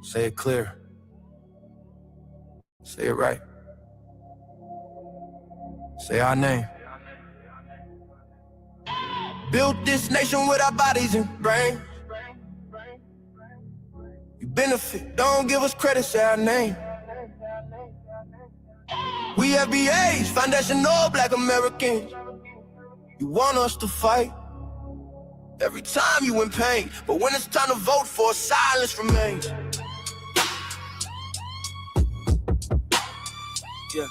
Say it clear. Say it right. Say our name. Built this nation with our bodies and brains. You benefit, don't give us credit, say our name. We FBAs, foundational Black Americans. You want us to fight every time you in pain, but when it's time to vote for, silence remains. Yeah.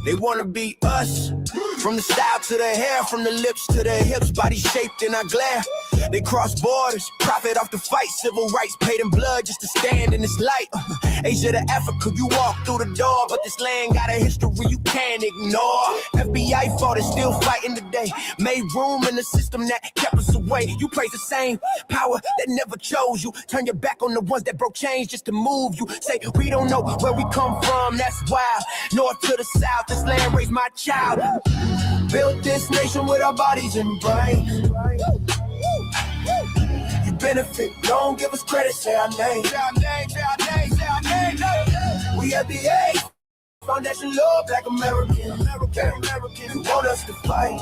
They wanna be us, from the style to the hair, from the lips to the hips, body shaped in our glare. They cross borders, profit off the fight, civil rights paid in blood just to stand in this light. Asia to Africa, you walk through the door, but this land got a history you can't ignore. FBI fought it, still fighting today. Made room in the system that kept us away. You praise the same power that never chose you. Turn your back on the ones that broke chains just to move you. Say we don't know where we come from, that's wild. North to the south, this land raised my child. Built this nation with our bodies and brains. You benefit, don't give us credit, say our name. Say our name, say our name, say our name. We FBA, foundation law, Black American. You want us to fight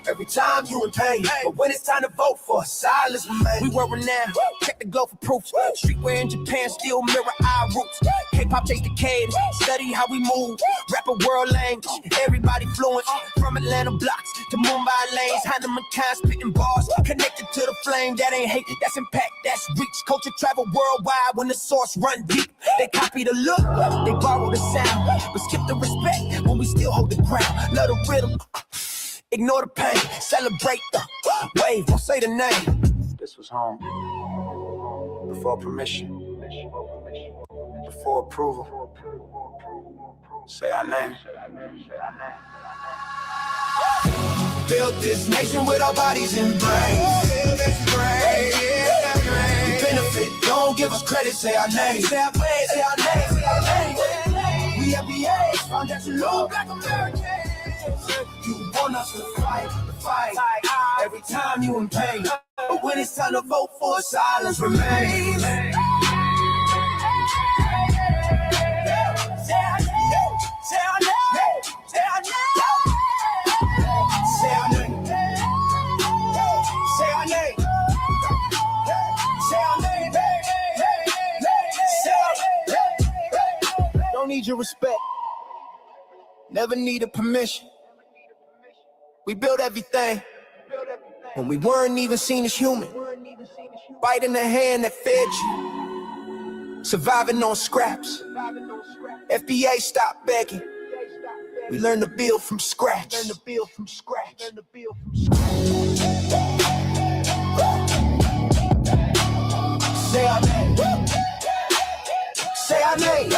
every time you in pain, but when it's time to vote for, silence remains. We were renowned, check the glow for proof. Streetwear in Japan still mirror our roots. K-pop chase the cadence, study how we move. Rap a world language, everybody fluent. From Atlanta blocks to Mumbai lanes, Hannah kind spitting bars, connected to the flame. That ain't hate, that's impact, that's reach. Culture travel worldwide when the source run deep. They copy the look, they borrow the sound, but skip the respect when we still hold the ground. Love the rhythm, ignore the pain, celebrate the wave, don't say the name. This was home, before permission, before approval. Say our name. Built this nation with our bodies and brains. Benefit, don't give us credit, say our name. Say our name, say our name, say our name. We FBA, foundational Black Americans. You want us to fight every time you in pain, but when it's time to vote for, silence remains. Say our name, say our name, say our name. Say our name. Say our name. Say our name. Say our name. Don't need your respect. Never needed permission. We built everything when we weren't even seen as human. Biting the hand that fed you. Surviving on scraps. FBA stopped begging. We learned to build from scratch. Learn to build from scratch. Learn to build from scratch. Say our name. Say our name.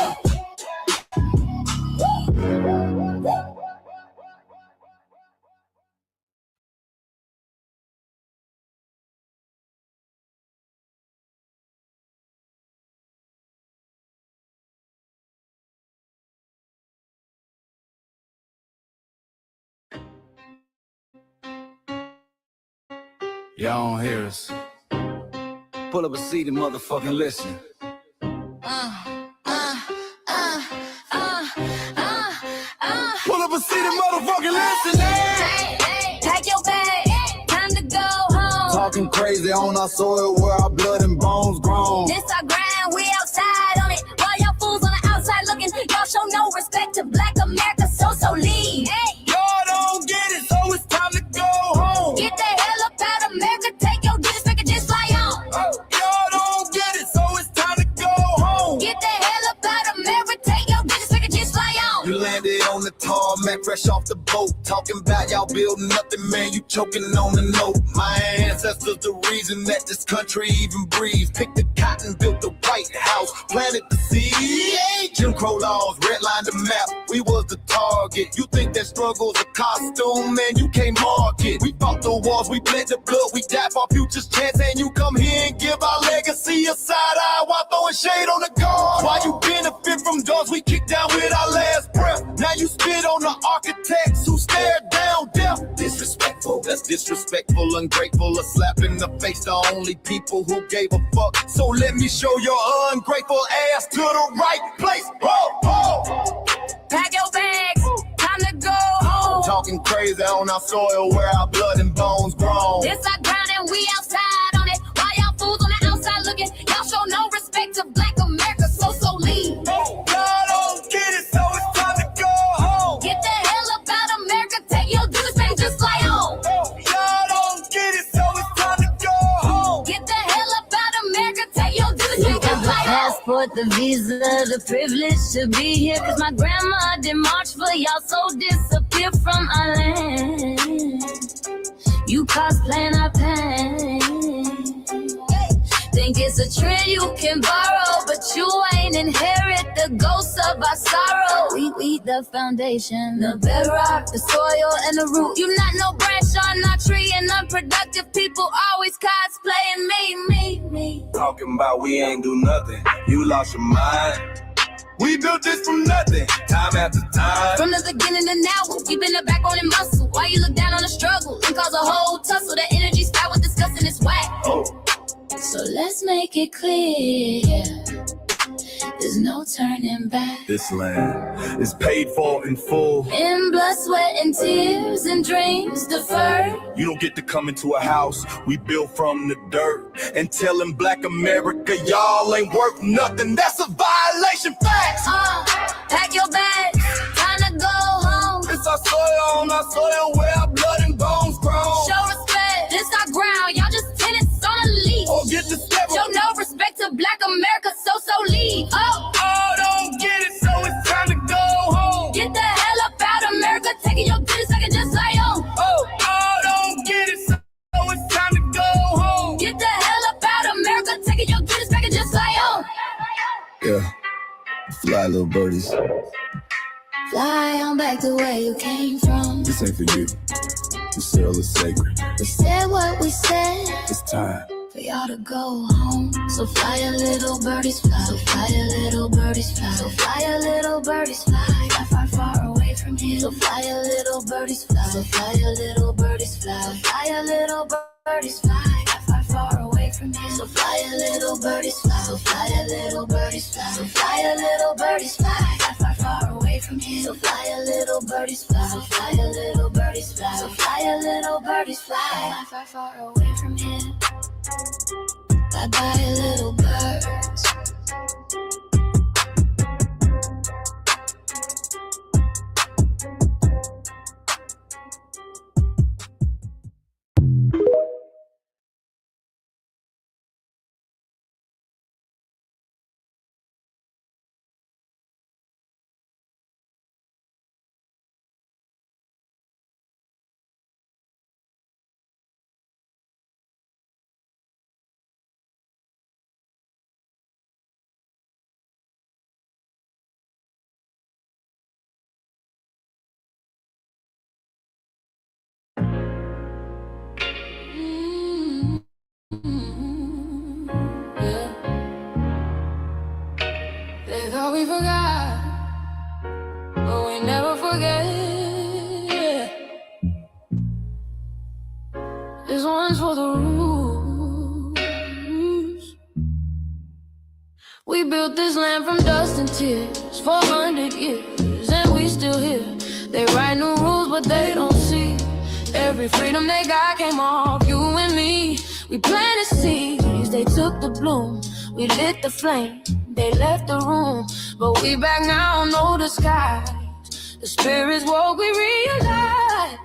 Y'all don't hear us. Pull up a seat and motherfucking listen. Pull up a seat and motherfucking listen. Take your bag, time to go home. Talking crazy on our soil where our blood and bones grown. This our grind, we outside on it. While y'all fools on the outside looking, y'all show no respect to Black America, so leave. Y'all don't get it, so it's time to go home. Get the hell up out of America, take your digits, make it just fly on. Y'all don't get it, so it's time to go home. Get the hell up out of America, take your digits, make it just fly on. You landed on the tarmac, fresh off the boat. Talking about y'all building nothing, man, you choking on the note. My ancestors the reason that this country even breathes. Picked the cotton, built the White House, planted the seed. Jim Crow laws, redlined the map, we was the target. You think that struggle's a costume, man, you can't mark it. We fought the wars, we bled the blood, we died for our future's chance. And you come here and give our legacy a side eye while throwing shade on the guard. While you benefit from doors we kicked down with our last breath. Now you spit on the architects who stared down death. Disrespectful, let's Disrespectful, ungrateful, a slap in the face to only people who gave a fuck. So let me show your ungrateful ass to the right place. Ho, ho. Pack your bags, time to go home. Talking crazy on our soil where our blood and bones grown. This our ground and we outside on it. Why y'all fools on the outside looking? Y'all show no respect to Black America, so leave. Y'all don't get it, so it's time to go home. Get the hell up out of America, take your dues and just fly home. Y'all don't get it, so it's time to go home. Get the hell up out of America, take your dues and just fly home. Passport, the visa, the privilege to be here. Cause my grandma did march for y'all, so disappear from our land. You cosplaying our pain. Think it's a trend you can borrow, but you ain't inherit the ghosts of our sorrow. We the foundation, the bedrock, the soil, and the root. You not no branch on our tree, and unproductive people always cosplaying me. Talking about we ain't do nothing. You lost your mind. We built this from nothing, time after time. From the beginning to now, we been the backbone and muscle. Why you look down on the struggle and cause a whole tussle? The energy style with discussing is whack. So let's make it clear, there's no turning back. This land is paid for in full. In blood, sweat, and tears, and dreams deferred. You don't get to come into a house we built from the dirt and telling Black America y'all ain't worth nothing. That's a violation. Facts. Pack your bags, time to go home. It's our soil on our soil where our blood and bones grown. Show respect, this our ground. Y'all just tenants on a leash. Or get the step. Show no respect to Black America, so leave. Don't get it, so it's time to go home. Get the hell up out of America, taking your business, I can just lay on. Don't get it, so it's time to go home. Get the hell up out of America, taking your business, I can just lay on. Yeah, fly little birdies. Fly on back to where you came from. This ain't for you. This cell is sacred. We said what we said. It's time for y'all to go home. So fly a little birdies fly. So fly a little birdies fly. So fly a little birdies fly. Far, far away from here. So fly a little birdies fly. So fly a little birdies fly. So fly a little birdies fly. Far, far away from here. So fly a little birdies fly. So fly a little birdies fly. So fly a little birdies fly. Far, far away from here. So fly a little birdies fly. So fly a little birdies fly. So fly a little birdies fly. Far, far away from here. Bye-bye, little birds. We forgot, but we never forget. This one's for the rules. We built this land from dust and tears, 400 years, and we still here. They write new rules, but they don't see every freedom they got came off you and me. We planted seeds, they took the bloom. We lit the flame, they left the room. But we back now, know the skies. The spirit's what we realize.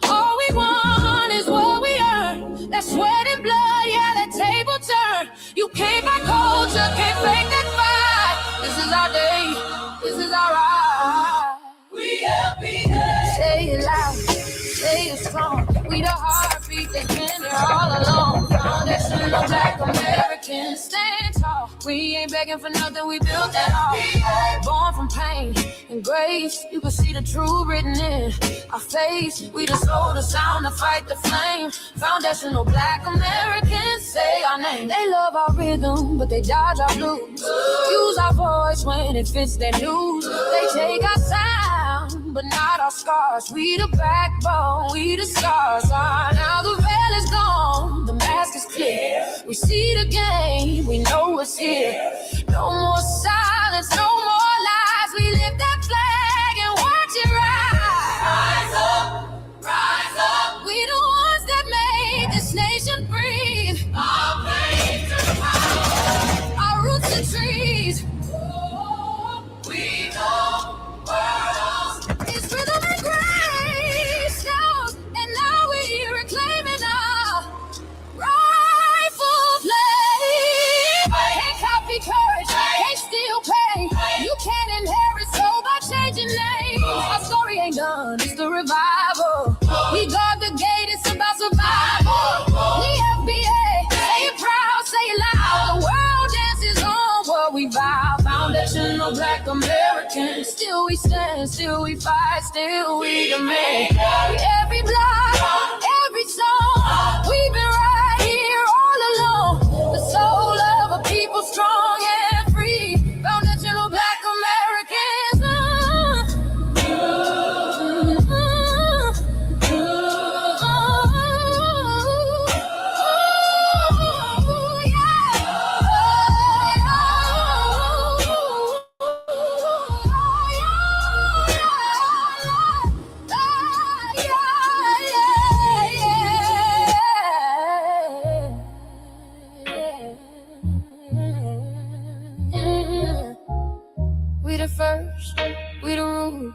All we want is what we earn. That sweat and blood, yeah, that table turn. You can't buy culture, can't fake that fight. This is our day, this is our ride. We LPA. Say it loud, say it strong. We the heartbeat that's been there all along. Foundation of Black Americans, stand tall. We ain't begging for nothing, we built that all. Born from pain and grace, you can see the truth written in our face. We the soul, the sound, to fight the flame. Foundational Black Americans, say our name. They love our rhythm, but they dodge our blues. Use our voice when it fits their news. They take our sound, but not our our scars. We the backbone, we the scars. Now the veil is gone, the mask is clear. We see the game, we know what's here. No more silence, no more lies. We lift that flag and watch it rise. Rise up, rise up. We the ones that made this nation breathe. Our flames to the power. Our roots are trees. We know worlds. It's rhythm and grace now, and now we're reclaiming our rightful place. Can't copy courage, can't steal pain. You can't inherit soul by changing names. Our story ain't done, it's the revival. We guard the gate, it's about survival. We FBA, say it proud, say it loud. The world dances on what we vow. Foundational Black Americans. Still we stand, still we fight, still we demand. Every block, every song, we've been right here all along. The soul of a people strong and free. Foundational Black Americans. We the first, we the rule,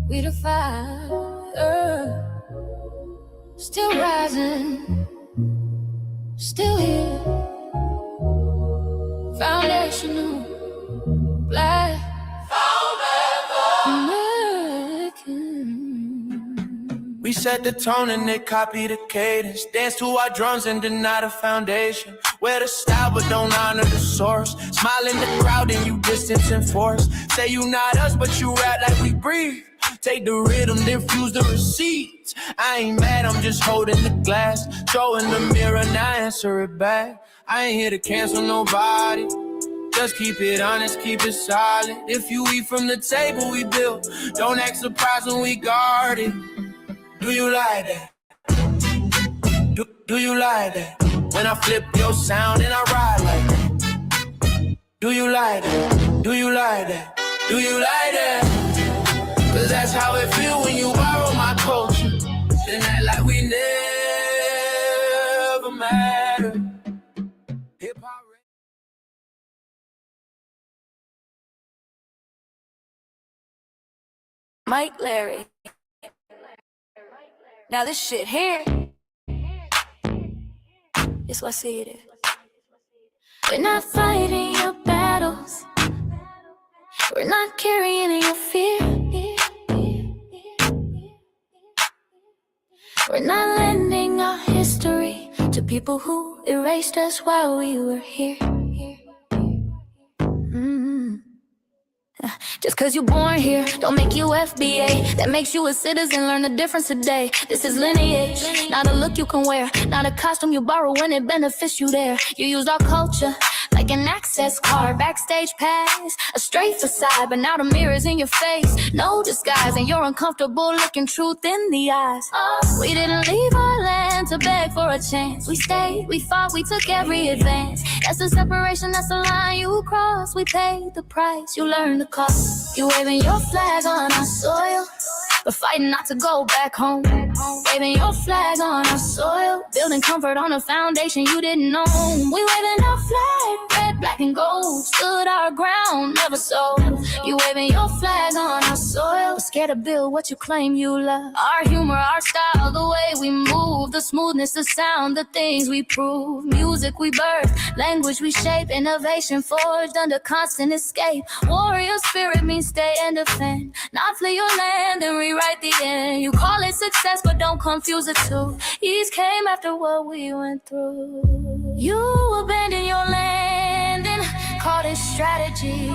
we the fire. Still rising, still here. Foundational Black American. We set the tone and they copy the cadence. Dance to our drums and deny the foundation. Wear the style but don't honor the source. Smile in the crowd and you distance and force. Say you not us but you rap like we breathe. Take the rhythm, then fuse the receipts. I ain't mad, I'm just holding the glass. Throw in the mirror, now answer it back. I ain't here to cancel nobody. Just keep it honest, keep it solid. If you eat from the table we built, don't act surprised when we guard it. Do you like that? Do you like that? When I flip your sound and I ride like that. Do you like that? Do you like that? Do you like that? Cause that's how it feel when you borrow my culture. Then act like we never mattered. Hip-hop. Mike Larry. Now this shit here, it's what I see it is. We're not fighting your battles. We're not carrying your fear. We're not lending our history to people who erased us while we were here. Just cause you're born here, don't make you FBA. That makes you a citizen, learn the difference today. This is lineage, not a look you can wear. Not a costume you borrow when it benefits you there. You used our culture like an access card, backstage pass, a straight facade, but now the mirror's in your face. No disguise, and you're uncomfortable looking truth in the eyes. We didn't leave our land to beg for a chance. We stayed, we fought, we took every advance. That's the separation, that's the line you cross. We paid the price, you learned the cost. You waving your flag on our soil, but fighting not to go back home. Waving your flag on our soil, building comfort on a foundation you didn't own. We waving our flag, red, black, and gold. Stood our ground, never sold. You waving your flag on our soil, but scared to build what you claim you love. Our humor, our style, the way we move, the smoothness, the sound, the things we prove. Music we birth, language we shape, innovation forged under constant escape. Warrior spirit means stay and defend, not flee your land and rewrite the end. You call it success, but don't confuse the two. Ease came after what we went through. You abandoned your land and called it strategy.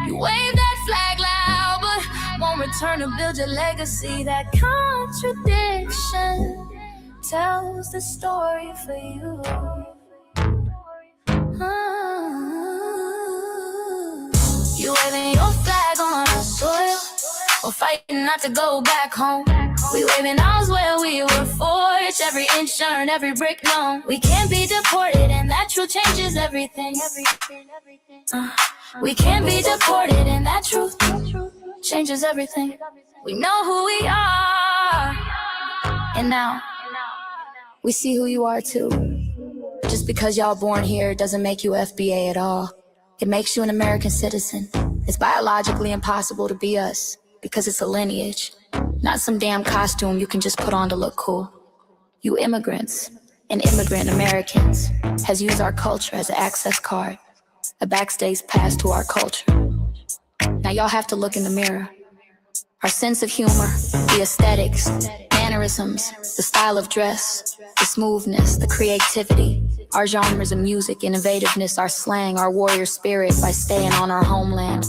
You wave that flag loud, but won't return to build your legacy. That contradiction tells the story for you. You waving your flag on our soil, or fighting not to go back home. We waving arms where we were forged, every inch earned, every brick known. We can't be deported, and that truth changes everything. We can't be deported, and that truth changes everything. We know who we are, and now we see who you are too. Just because y'all born here doesn't make you FBA at all. It makes you an American citizen. It's biologically impossible to be us because it's a lineage, not some damn costume you can just put on to look cool. You immigrants and immigrant Americans has used our culture as an access card, a backstage pass to our culture. Now y'all have to look in the mirror. Our sense of humor, the aesthetics, mannerisms, the style of dress, the smoothness, the creativity, our genres of music, innovativeness, our slang, our warrior spirit by staying on our homeland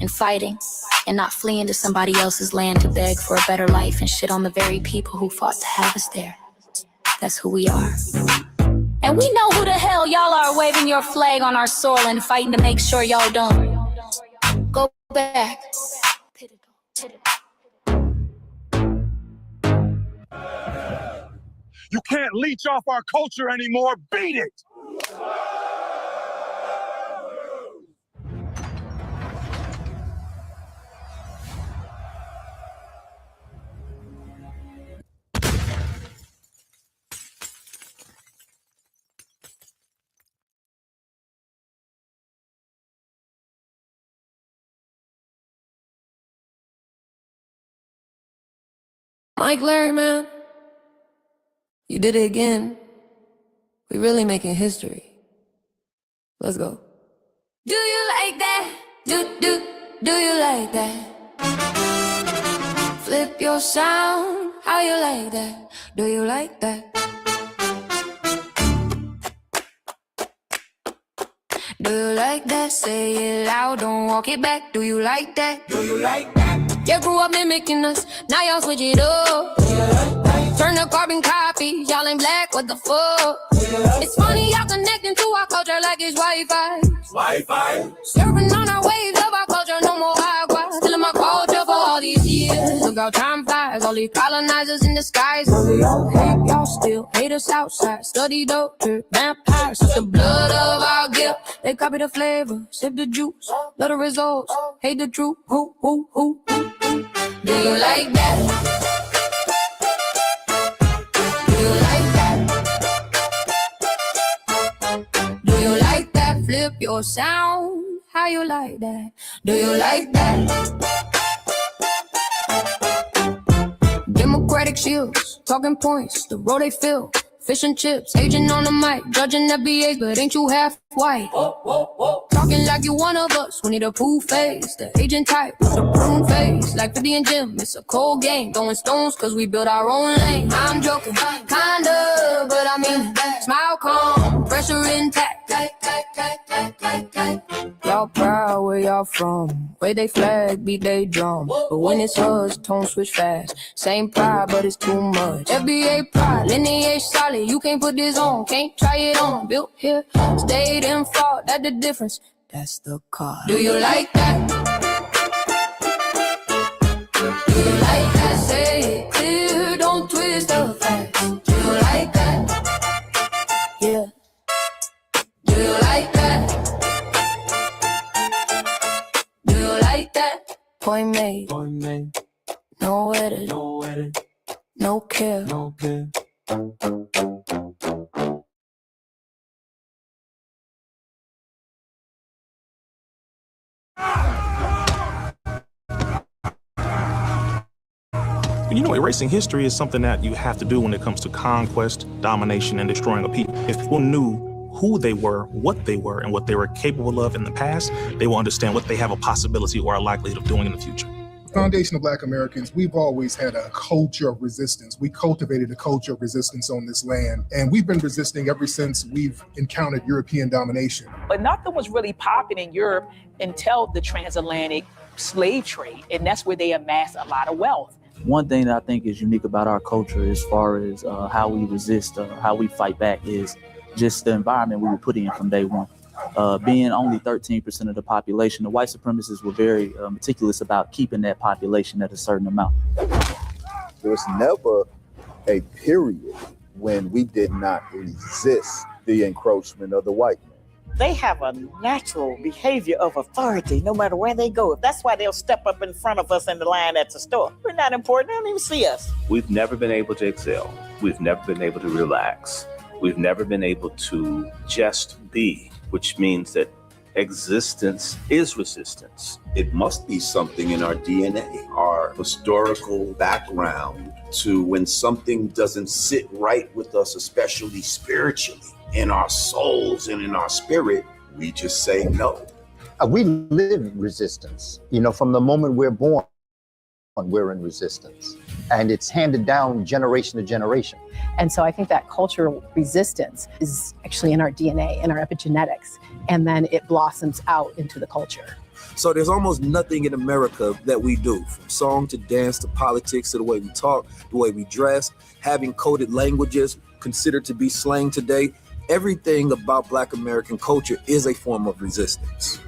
and fighting and not fleeing to somebody else's land to beg for a better life and shit on the very people who fought to have us there. That's who we are. And we know who the hell y'all are waving your flag on our soil and fighting to make sure y'all don't go back. You can't leech off our culture anymore. Beat it! Mike Larry, man, you did it again. We really making history. Let's go. Do you like that? Do you like that? Flip your sound, how you like that? Do you like that? Do you like that? Say it loud, don't walk it back. Do you like that? Do you like that? You grew up mimicking us, now y'all switch it up. Turn the carbon copy, y'all ain't black, what the fuck? It's funny y'all connecting to our culture like it's Wi-Fi. Surfing on our waves of our culture, no more agua. Telling my culture for all these years. Look how time flies, all these colonizers in the skies. Hate y'all still, hate us outside. Study doctor, vampires, it's the blood of our gift. They copy the flavor, sip the juice. Love the results, hate the truth. Who? Do you like that? Do you like that? Do you like that? Flip your sound. How you like that? Do you like that? Democratic shields, talking points, the road they fill. Fish and chips, agent on the mic, judging FBAs, but ain't you half white? Talking like you one of us, we need a proof face. The agent type with the prune face, like 50 and Jim, it's a cold game. Throwing stones cause we built our own lane. I'm joking, kinda, but I mean, smile calm, pressure intact. Y'all proud where y'all from, where they flag, beat they drum. But when it's us, tone switch fast. Same pride, but it's too much. FBA pride, lineage solid. You can't put this on, can't try it on. Built here, stayed and fought, that's the difference. That's the car. Do you like that? Do you like that? Say it clear, don't twist the facts. Do you like that? Yeah. Do you like that? Do you like that? Point made. No edit. No care. You know, erasing history is something that you have to do when it comes to conquest, domination, and destroying a people. If people knew who they were, what they were, and what they were capable of in the past, they will understand what they have a possibility or a likelihood of doing in the future. Foundation of Black Americans, we've always had a culture of resistance. We cultivated a culture of resistance on this land, and we've been resisting ever since we've encountered European domination. But nothing was really popping in Europe until the transatlantic slave trade, and that's where they amassed a lot of wealth. One thing that I think is unique about our culture as far as how we resist, how we fight back is just the environment we were put in from day one. being only 13% of the population, the white supremacists were very meticulous about keeping that population at a certain amount. There was never a period when we did not resist the encroachment of the white man. They have a natural behavior of authority no matter where they go. That's why they'll step up in front of us in the line at the store. We're not important. They don't even see us. We've never been able to excel. We've never been able to relax. We've never been able to just be, which means that existence is resistance. It must be something in our DNA, our historical background, to when something doesn't sit right with us, especially spiritually, in our souls and in our spirit, we just say no. We live resistance. You know, from the moment we're born, we're in resistance. And it's handed down generation to generation. And so I think that cultural resistance is actually in our DNA, in our epigenetics, and then it blossoms out into the culture. So there's almost nothing in America that we do, from song to dance to politics to the way we talk, the way we dress, having coded languages considered to be slang today. Everything about Black American culture is a form of resistance.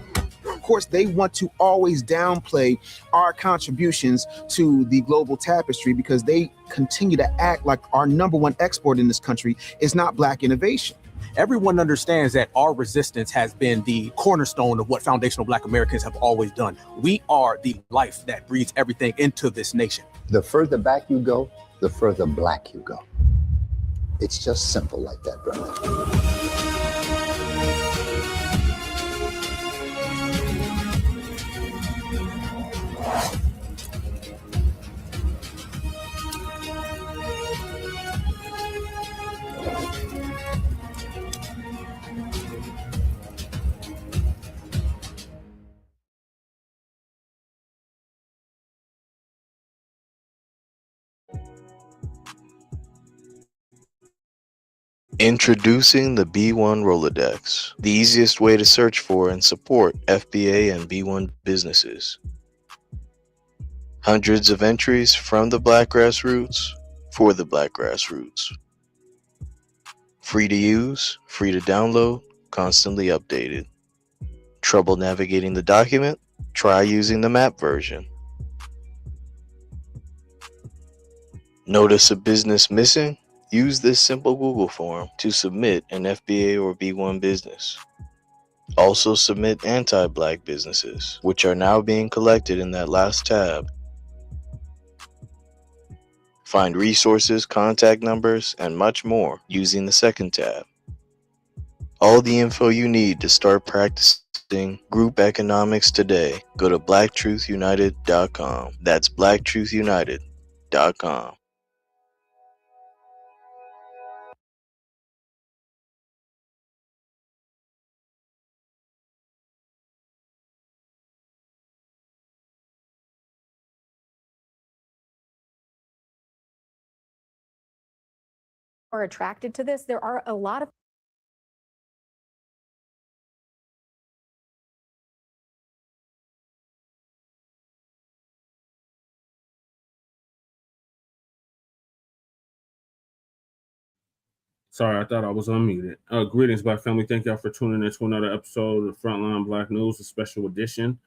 Of course, they want to always downplay our contributions to the global tapestry because they continue to act like our number one export in this country is not Black innovation. Everyone understands that our resistance has been the cornerstone of what foundational Black Americans have always done. We are the life that breathes everything into this nation. The further back you go, the further Black you go. It's just simple like that, brother. Introducing the B1 Rolodex, the easiest way to search for and support FBA and B1 businesses. Hundreds of entries from the Black grassroots for the Black grassroots. Free to use, free to download, constantly updated. Trouble navigating the document? Try using the map version. Notice a business missing? Use this simple Google form to submit an FBA or B1 business. Also submit anti-Black businesses, which are now being collected in that last tab. Find resources, contact numbers, and much more using the second tab. All the info you need to start practicing group economics today. Go to blacktruthunited.com. That's blacktruthunited.com. Are attracted to this. There are a lot of Sorry, I thought I was unmuted. Greetings, Black family. Thank y'all for tuning in to another episode of Front Line Blacc News, a special edition.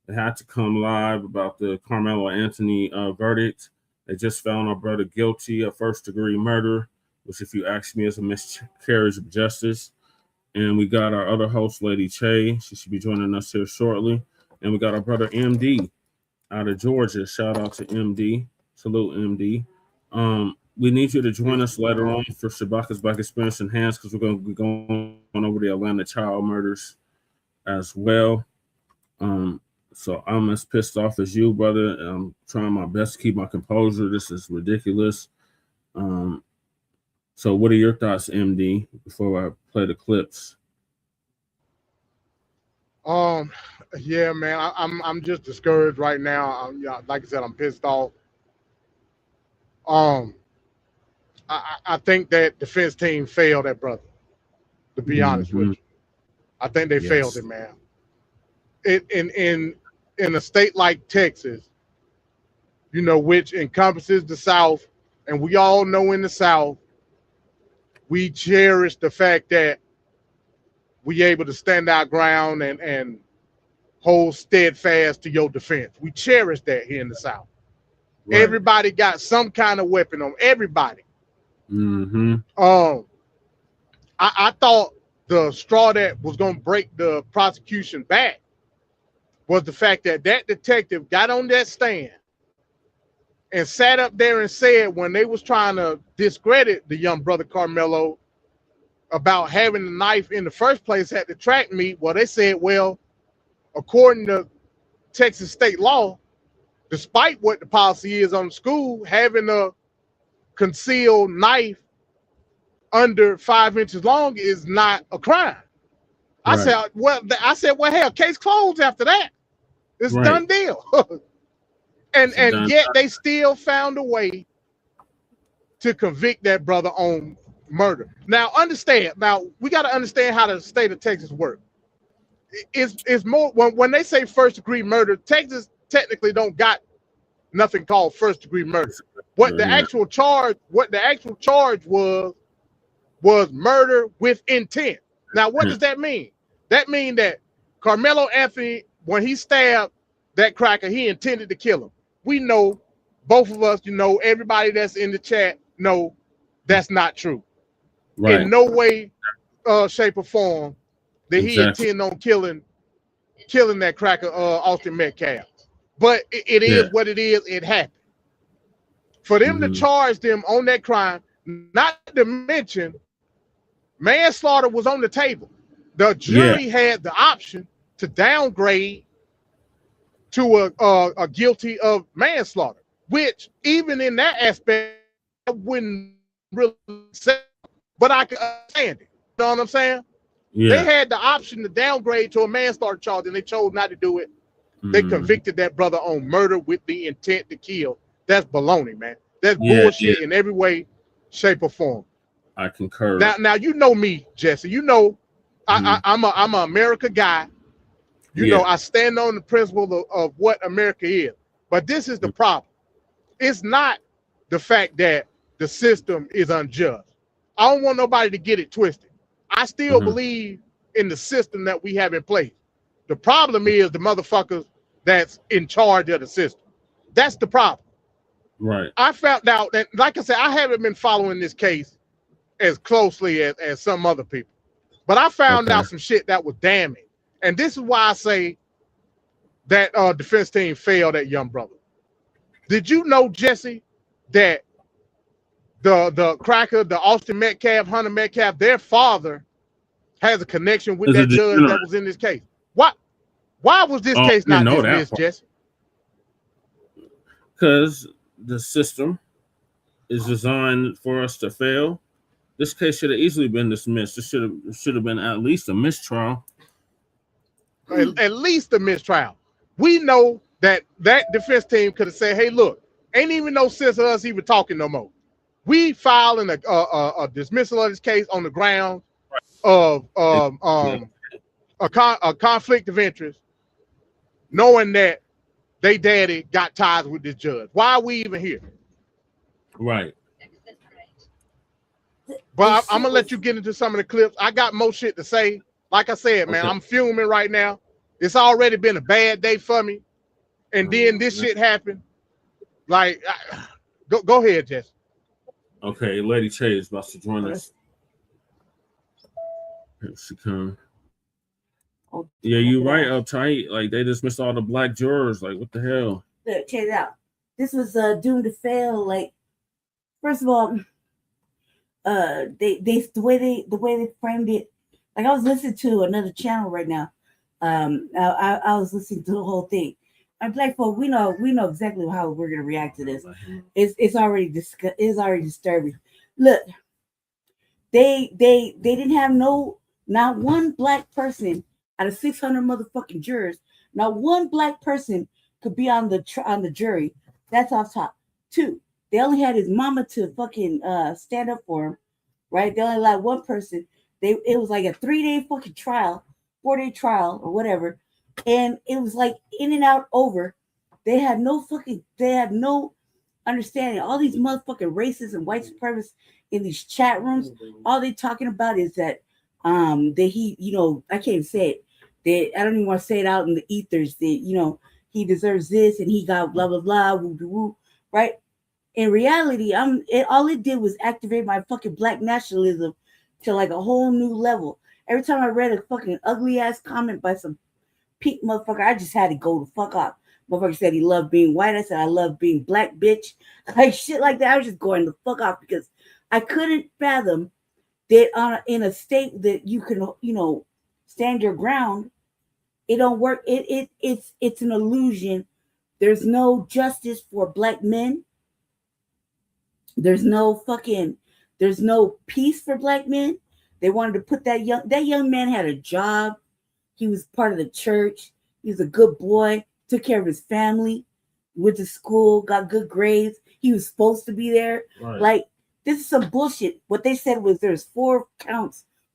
It had to come live about the Karmelo Anthony verdict. They just found our brother guilty of first-degree murder, which, if you ask me, is a miscarriage of justice. And we got our other host, Lady Che. She should be joining us here shortly. And we got our brother MD out of Georgia. Shout out to MD. Salute, MD. We need you to join us later on for Shabaka's Black Experience Enhanced, because we're going to be going over the Atlanta child murders as well. So I'm as pissed off as you, brother. I'm trying my best to keep my composure. This is ridiculous. So what are your thoughts, MD, before I play the clips? Yeah, man, I'm just discouraged right now. Like I said, I'm pissed off. I think that defense team failed that brother, to be honest with you. I think they failed it, man. In a state like Texas, you know, which encompasses the South, and we all know in the South, we cherish the fact that we able to stand our ground and hold steadfast to your defense. We cherish that here in the South. Right. Everybody got some kind of weapon on everybody. Mm-hmm. I thought the straw that was going to break the prosecution back was the fact that that detective got on that stand and sat up there and said when they was trying to discredit the young brother Karmelo about having the knife in the first place at the track meet, well, they said, well, according to Texas state law, despite what the policy is on the school, having a concealed knife under 5 inches long is not a crime. Right. I said, well, hell, case closed after that. It's right. Done deal. and yet they still found a way to convict that brother on murder. Now, we got to understand how the state of Texas works. It's more when they say first degree murder, Texas technically don't got nothing called first degree murder. What the actual charge was murder with intent. Now, what does that mean? That means that Karmelo Anthony, when he stabbed that cracker, he intended to kill him. We know, both of us, everybody that's in the chat know that's not true. Right. In no way, shape, or form did he intend on killing that cracker, Austin Metcalf. But it is what it is. It happened. For them to charge them on that crime, not to mention manslaughter was on the table. The jury had the option to downgrade to a guilty of manslaughter, which even in that aspect, I wouldn't really say, but I can understand it. You know what I'm saying? Yeah. They had the option to downgrade to a manslaughter charge, and they chose not to do it. They convicted that brother on murder with the intent to kill. That's baloney, man. That's bullshit in every way, shape, or form. I concur. Now you know me, Jesse. You know I'm an America guy. You know I stand on the principle of what America is. But this is the problem. It's not the fact that the system is unjust. I don't want nobody to get it twisted. I still believe in the system that we have in place. The problem is the motherfuckers that's in charge of the system. That's the problem. Right. I found out that, like I said, I haven't been following this case as closely as some other people. But I found out some shit that was damning. And this is why I say that defense team failed that young brother. Did you know, Jesse, that the cracker, the Austin Metcalf, Hunter Metcalf, their father has a connection with that judge that was in this case? Why was this case not dismissed, Jesse? Because the system is designed for us to fail. This case should have easily been dismissed. It should have been at least a mistrial. At least a mistrial. We know that defense team could have said, "Hey, look, ain't even no sense of us even talking no more. We filing a dismissal of this case on the ground of a conflict of interest, knowing that they daddy got ties with this judge. Why are we even here?" Right. But I'm gonna let you get into some of the clips. I got more shit to say. Like I said, man, I'm fuming right now. It's already been a bad day for me, and then this shit happened. Like, go ahead, Jesse. Okay, Lady Che is about to join us. Here she comes. Yeah, you right, uptight. Like, they dismissed all the black jurors. Like, what the hell? Look, check it out. This was doomed to fail. Like, first of all, the way they framed it. Like, I was listening to another channel right now. I was listening to the whole thing. And black folk, we know exactly how we're gonna react to this. It's already disturbing. Look, they didn't have not one black person out of 600 motherfucking jurors. Not one black person could be on the jury. That's off top. 2, they only had his mama to fucking stand up for him, right? They only allowed one person. It was like a 3-day fucking trial, 4-day trial or whatever, and it was like in and out over. They had no understanding. All these motherfucking racists and white supremacists in these chat rooms, all they talking about is that that he, I can't say it. That I don't even want to say it out in the ethers. That he deserves this and he got blah blah blah woo woo, right? In reality, all it did was activate my fucking black nationalism to like a whole new level. Every time I read a fucking ugly ass comment by some pink motherfucker, I just had to go the fuck off. Motherfucker said he loved being white. I said I love being black, bitch. Like shit like that. I was just going the fuck off because I couldn't fathom that in a state that you can, stand your ground. It don't work. It's an illusion. There's no justice for black men. There's no peace for black men. They wanted to put that young man had a job. He was part of the church. He was a good boy, took care of his family, went to school, got good grades. He was supposed to be there. Right. Like, this is some bullshit. What they said was there's 4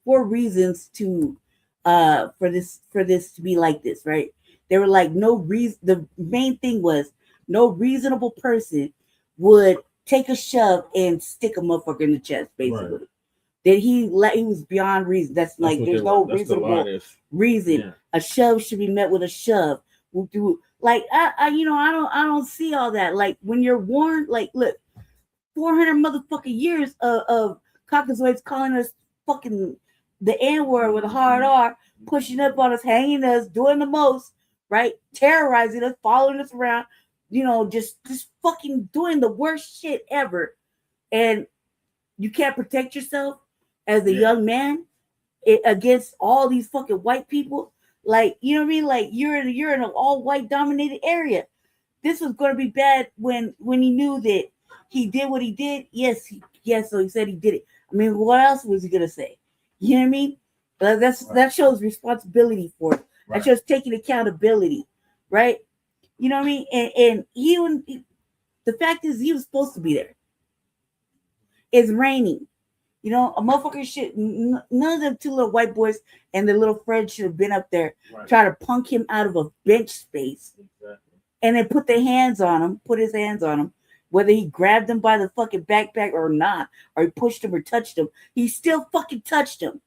reasons to for this to be like this, right? They were like, no reason. The main thing was no reasonable person would take a shove and stick a motherfucker in the chest, basically. Right. That he was beyond reason. That's like there's no reasonable reason. Yeah. A shove should be met with a shove. We'll do like I don't see all that. Like when you're warned, like look, 400 motherfucking years of Caucasoids calling us fucking the N-word with a hard R, pushing up on us, hanging us, doing the most, right? Terrorizing us, following us around, just fucking doing the worst shit ever. And you can't protect yourself as a young man against all these fucking white people. Like, you know what I mean? Like you're in an all white dominated area. This was going to be bad when he knew that he did what he did. Yes. So he said he did it. I mean, what else was he going to say? You know what I mean? That shows responsibility for it. Right. That shows taking accountability, right? You know what I mean? And the fact is he was supposed to be there. It's raining. A motherfucker shit. None of them 2 little white boys and their little friend should have been up there trying to punk him out of a bench space. Exactly. And then put his hands on him, whether he grabbed him by the fucking backpack or not, or he pushed him or touched him. He still fucking touched him.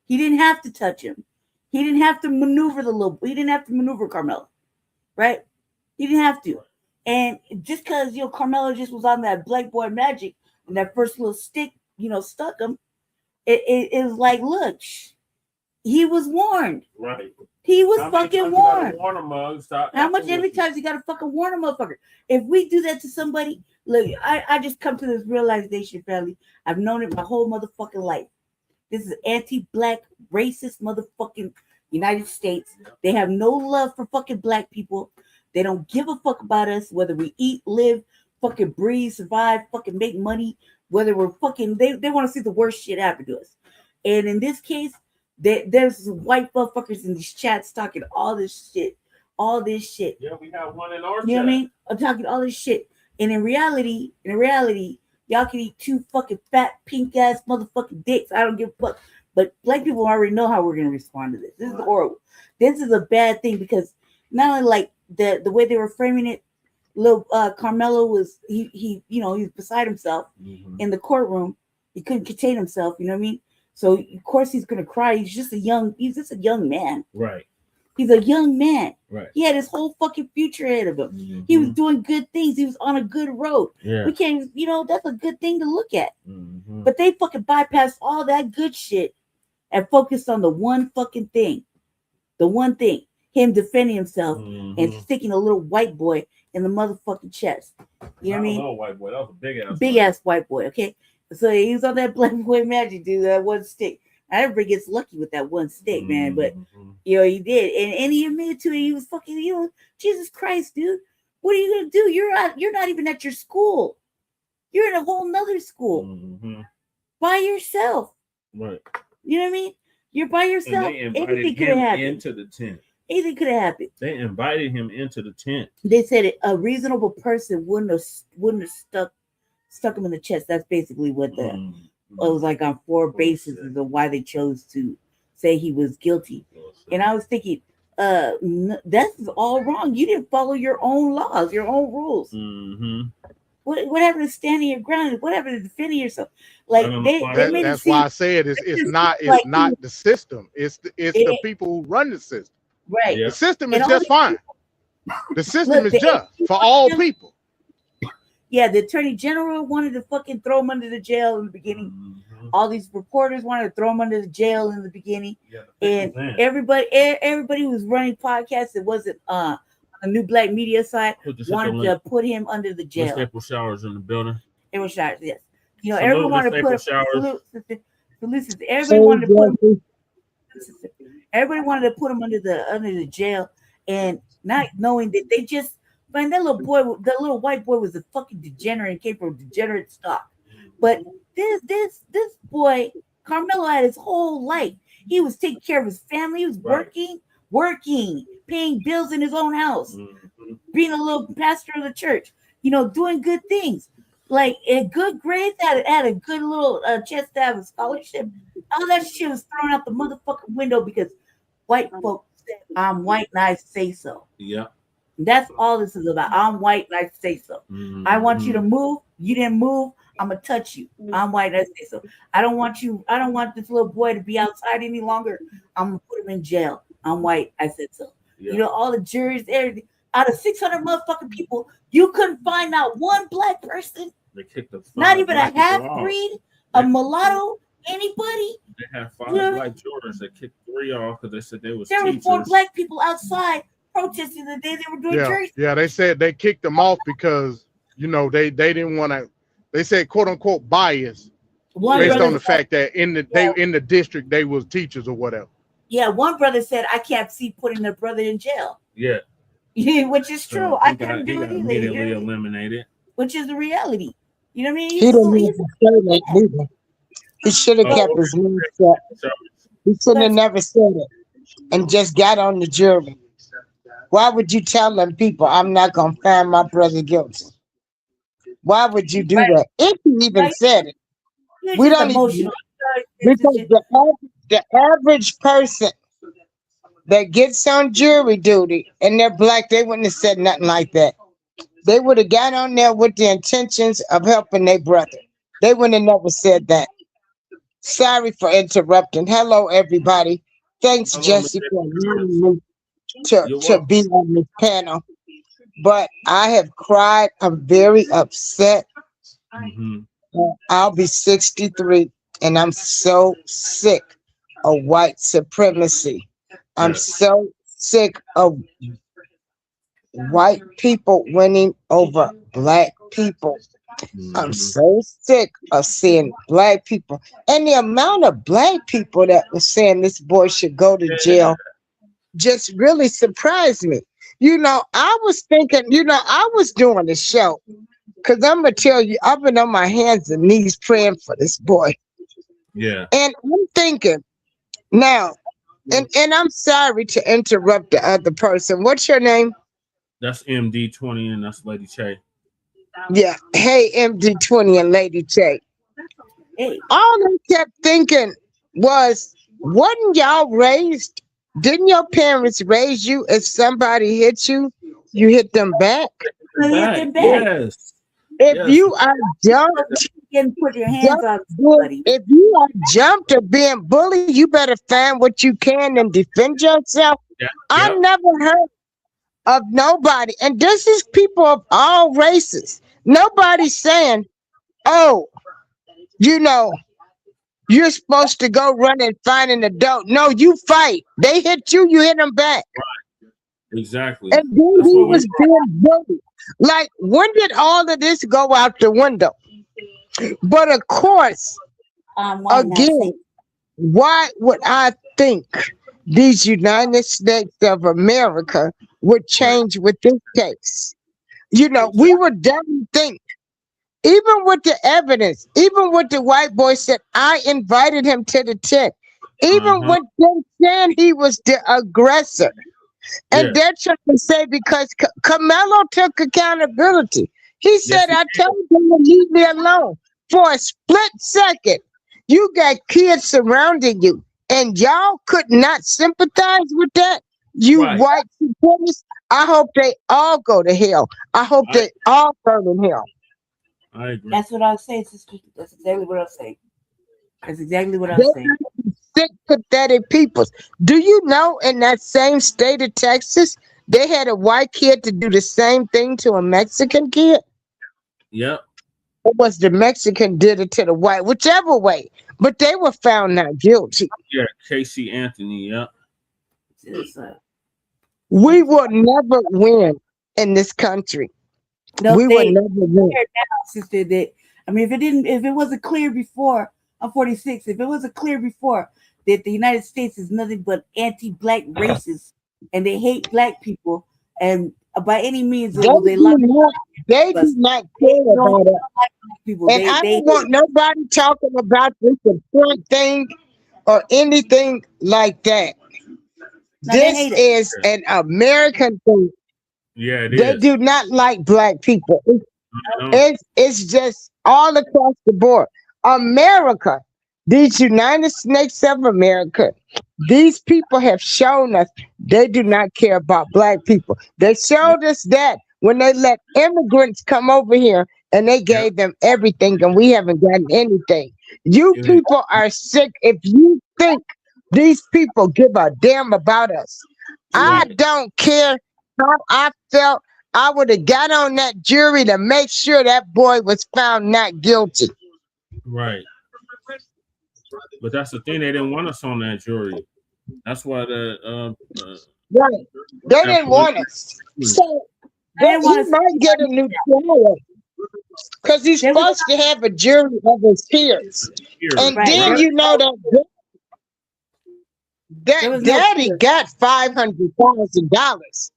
He didn't have to touch him. He didn't have to maneuver he didn't have to maneuver Karmelo, right? He didn't have to. And just because, Karmelo just was on that black boy magic and that first little stick, stuck him, it was like, look, he was warned. Right. He was fucking warned. How much every time you gotta fucking warn a motherfucker? If we do that to somebody, look, I just come to this realization, family. I've known it my whole motherfucking life. This is anti-black, racist motherfucking United States. They have no love for fucking black people. They don't give a fuck about us, whether we eat, live, fucking breathe, survive, fucking make money, whether we're fucking, they want to see the worst shit happen to us. And in this case, there's some white motherfuckers in these chats talking all this shit. Yeah, we have one in our chat. You know what I mean? I'm talking all this shit. And in reality, y'all can eat 2 fucking fat, pink ass motherfucking dicks. I don't give a fuck. But black people already know how we're going to respond to this. This is horrible. This is a bad thing because not only like the way they were framing it, little Karmelo was, he was beside himself in the courtroom. He couldn't contain himself. You know what I mean? So of course he's going to cry. He's just a young man. Right. He's a young man. Right. He had his whole fucking future ahead of him. Mm-hmm. He was doing good things. He was on a good road. Yeah. We can't, that's a good thing to look at. Mm-hmm. But they fucking bypassed all that good shit and focused on the one fucking thing. The one thing. Him defending himself and sticking a little white boy in the motherfucking chest. You know what I mean? Little white boy. That was a big ass white boy. Okay. So he was on that black boy magic, dude. That one stick. Everybody gets lucky with that one stick, man. But he did, and he admitted to it. He was fucking, Jesus Christ, dude. What are you gonna do? You're not even at your school. You're in a whole nother school by yourself. Right. You know what I mean? You're by yourself. And they invited him into the tent. Anything could have happened. They invited him into the tent. They said a reasonable person wouldn't have stuck him in the chest. That's basically what it was like on 4 bases of why they chose to say he was guilty. And I was thinking, that's all wrong. You didn't follow your own laws, your own rules. What happened to standing your ground? What happened to defending yourself? Like that's why I said it's not the system. It's the people who run the system. Right. The system is And just fine. The system is just for all people. Yeah, the attorney general wanted to fucking throw him under the jail in the beginning. All these reporters wanted to throw him under the jail in the beginning. And everybody who was running podcasts that wasn't on the new Blacc Media side wanted to put him under the jail. Staple showers in the building. Staple showers, yes. You know, Salute everyone wanted the to put Staple Showers. everybody wanted to put him. Everybody wanted to put him under the jail, and not knowing that they just man, that little white boy was a fucking degenerate and came from degenerate stock. But this boy, Karmelo, had his whole life. He was taking care of his family. He was working, paying bills in his own house, being a little pastor of the church, you know, doing good things. Like a good grades, had a good little chance to have a scholarship. All that shit was thrown out the motherfucking window because white folks said, I'm white and I say so. Yeah. That's all this is about. I'm white and I say so. I want you to move. You didn't move. I'm gonna touch you. I'm white and I say so. I don't want this little boy to be outside any longer. I'm gonna put him in jail. I'm white. I said so. Yeah. You know, all the juries, everything. Out of 600 motherfucking people, you couldn't find out one black person. They kicked the not even a half breed, a mulatto, anybody. They had 5 black jurors that kicked 3 off because they said they was there teachers. were 4 black people outside protesting the day they were doing jury. Yeah, they said they kicked them off because you know they didn't want to. They said quote unquote bias based on the fact that in the district they was teachers or whatever. Yeah, one brother said I can't see putting their brother in jail. Yeah. Yeah, which is true. So I couldn't do it either. Immediately eliminated. Which is the reality. You know what I mean? He didn't need to say that either. He should have kept his mouth shut. He shouldn't have never said it and just got on the jury. Why would you tell them people I'm not gonna find my brother guilty? Why would you do that? If he even said it, we don't even, because the average person that gets on jury duty and they're black, they wouldn't have said nothing like that. They would have got on there with the intentions of helping their brother. They wouldn't have never said that. Sorry for interrupting. Hello, everybody. Thanks, Jesse, for allowing me to be on this panel. But I have cried. I'm very upset. I'll be 63, and I'm so sick of white supremacy. I'm so sick of white people winning over black people. I'm so sick of seeing black people. And the amount of black people that was saying this boy should go to jail just really surprised me. You know, I was thinking, you know, I was doing the show because I'm going to tell you, I've been on my hands and knees praying for this boy. Yeah. And I'm thinking now, and I'm sorry to interrupt the other person. What's your name? That's MD20 and that's Lady Che. Yeah. Hey, MD20 and Lady Che. All I kept thinking was, wasn't y'all raised? Didn't your parents raise you? If somebody hit you, you hit them back? Yes. If you are jumped, put your hands on somebody. If you are jumped or being bullied, you better find what you can and defend yourself. I never heard of nobody, and this is people of all races. Nobody's saying, oh, you know, you're supposed to go run and find an adult. No, you fight. They hit you, you hit them back. Right. Exactly. And then he was being bullied. Like, when did all of this go out the window? But of course, again, why would I think these United States of America would change with this case? You know, we would definitely think, even with the evidence, even with the white boy said, I invited him to the tent, even with them saying he was the aggressor. And they're trying to say because Karmelo took accountability. He said, I told him to leave me alone. For a split second, you got kids surrounding you, and y'all could not sympathize with that. You white supremacists, I hope they all go to hell. I hope they all burn in hell. I agree. That's what I was saying, sister. That's exactly what I was saying. That's exactly what I They was saying. sick, pathetic people. Do you know in that same state of Texas, they had a white kid to do the same thing to a Mexican kid? Yep. It was the Mexican did it to the white, whichever way. But they were found not guilty. Yeah, Casey Anthony. Yep. We will never win in this country. No, we will they never win. now, sister. That I mean, if it wasn't clear before, I'm 46. If it wasn't clear before that the United States is nothing but anti-black racists and they hate black people, and by any means, They do not care about it. People. And I don't want nobody talking about this important thing or anything like that. No, they hate This is an American thing. Yeah, it They is. do not like black people. It's just all across the board. America, these United States of America, these people have shown us they do not care about black people. They showed us that when they let immigrants come over here and they gave them everything and we haven't gotten anything. You people are sick if you think these people give a damn about us. I don't care how I felt. I would have got on that jury to make sure that boy was found not guilty. Right. But that's the thing. They didn't want us on that jury. That's why Right. They didn't want us. So he might get a new trial because he's supposed to have a jury of his peers. And then you know that daddy got $500,000.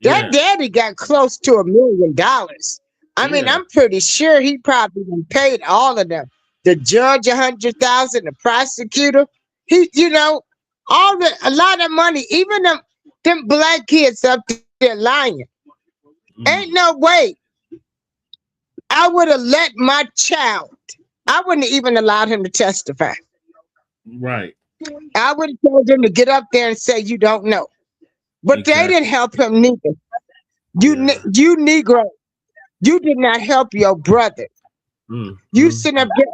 That daddy got close to $1 million. I mean, I'm pretty sure he probably paid all of them. The judge $100,000, the prosecutor, a lot of money. Even them black kids up there lying. Ain't no way. I would have let my child. I wouldn't have even allowed him to testify. Right. I would have told him to get up there and say you don't know. But they didn't help him neither. You Negro, you did not help your brother. You sitting up there,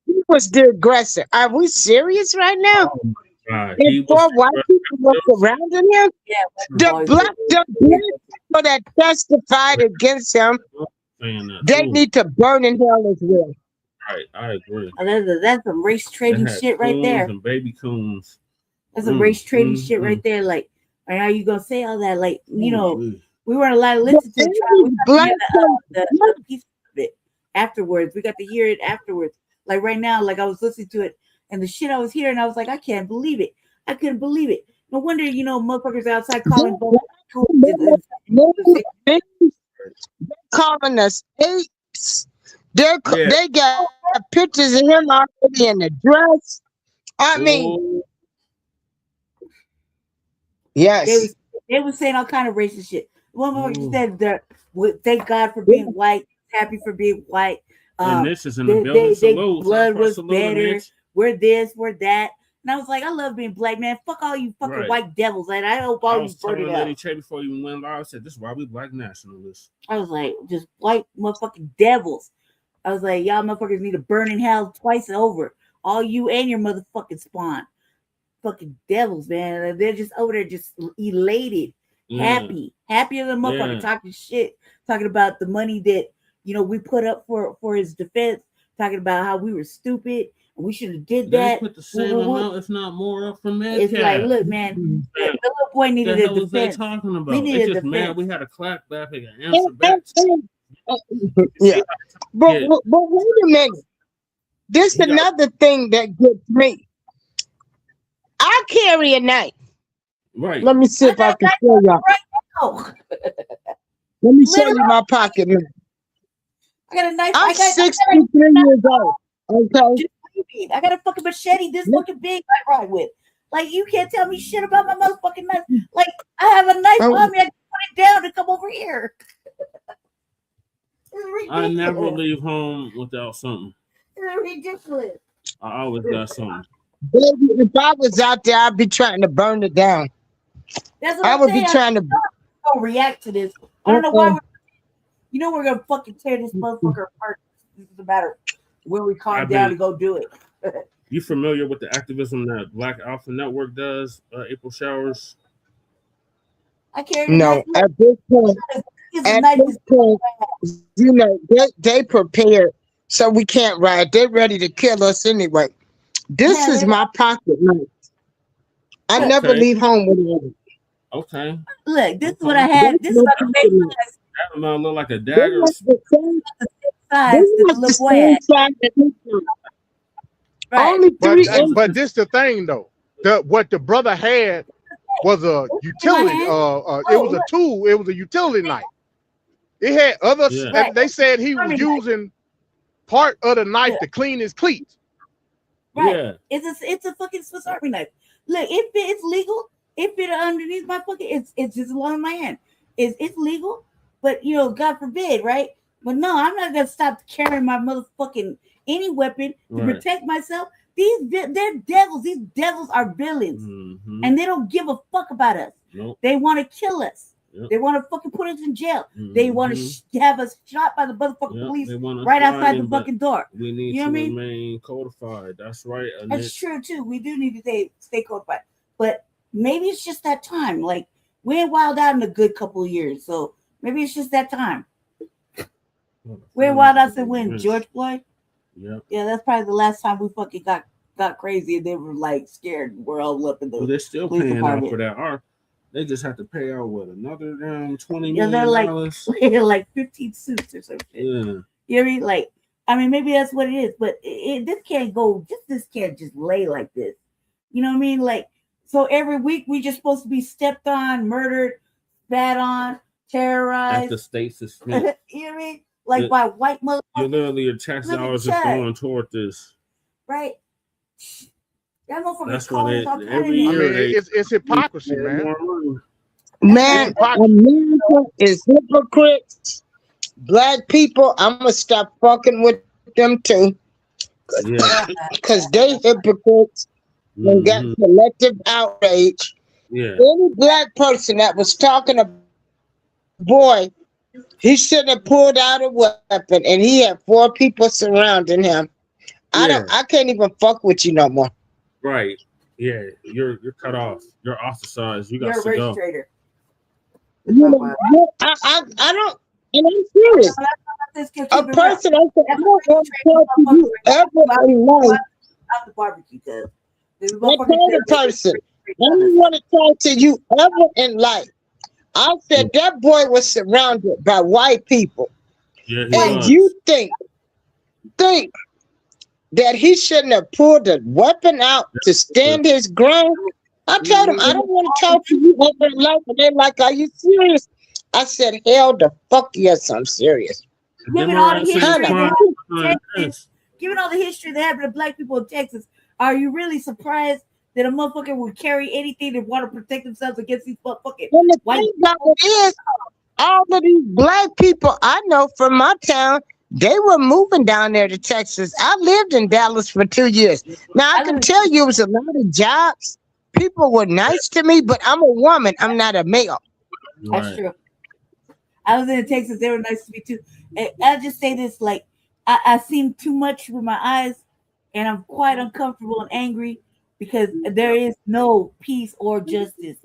he was the aggressor. Are we serious right now? And four white people were surrounding him? The black people that testified against him, they need to burn in hell as well. Right, I agree. That's some race trading shit right there. And baby coons. That's some race trading shit right there. Like, are you gonna say all that? Like, we weren't allowed to listen to the trial. We got the piece of it afterwards. We got to hear it afterwards. Like right now, like I was listening to it, and the shit I was hearing, I was like, I can't believe it. I couldn't believe it. No wonder, motherfuckers outside calling calling us apes. They got pictures of him already in the dress. I mean, yes. They were saying all kind of racist shit. One motherfucker said, thank God for being white, happy for being white. And this is in the building. Their blood was better. We're this, we're that. And I was like, I love being black, man. Fuck all you fucking white devils. And I hope all you burn it up. Lady Che before you went live, I said, this is why we black nationalists. I was like, just white motherfucking devils. I was like, y'all motherfuckers need to burn in hell twice over. All you and your motherfucking spawn. Fucking devils, man. They're just over there just elated, happier than motherfucker talking shit, talking about the money that, we put up for his defense, talking about how we were stupid and we should have did that. They put the same amount, if not more, up from Metcalf. It's like, look, man, the little boy needed a defense. They talking about? It's just mad we had a clap back and an answer back. But wait a minute. This is another thing that gets me. I carry a knife. Right. Let me see if I can show y'all. Right. Let me show you my pocket knife. I got a knife. I'm 63 years old. Okay. I got a fucking machete this fucking big I ride with. Like, you can't tell me shit about my motherfucking knife. Like, I have a knife on me. I can put it down and come over here. I never leave home without something. It's ridiculous. I always got something. Baby, if I was out there, I'd be trying to burn it down. That's what I would be trying to react to this. I don't know why You know we're gonna fucking tear this motherfucker apart. This is a matter when we calm down and go do it. You familiar with the activism that Black Alpha Network does? April Showers. I can't. No, at this point, you know, they prepared, so we can't ride. They're ready to kill us anyway. This is my pocket knife. I never leave home with it. Okay. Look, this is what I had. This is what I made. That might look like a dagger. Only 3 inches. But this the thing though. What the brother had was a utility. It was a tool. It was a utility knife. It had other. They said he was using part of the knife to clean his cleats. Right. It's a fucking Swiss Army knife. Look, if it's legal, if it underneath my fucking, it's just along my hand. It's legal, but you know, God forbid, right? But no, I'm not gonna stop carrying my motherfucking any weapon to protect myself. They're devils. These devils are villains, and they don't give a fuck about us. Nope. They want to kill us. Yep. They want to fucking put us in jail. They want to have us shot by the motherfucking police right outside the fucking door. We need to remain codified. That's right. That's true too. We do need to stay codified. But maybe it's just that time. Like we ain't wild out in a good couple of years, so maybe it's just that time. We're wild out to when George Floyd. Yeah, that's probably the last time we fucking got crazy and they were like scared. We're all up in the. Well, they're still paying out for that. They just have to pay out what another $20 million. They're like 15 suits or something. Yeah. You know what I mean? Like, I mean, maybe that's what it is, but this can't go. This can't just lay like this. You know what I mean? Like, so every week we just supposed to be stepped on, murdered, spat on, terrorized. At the state suspense. You know what I mean? Like by white motherfuckers. You're literally your tax dollars just going toward this. Right. That's why every year it's hypocrisy, man. Man, America is hypocrites. Black people, I'm gonna stop fucking with them too, because they hypocrites and got collective outrage. Any black person that was talking a boy, he shouldn't have pulled out a weapon, and he had 4 people surrounding him. I can't even fuck with you no more. Right. Yeah. You're cut off. You're ostracized. You got to go. You're a race traitor. I don't, and I'm serious. A person, I don't want to talk to you ever in life. Out the barbecue, cuz. I told a person, I don't want to talk to you ever in life. I said that boy was surrounded by white people. Yeah, and you think that he shouldn't have pulled a weapon out to stand his ground? I told him, I don't want to talk to you ever in life. And they're like, are you serious? I said, hell the fuck yes, I'm serious. Given all the history that happened to black people in Texas, are you really surprised that a motherfucker would carry anything to want to protect themselves against these motherfucking white people? Is all of these black people I know from my town, they were moving down there to Texas. I lived in Dallas for 2 years. Now I can tell you it was a lot of jobs. People were nice to me, but I'm a woman. I'm not a male. That's true. I was in Texas. They were nice to me too. And I'll just say this, like, I seen too much with my eyes, and I'm quite uncomfortable and angry because there is no peace or justice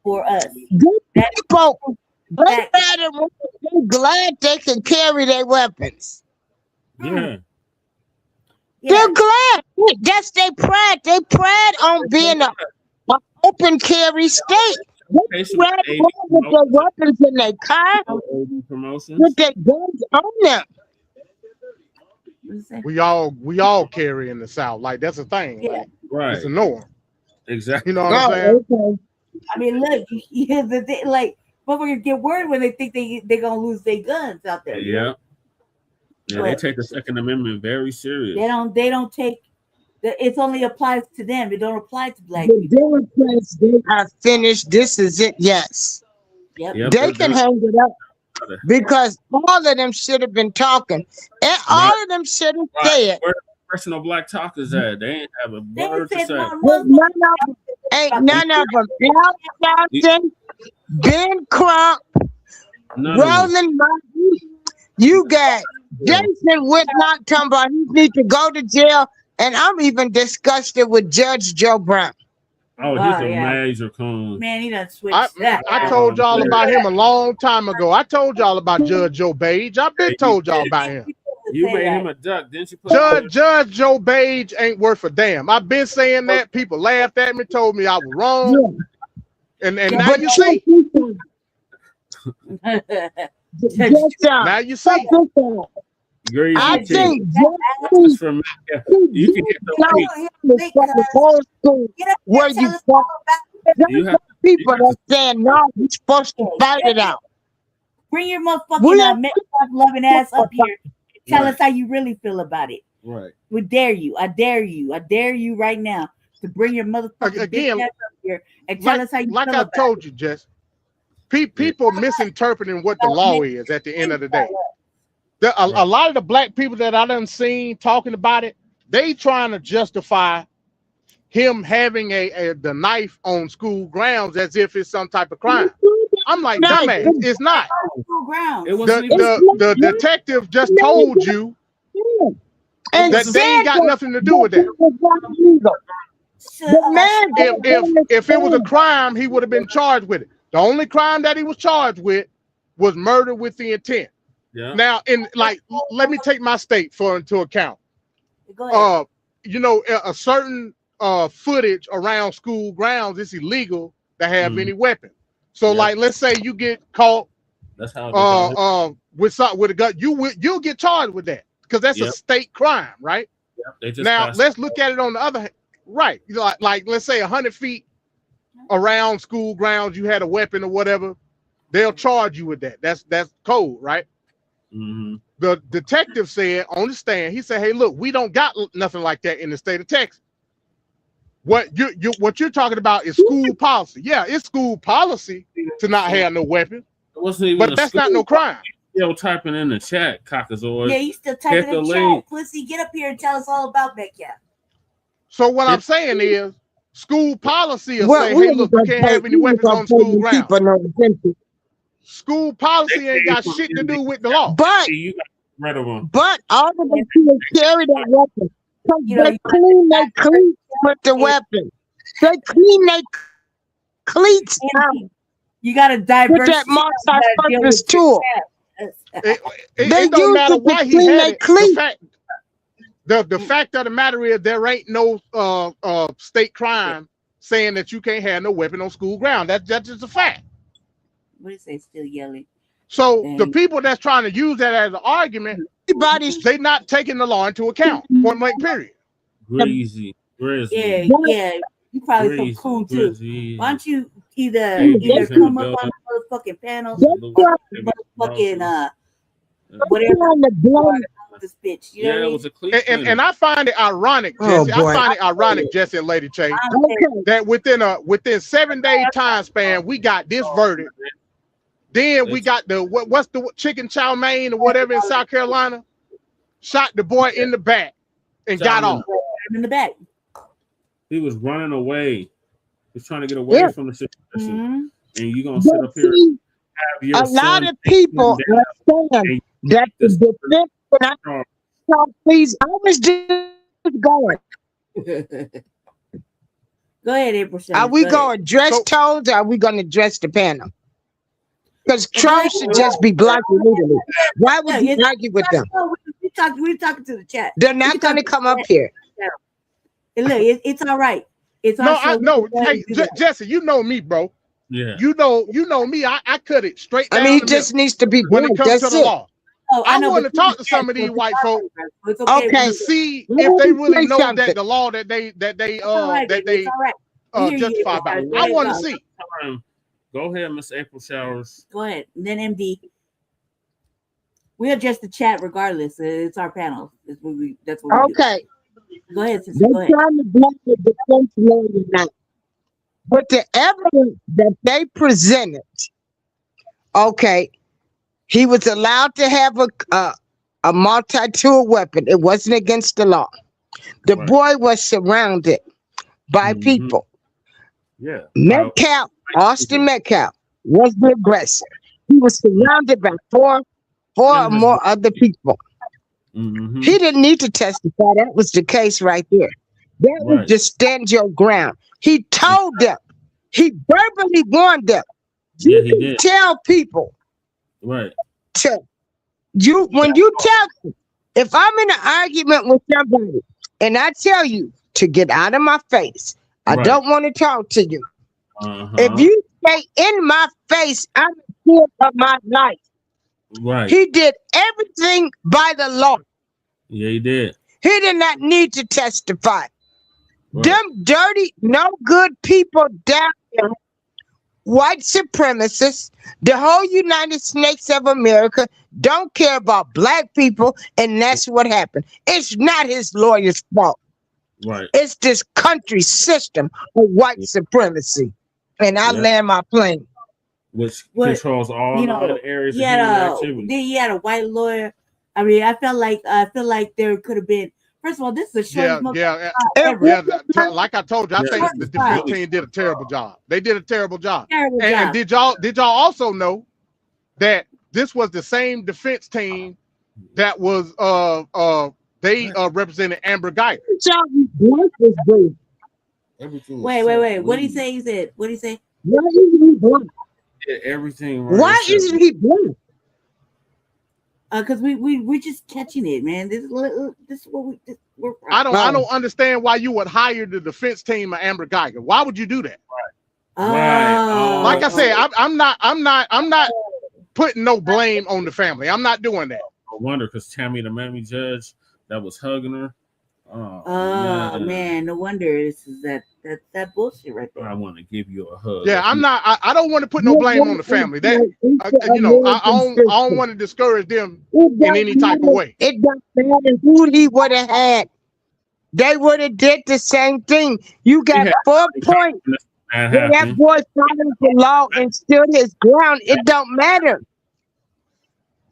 for us. People, they're glad they can carry their weapons. Yeah. They're glad. That's their pride. They pride on being an open carry state. They ride around with their weapons in their car with their guns on them. We all carry in the South. Like that's a thing. Yeah. Right. It's a norm. Exactly. You know what I'm saying? Okay. I mean, look, like motherfuckers get worried when they think they're gonna lose their guns out there. Yeah. Yeah, they take the Second Amendment very serious. They don't take. It only applies to them. It don't apply to black people. The Democrats, they are finished. This is it. Yes. Yep. They can hang it up because all of them should have been talking, and all of them should have said. Where the professional black talkers at? They ain't have a word to say. None of them. Al Johnson, Ben Crump, Roland Martin. You got Jason Whitlock talking about he needs to go to jail, and I'm even disgusted with Judge Joe Brown. Oh, he's a major coon. Man, he done switched. I told y'all about him a long time ago. I told y'all about Judge Joe Page. I've been told y'all about him. You made him a duck, didn't you? Judge Joe Page ain't worth a damn. I've been saying that. People laughed at me, told me I was wrong. And now you see. Now you see. I think from you can get where you people that saying no, you're supposed to fight it out. Bring your motherfucking loving ass up here. Tell us how you really feel about it. Right. We dare you. I dare you. I dare you right now to bring your motherfucking big ass up here and tell us how you feel about it. Like I told you, Jess. People misinterpreting what the law is at the end of the day. A lot of the black people that I done seen talking about it, they trying to justify him having the knife on school grounds as if it's some type of crime. I'm like, dumbass, it's not. The detective just told you that they ain't got nothing to do with that. If it was a crime, he would have been charged with it. The only crime that he was charged with was murder with the intent. Yeah. Now, let me take my state into account. A certain footage around school grounds, it's illegal to have any weapon. So, let's say you get caught with a gun, you'll get charged with that because that's a state crime, right? Now, let's look at it on the other hand. Right. Like let's say 100 feet around school grounds, you had a weapon or whatever, they'll charge you with that. That's code, right? Mm-hmm. The detective said on the stand, he said, "Hey, look, we don't got nothing like that in the state of Texas. What you're talking about is school policy. Yeah, it's school policy to not have no weapon, but that's not no crime." Still typing in the chat, Caucasoid. Yeah, you still typing in the chat, pussy. Get up here and tell us all about Metcalf. So what I'm saying is, school policy will say, "Hey, look, you can't have any weapons on school grounds." School policy ain't got shit to do with the law. But all of them people carry that weapon. They clean their cleats with the weapon. They clean their cleats out. You got to diverse. With that multi-purpose tool. It don't matter why he had it. The fact of the matter is there ain't no state crime saying that you can't have no weapon on school ground. That's just a fact. What is they still yelling? So the people that's trying to use that as an argument, they not taking the law into account. Point blank, period. Greasy. Yeah. You probably some cool too. Why don't you either come up on the motherfucking panels or motherfucking whatever this bitch. You know what I mean? And I find it ironic, Jesse. I find it ironic, Jesse and Lady Che, that within 7 day time span, we got this verdict. Then we got what's the chicken chow mein or whatever in South Carolina, shot the boy in the back and got off. In the back. He was running away. He was trying to get away from the situation. And you're gonna sit up here and have your lot of people understand that the defense. Please, I was just going. Go ahead, April. Are we going to dress toes or are we going to dress the panel? Because Trump should just be blocked immediately. Why would you argue with them? We're talking to the chat. They're not going to come up here. And look, it's all right. It's Hey, Jesse, you know me, bro. Yeah. You know me. I cut it straight down. I mean, he just needs to be when it comes to the law. Oh, I want to talk to some of these white folks to see if they really know that the law that they justify by. I want to see. Go ahead, Miss April Showers. Go ahead. And then MD. We adjust the chat regardless. It's our panel. That's what we do. Go ahead, sister. They're trying to block the defense lawyer now. But the evidence that they presented, he was allowed to have a multi-tool weapon. It wasn't against the law. The boy was surrounded by people. Yeah. Metcalf, Austin Metcalf, was the aggressor. He was surrounded by four 4 or more other people. He didn't need to testify. That was the case right there. That was to stand your ground. He told them. He verbally warned them. You can tell people. Right. When you tell them, if I'm in an argument with somebody and I tell you to get out of my face, I don't want to talk to you. If you say in my face, I'm fear of my life. Right. He did everything by the law. Yeah, he did. He did not need to testify. Them dirty, no good people down there, white supremacists, the whole United States of America don't care about black people, and that's what happened. It's not his lawyer's fault. Right. It's this country system of white supremacy. And I land my plane. Which controls all the other areas of human activity. Then he had a white lawyer. I mean, I feel like there could have been. First of all, this is a like I told you, I think the defense team did a terrible job. They did a terrible job. And did y'all also know that this was the same defense team that was they represented Amber Guyger? Wait. What did he say? He said, what did he say? Why isn't he black? Everything. Why isn't he black? Because we're just catching it, man. This is what we're. I don't understand why you would hire the defense team of Amber Guyger. Why would you do that? Right. Like I said, I'm not putting no blame on the family. I'm not doing that. I wonder because Tammy, the Miami judge that was hugging her. Oh man, no wonder this is that bullshit right there. I want to give you a hug. Yeah, I don't want to put no blame on the family. That I don't want to discourage them in any type of way. It doesn't matter who he would have had. They would have did the same thing. You got 4 points. That boy followed the law and stood his ground. It don't matter.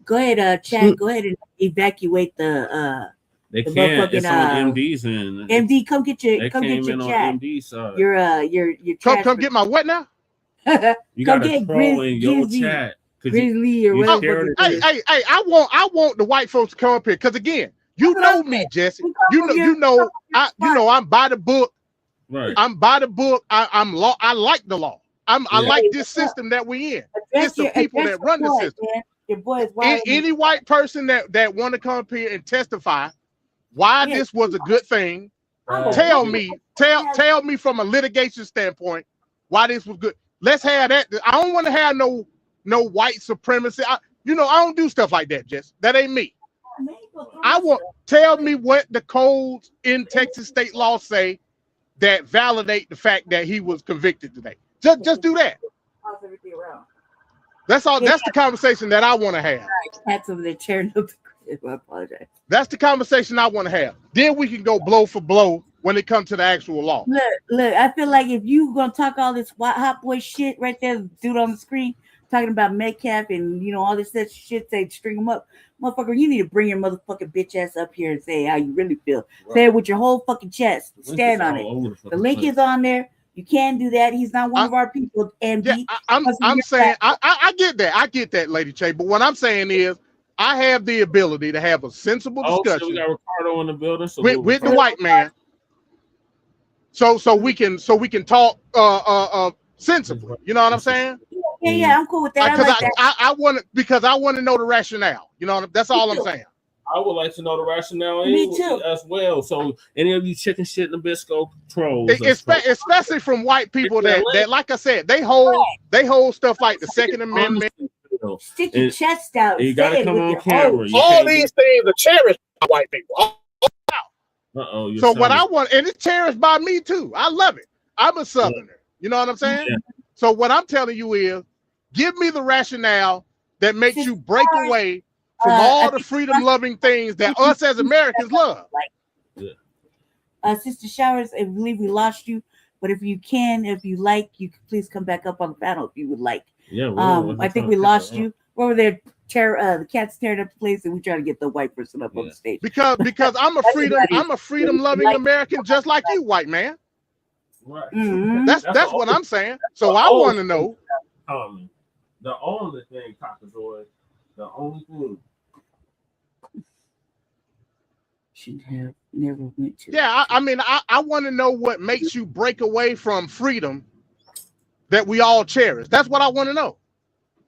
Go ahead, Chad. Go ahead and evacuate the. They can't. It's on MD's end. MD, come get your chat. MD's side. Your come get my what now? You got to troll in your chat. Grizzly or whatever. Hey, I want the white folks to come up here because again, you know me, Jesse. You know I'm by the book. Right. I'm by the book. I like the law. I like this system that we in. It's the people that run the system. Your boys, any white person that want to come up here and testify why this was a good thing, tell me from a litigation standpoint why this was good. Let's have that. I don't want to have no white supremacy. I don't do stuff like that, Jess. That ain't me. Tell me what the codes in Texas state law say that validate the fact that he was convicted today. Just do that. That's all. That's the conversation that I want to have. Cats over there tearing up the crib. I apologize. That's the conversation I want to have. Then we can go blow for blow when it comes to the actual law. Look. I feel like if you gonna talk all this hot boy shit right there, dude on the screen talking about Metcalf and all this shit, say string them up, motherfucker. You need to bring your motherfucking bitch ass up here and say how you really feel. Right. Say it with your whole fucking chest. Stand on it. The link is on there. You can't do that. He's not one of our people. And yeah, I'm saying I get that. I get that, Lady Che. But what I'm saying is I have the ability to have a sensible discussion. So we got Ricardo in the building. So with the white man. So we can talk sensibly. You know what I'm saying? Yeah, I'm cool with that. I want to know the rationale. That's all I'm saying. I would like to know the rationale as well. So any of you chicken shit Nabisco trolls, especially from white people that like I said, they hold stuff like the Second Amendment. Stick your chest out. You gotta come on camera. All these things are cherished by white people. So what I want, and it's cherished by me too. I love it. I'm a Southerner. You know what I'm saying? Yeah. So what I'm telling you is, give me the rationale that makes you break away from all the freedom-loving things that us as Americans love. Sister Showers, I believe we lost you, but if you like, you can please come back up on the panel if you would like. Yeah. I think we lost you. Over there, the cat's tearing up the place, and we try to get the white person up on the stage. Because I'm a freedom-loving American, just like you, white man. Right. Mm-hmm. That's what I'm saying. So I want to know. The only thing, Cockazoid, the only thing should have never went to. Yeah, I mean, I want to know what makes you break away from freedom that we all cherish. That's what I want to know.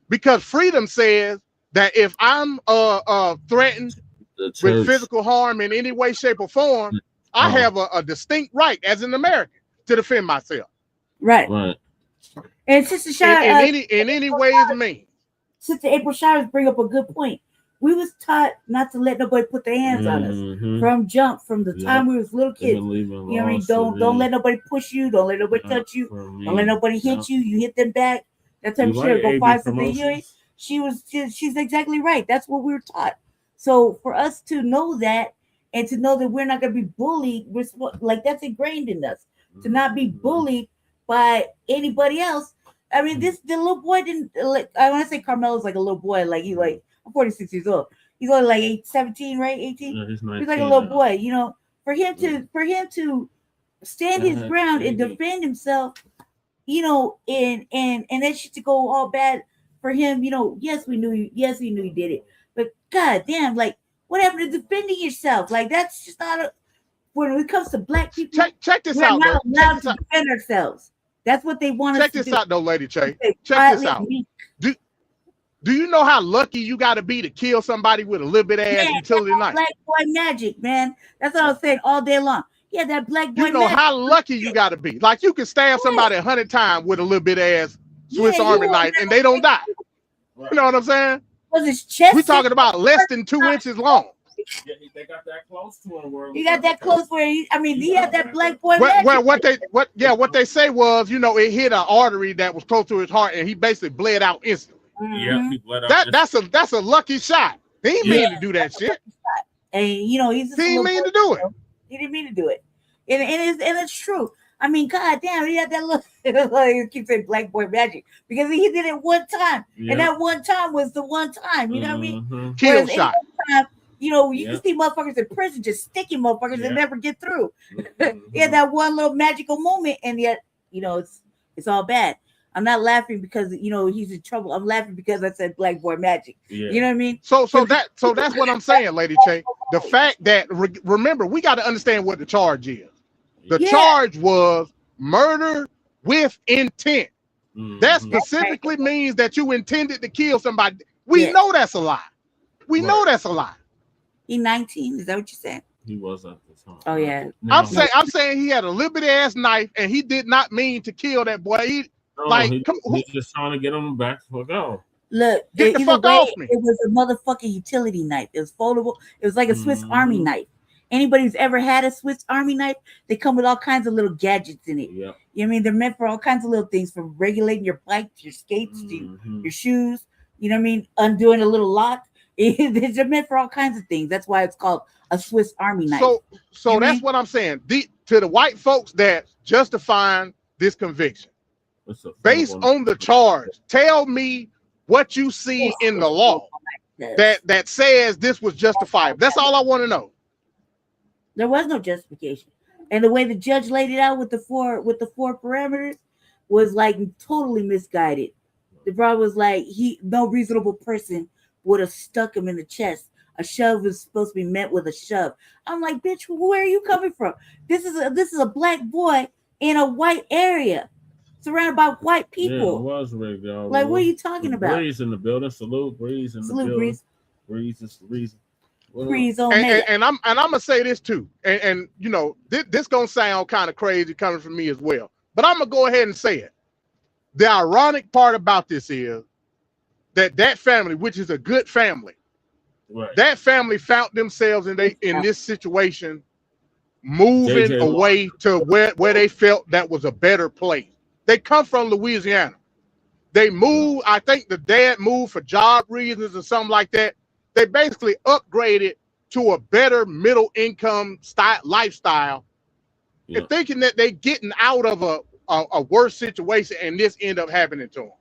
Because freedom says that if I'm threatened with physical harm in any way, shape, or form, I have a distinct right as an American to defend myself. Right. And Sister Shire, in any way is mean. Sister April Shires bring up a good point. We was taught not to let nobody put their hands on us from the time we was little kids. You know what I mean? Don't let nobody push you. Don't let nobody touch you. Don't let nobody hit you. You hit them back. That type of shit. Go find something hearing. She's exactly right. That's what we were taught. So for us to know that and to know that we're not gonna be bullied, like that's ingrained in us to not be bullied by anybody else. I mean, the little boy didn't like. I want to say Karmelo's like a little boy. Like he's like, I'm 46 years old. He's only like 17, right? 18. Yeah, he's like a little boy. You know, for him to stand his ground and defend himself. You know, and that shit to go all bad for him. You know, yes, we knew he did it, but god damn, like what happened to defending yourself? Like that's just not a. When it comes to black people, check this we're out. not allowed to defend ourselves. That's what they want us to do. Check this out, though, Lady Che. Check this out. Do you know how lucky you got to be to kill somebody with a little bit of ass utility knife? Black boy magic, man. That's what I was saying all day long. Yeah, that black boy. You know how lucky you got to be. Like you can stab somebody 100 times with a little bit of ass Swiss Army knife, and they don't die. You know what I'm saying? Was his chest? We talking about less than 2 inches long. Yeah, they got that close to him. He got that close where he had that black boy. What they say was, you know, it hit an artery that was close to his heart, and he basically bled out instantly. Yeah, he bled out. That's a lucky shot. He didn't mean to do that shit. And you know, he didn't mean to do it. He didn't mean to do it, and it's true. I mean, god damn, he had that look. He keeps saying black boy magic because he did it one time, and that one time was the one time. You know what I mean? Kill shot. You know, you can see motherfuckers in prison just sticking motherfuckers and never get through. He had that one little magical moment, and yet, you know, it's all bad. I'm not laughing because you know he's in trouble. I'm laughing because I said black boy magic. Yeah. You know what I mean? So that's what I'm saying, Lady Che. The fact that remember, we got to understand what the charge is. The charge was murder with intent. That specifically means that you intended to kill somebody. We know that's a lie. We know that's a lie. He 19. Is that what you said? He was at the time. Oh yeah. I'm saying he had a little bit ass knife, and he did not mean to kill that boy. He's just trying to get him back to go. Look, get the fuck off me. It was a motherfucking utility knife. It was foldable. It was like a Swiss Army knife. Anybody who's ever had a Swiss Army knife, they come with all kinds of little gadgets in it. Yeah. You know what I mean? They're meant for all kinds of little things, from regulating your bike to your skates to your shoes. You know what I mean? Undoing a little lock. They're meant for all kinds of things. That's why it's called a Swiss Army knife. So that's what I'm saying. To the white folks that justifying this conviction, based on the charge, tell me what you see in the law that says this was justifiable. That's all I want to know. There was no justification, and the way the judge laid it out with the four parameters was like totally misguided. The problem was like no reasonable person would have stuck him in the chest. A shove is supposed to be met with a shove. I'm like, bitch, where are you coming from? This is a black boy in a white area, surrounded by white people. Yeah, it was rigged, y'all. Like, what are you talking about? Breeze in the building. Salute, Breeze in the building. Breeze is the reason. Breeze on and I'm gonna say this too, and you know this gonna sound kind of crazy coming from me as well, but I'm gonna go ahead and say it. The ironic part about this is that family, which is a good family, that family found themselves in this situation, moving away to where they felt that was a better place. They come from Louisiana. They moved. I think the dad moved for job reasons or something like that. They basically upgraded to a better middle income lifestyle, and thinking that they're getting out of a worse situation, and this end up happening to them.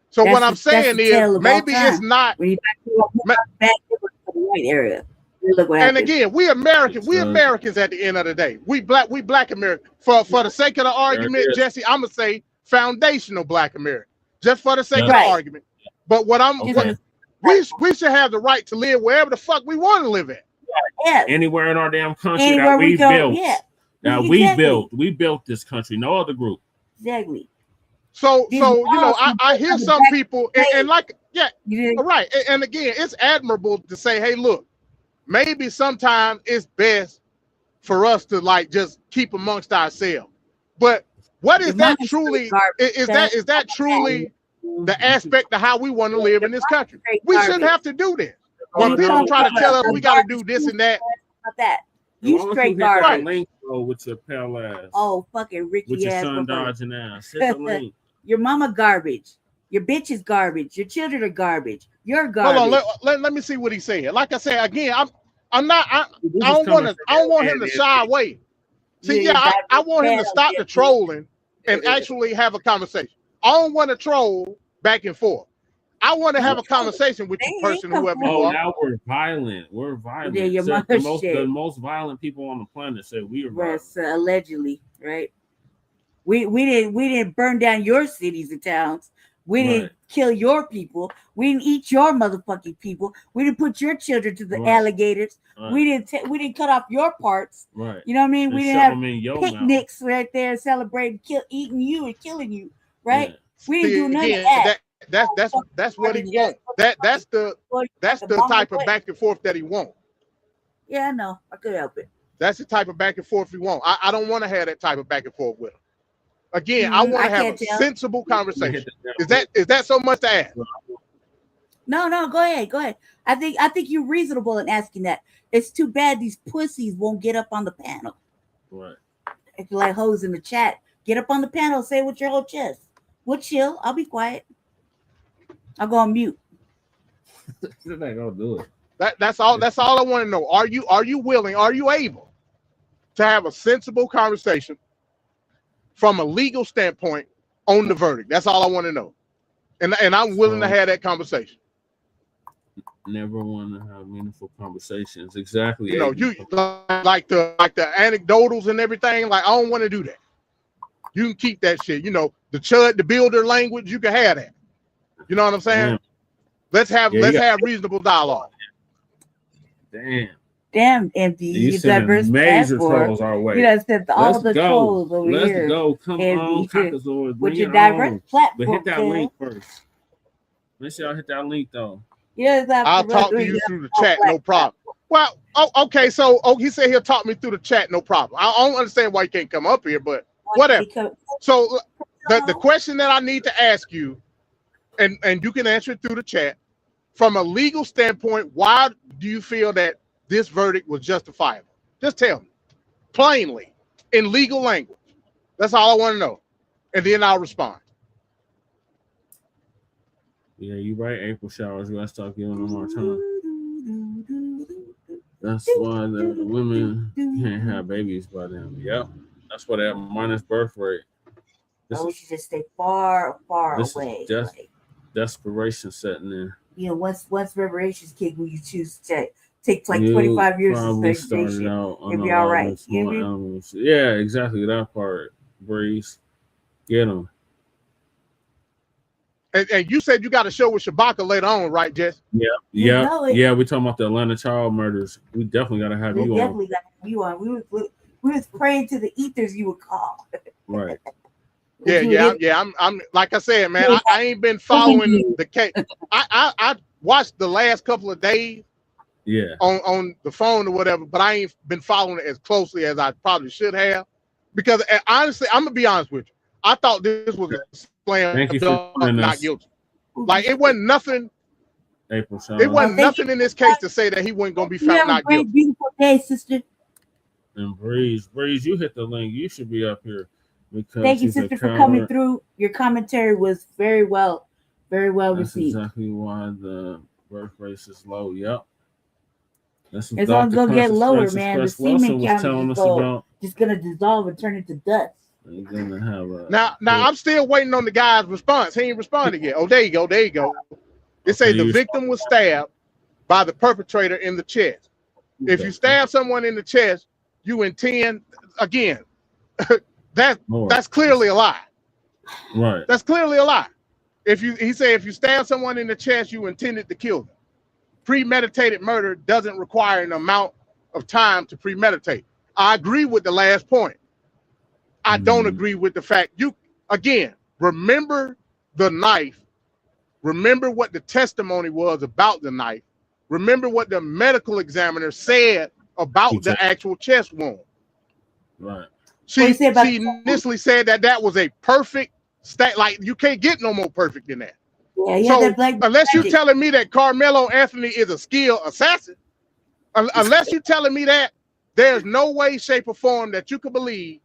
So what I'm saying is maybe it's not. When you back to the white area. And again, we Americans at the end of the day. We black American. For the sake of the argument, Jesse, I'm gonna say foundational black American. Just for the sake of the argument. But we should have the right to live wherever the fuck we want to live at. Anywhere in our damn country Anywhere that we we go, built. yeah. That Exactly. we built this country. No other group. Exactly. So These you know, laws I hear on the some back people page. and like, yeah, You did- right. And again, it's admirable to say, hey, look, maybe sometimes it's best for us to like just keep amongst ourselves. But what is that truly? Is that truly the aspect of how we want to live in this country? We shouldn't have to do this. When people try to tell us we got to do this and that, About that. Why You don't straight hit that garbage. link, bro, with your pale ass. Oh, fucking Ricky With your ass. son motherfucker. dodging ass. Hit the link. Your mama garbage. Your bitch is garbage. Your children are garbage. You're garbage. hold on, let me see what he's saying. Like I said again, I don't want him to shy away. See, I want him to stop the trolling and actually have a conversation. I don't want to troll back and forth. I want to have a conversation with you, person, whoever you Oh, are. now we're violent. We're violent. Yeah, your So mother the shit. most violent people on the planet say we are violent. Yes, allegedly, right? We didn't burn down your cities and towns. We didn't kill your people. We didn't eat your motherfucking people. We didn't put your children to the alligators. Right. We didn't cut off your parts. Right. You know what I mean? And We shove didn't them in your have picnics right there celebrating, eating you and killing you, right? Yeah. We didn't do none of Again, that. That's what he wants. That's the type of back and forth that he wants. Yeah, I know. I could help it. That's the type of back and forth he wants. I don't want to have that type of back and forth with him. Again, I want to have a sensible conversation. Is that so much to ask? No, go ahead. I think you're reasonable in asking that. It's too bad these pussies won't get up on the panel. Right. If you like hoes in the chat, get up on the panel, say it with your whole chest. We'll chill. I'll be quiet. I'll go on mute. They're not gonna do it. That's all I want to know. Are you willing? Are you able to have a sensible conversation from a legal standpoint on the verdict? That's all I want to know. And I'm willing to have that conversation. Never want to have meaningful conversations. Exactly. You know, you like the anecdotals and everything. Like, I don't want to do that. You can keep that shit. You know, the chud, the builder language, you can have that. You know what I'm saying? Let's have reasonable dialogue. Damn, empty. You sending major trolls our way. You know, sent all the trolls over Let's here. go. Come on, Caucasoid. With your diverse platform. But hit that link first. Make sure y'all hit that link though. Yes, I'll talk to you through the chat, no problem. Well, okay. So, he said he'll talk me through the chat, no problem. I don't understand why you can't come up here, but whatever. So, the question that I need to ask you, and you can answer it through the chat, from a legal standpoint, why do you feel that this verdict was justifiable? Just tell me, plainly, in legal language. That's all I want to know, and then I'll respond. Yeah, you're right. April showers. We gotta stop giving them more time. That's why the women can't have babies by them. Yep. That's why they have minus birth rate. We should just stay far away. Is just desperation setting in. You know, once reparations kick, will you choose to take like 25 years to segregation? It'll be all right. Yeah, exactly that part. Breeze, get them. And you said you got a show with Shabaka later on, right, Jess? Yeah. We talking about the Atlanta child murders. We definitely got to have you on. Definitely got to have you on. We was praying to the ethers you would call. Right. Yeah. I'm like I said, man. I ain't been following the case. I watched the last couple of days. Yeah. On the phone or whatever, but I ain't been following it as closely as I probably should have, because honestly, I'm gonna be honest with you. I thought this was a slam dunk, not guilty. Like, it wasn't nothing. April Shaw. It wasn't nothing in this case to say that he wasn't gonna be found not guilty. Beautiful day, sister. And Breeze, you hit the link. You should be up here. Thank you, sister, for coming through. Your commentary was very well received. Exactly why the birth rate is low. Yep. It's only gonna get lower, man. The semen count is just gonna dissolve and turn into dust. Gonna have now I'm still waiting on the guy's response. He ain't responded yet. Oh, there you go. It says the victim was stabbed by the perpetrator in the chest. If you stab someone in the chest, you intend, again, that's clearly a lie. Right. That's clearly a lie. He said if you stab someone in the chest, you intended to kill them. Premeditated murder doesn't require an amount of time to premeditate. I agree with the last point. I don't agree with the fact remember the knife. Remember what the testimony was about the knife. Remember what the medical examiner said about the actual chest wound. Right. She initially said that was a perfect stat. Like, you can't get no more perfect than that. Yeah, so unless you're telling me that Karmelo Anthony is a skilled assassin, unless you're telling me that, there's no way, shape, or form that you could believe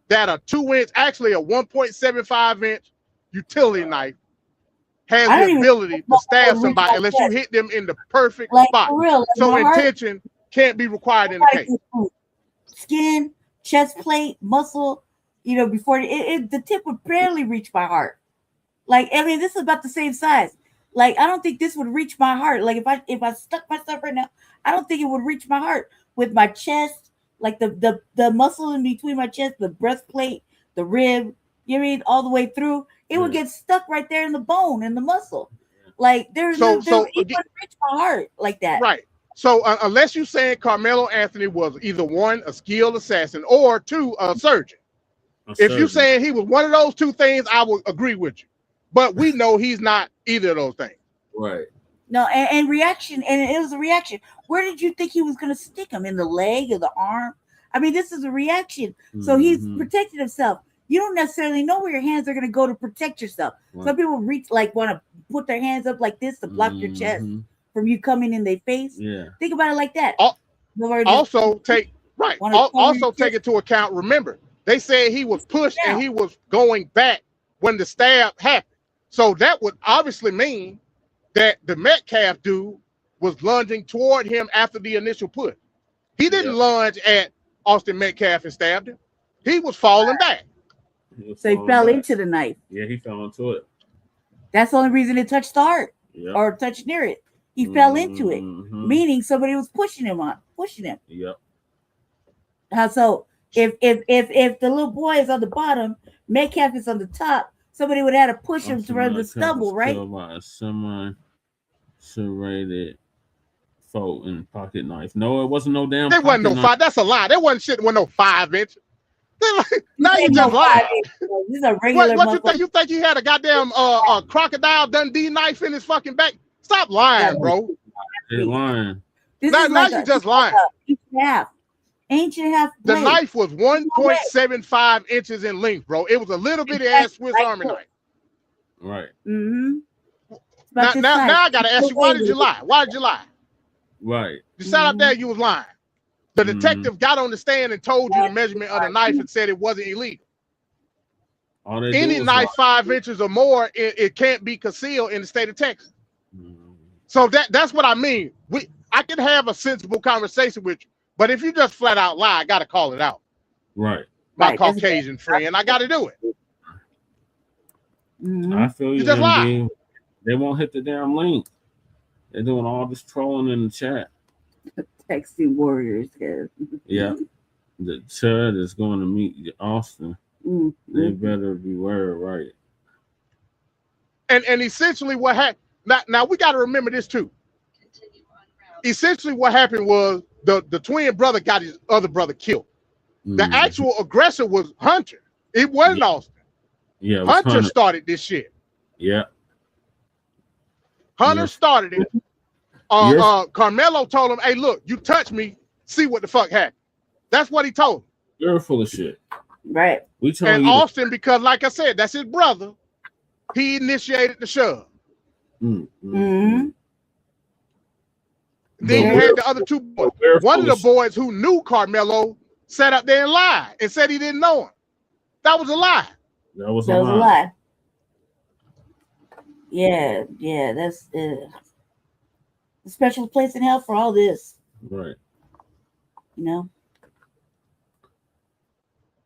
that a 2-inch, actually a 1.75-inch utility knife has the ability to stab somebody unless you hit them in the perfect spot. Real, so intention can't be required in the case. Skin, chest plate, muscle, before the tip would barely reach my heart. Like, I mean, this is about the same size. Like, I don't think this would reach my heart. Like, if I stuck myself right now, I don't think it would reach my heart. With my chest, like the muscle in between my chest, the breastplate, the rib, all the way through, it would get stuck right there in the bone and the muscle. Like, it wouldn't reach my heart like that. Right. So unless you're saying Karmelo Anthony was either one, a skilled assassin, or two, a surgeon. If you're saying he was one of those two things, I would agree with you. But we know he's not either of those things. Right. No, and reaction, and it was a reaction. Where did you think he was going to stick him? In the leg or the arm? I mean, this is a reaction. So he's protected himself. You don't necessarily know where your hands are going to go to protect yourself. Right. Some people want to put their hands up like this to block your chest from you coming in their face. Yeah. Think about it like that. Also take into account, remember, they said he was pushed and he was going back when the stab happened. So that would obviously mean that the Metcalf dude was lunging toward him after the initial push. He didn't lunge at Austin Metcalf and stabbed him. He was falling back. So he fell into the knife. Yeah, he fell into it. That's the only reason it touched the heart or touched near it. He fell into it, meaning somebody was pushing him. Yep. So if the little boy is on the bottom, Metcalf is on the top, somebody would have to push him to run the stumble, right? A semi-serrated fold and pocket knife. No, it wasn't no damn. There wasn't no knife. 5. That's a lie. There wasn't shit with no 5-inch. Now you just lied. This is a regular. What you think? You think he had a goddamn crocodile Dundee knife in his fucking back? Stop lying, bro. They're lying. Now you just lying. Inch and a half. The knife was 1.75 inches in length, bro. It was a little bitty ass Swiss Army knife. Right. Mm-hmm. Now I gotta ask you, why did you lie? Why did you lie? Right. You sat up there, you was lying. The detective got on the stand and told you the measurement of the knife and said it wasn't illegal. Any knife 5 inches or more, it can't be concealed in the state of Texas. So that's what I mean. I can have a sensible conversation with you, but if you just flat out lie, I gotta call it out. Right. My Caucasian friend, I gotta do it. I feel you. Just lie. They won't hit the damn link. They're doing all this trolling in the chat. Texting warriors, yeah. The Chad is going to meet Austin. They better beware, right? And essentially what happened, now we got to remember this too. Essentially what happened was the twin brother got his other brother killed. The actual aggressor was Hunter. It wasn't Austin. Yeah, Hunter started this shit. Yeah. Hunter started it. Karmelo told him, hey, look, you touch me, see what the fuck happened. That's what he told him. You're full of shit. Right. And Austin, because like I said, that's his brother, he initiated the shove. Then you had the other two boys. One of the boys who knew Karmelo sat up there and lied and said he didn't know him. That was a lie. That was a lie. Yeah, that's a special place in hell for all this. Right. You know?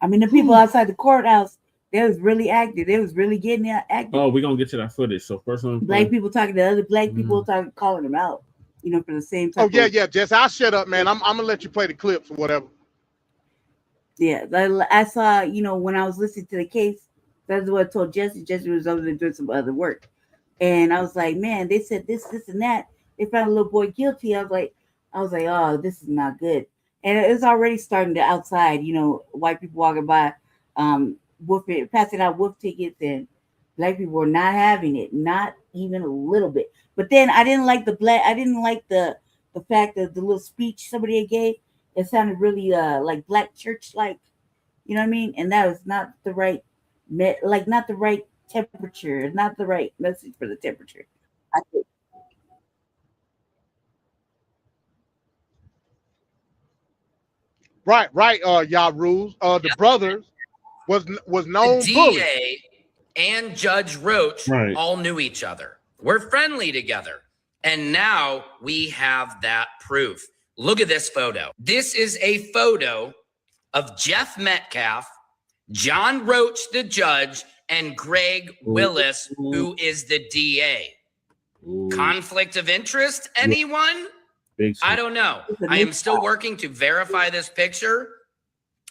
I mean, the people outside the courthouse, they was really active. They was really getting active. Oh, we're going to get to that footage. So first one. Black people talking to other black people, calling them out, for the same time. Oh, yeah, Jess, I'll shut up, man. I'm going to let you play the clips or whatever. Yeah, I saw, when I was listening to the case, that's what I told Jesse. Jesse was over there doing some other work. And I was like, man, they said this, and that. They found a little boy guilty. I was like, oh, this is not good. And it's already starting to outside, you know, white people walking by, passing out wolf tickets, and black people were not having it, not even a little bit. But then I didn't like the fact that the little speech somebody gave, it sounded really like black church like, you know what I mean? And that was not the right, not the right temperature, not the right message for the temperature. I think. Right, y'all rules. The brothers was known the bully. DA and Judge Roach all knew each other. We're friendly together. And now we have that proof. Look at this photo. This is a photo of Jeff Metcalf, John Roach, the judge, and Greg Willis, who is the DA. Conflict of interest, anyone? I don't know. I am still working to verify this picture.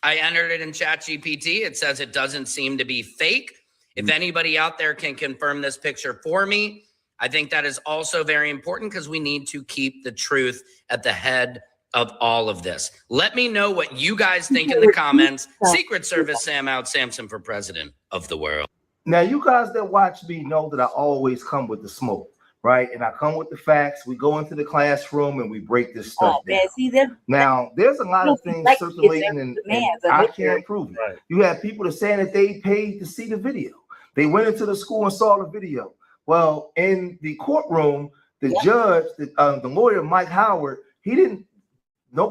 I entered it in ChatGPT. It says it doesn't seem to be fake. If anybody out there can confirm this picture for me, I think that is also very important because we need to keep the truth at the head of all of this. Let me know what you guys think in the comments. Secret Service Sam out Samson for president of the world. Now, you guys that watch me know that I always come with the smoke, right? And I come with the facts. We go into the classroom and we break this stuff down. See them? Now, there's a lot of things circulating and I can't prove it. Right. You have people that saying that they paid to see the video. They went into the school and saw the video. Well, in the courtroom, the judge, the lawyer, Mike Howard, there's no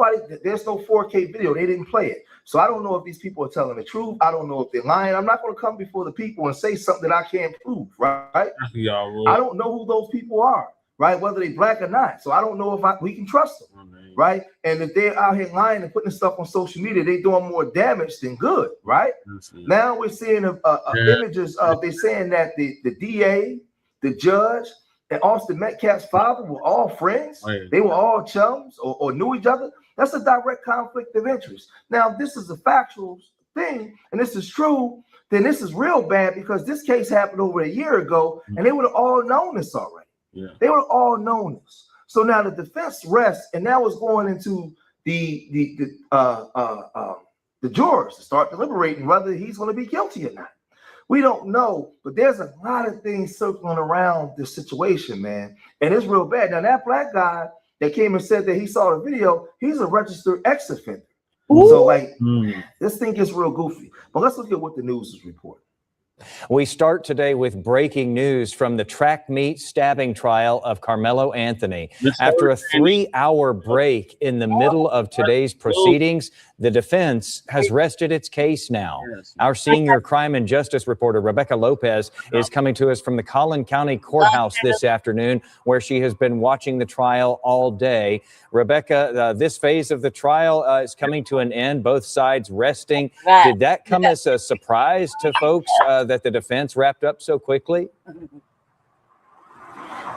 4K video. They didn't play it. So I don't know if these people are telling the truth. I don't know if they're lying. I'm not going to come before the people and say something that I can't prove, right? I don't know who those people are, right? Whether they black or not. So I don't know if we can trust them, right? And if they're out here lying and putting stuff on social media, they're doing more damage than good, right? Now we're seeing images of, they're saying that the DA, the judge, and Austin Metcalf's father were all friends. They were all chums or knew each other. That's a direct conflict of interest. Now, this is a factual thing, and this is true, then this is real bad because this case happened over a year ago, and they would have all known this already. They would have all known this. So now the defense rests, and now it's going into the jurors to start deliberating whether he's going to be guilty or not. We don't know, but there's a lot of things circling around this situation, man. And it's real bad. Now, that black guy that came and said that he saw the video, he's a registered ex-offender. So, this thing gets real goofy. But let's look at what the news is reporting. We start today with breaking news from the track meet stabbing trial of Karmelo Anthony. After a 3-hour break in the middle of today's proceedings, the defense has rested its case now. Our senior crime and justice reporter, Rebecca Lopez, is coming to us from the Collin County Courthouse this afternoon, where she has been watching the trial all day. Rebecca, this phase of the trial is coming to an end, both sides resting. Did that come as a surprise to folks that the defense wrapped up so quickly?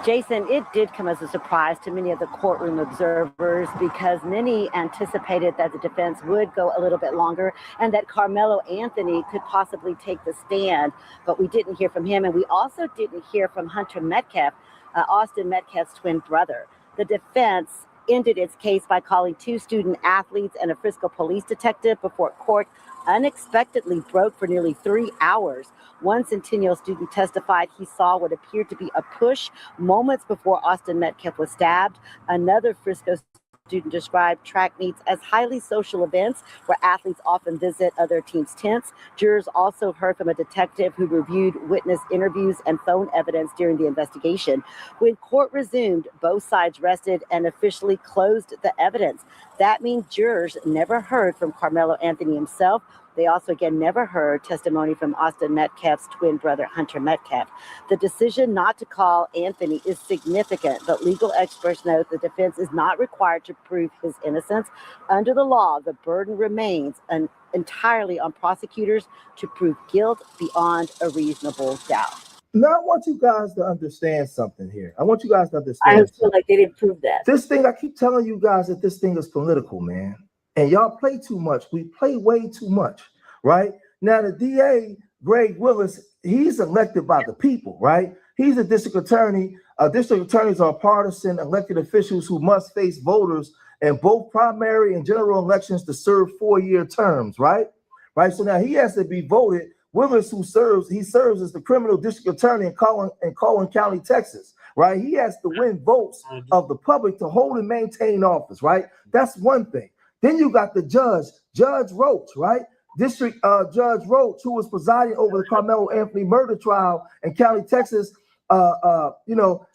Jason, it did come as a surprise to many of the courtroom observers because many anticipated that the defense would go a little bit longer and that Karmelo Anthony could possibly take the stand, but we didn't hear from him. And we also didn't hear from Hunter Metcalf, Austin Metcalf's twin brother. The defense ended its case by calling 2 student athletes and a Frisco police detective before court unexpectedly broke for nearly 3 hours. One Centennial student testified he saw what appeared to be a push moments before Austin Metcalf was stabbed. Another Frisco student described track meets as highly social events where athletes often visit other teams' tents. Jurors also heard from a detective who reviewed witness interviews and phone evidence during the investigation. When court resumed, both sides rested and officially closed the evidence. That means jurors never heard from Karmelo Anthony himself. They also, again, never heard testimony from Austin Metcalf's twin brother, Hunter Metcalf. The decision not to call Anthony is significant, but legal experts note the defense is not required to prove his innocence. Under the law, the burden remains entirely on prosecutors to prove guilt beyond a reasonable doubt. Now, I want you guys to understand something here. I want you guys to understand. I feel like they didn't prove that. This thing, I keep telling you guys that this thing is political, man. And y'all play too much. We play way too much, right? Now, the DA, Greg Willis, he's elected by the people, right? He's a district attorney. District attorneys are partisan elected officials who must face voters and both primary and general elections to serve 4-year terms, right? So now he has to be voted. Willis, he serves as the criminal district attorney in Collin County, Texas, right? He has to win votes of the public to hold and maintain office, right? That's one thing. Then you got the Judge Roach, right? District Judge Roach, who was presiding over the Karmelo Anthony murder trial in County, Texas.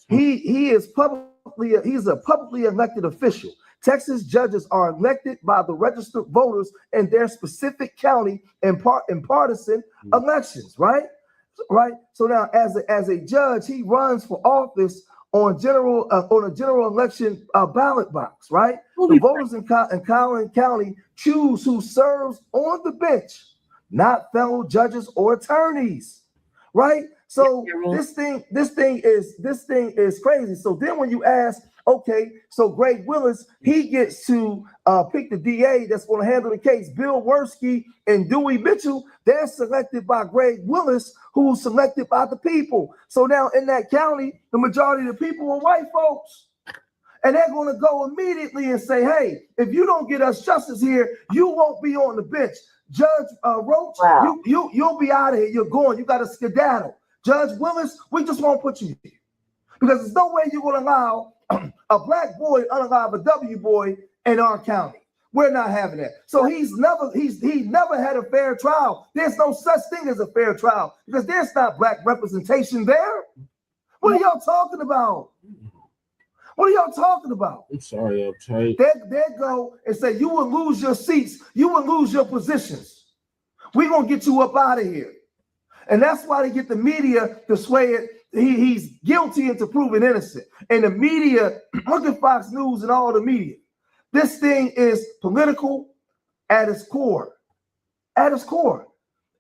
He's a publicly elected official. Texas judges are elected by the registered voters in their specific county in partisan elections, right? So now, as a judge, he runs for office on a general election ballot box, right? The voters in Collin County choose who serves on the bench, not fellow judges or attorneys, right? So this thing is crazy. So then when you ask, okay, so Greg Willis, he gets to pick the DA that's going to handle the case. Bill Werski and Dewey Mitchell, they're selected by Greg Willis, who's selected by the people. So now in that county, the majority of the people are white folks. And they're going to go immediately and say, hey, if you don't get us justice here, you won't be on the bench. Judge Roach, you'll be out of here. You're going. You got to skedaddle. Judge Willis, we just won't put you here. Because there's no way you're going to allow a black boy unalive a W boy in our county. We're not having that. So he never had a fair trial. There's no such thing as a fair trial because there's not black representation there. What are y'all talking about? What are y'all talking about? I'm sorry, uptight. They go and say you will lose your seats, you will lose your positions. We're gonna get you up out of here. And that's why they get the media to sway it. He's guilty into proven innocent. And the media, look at Fox News and all the media. This thing is political at its core. At its core.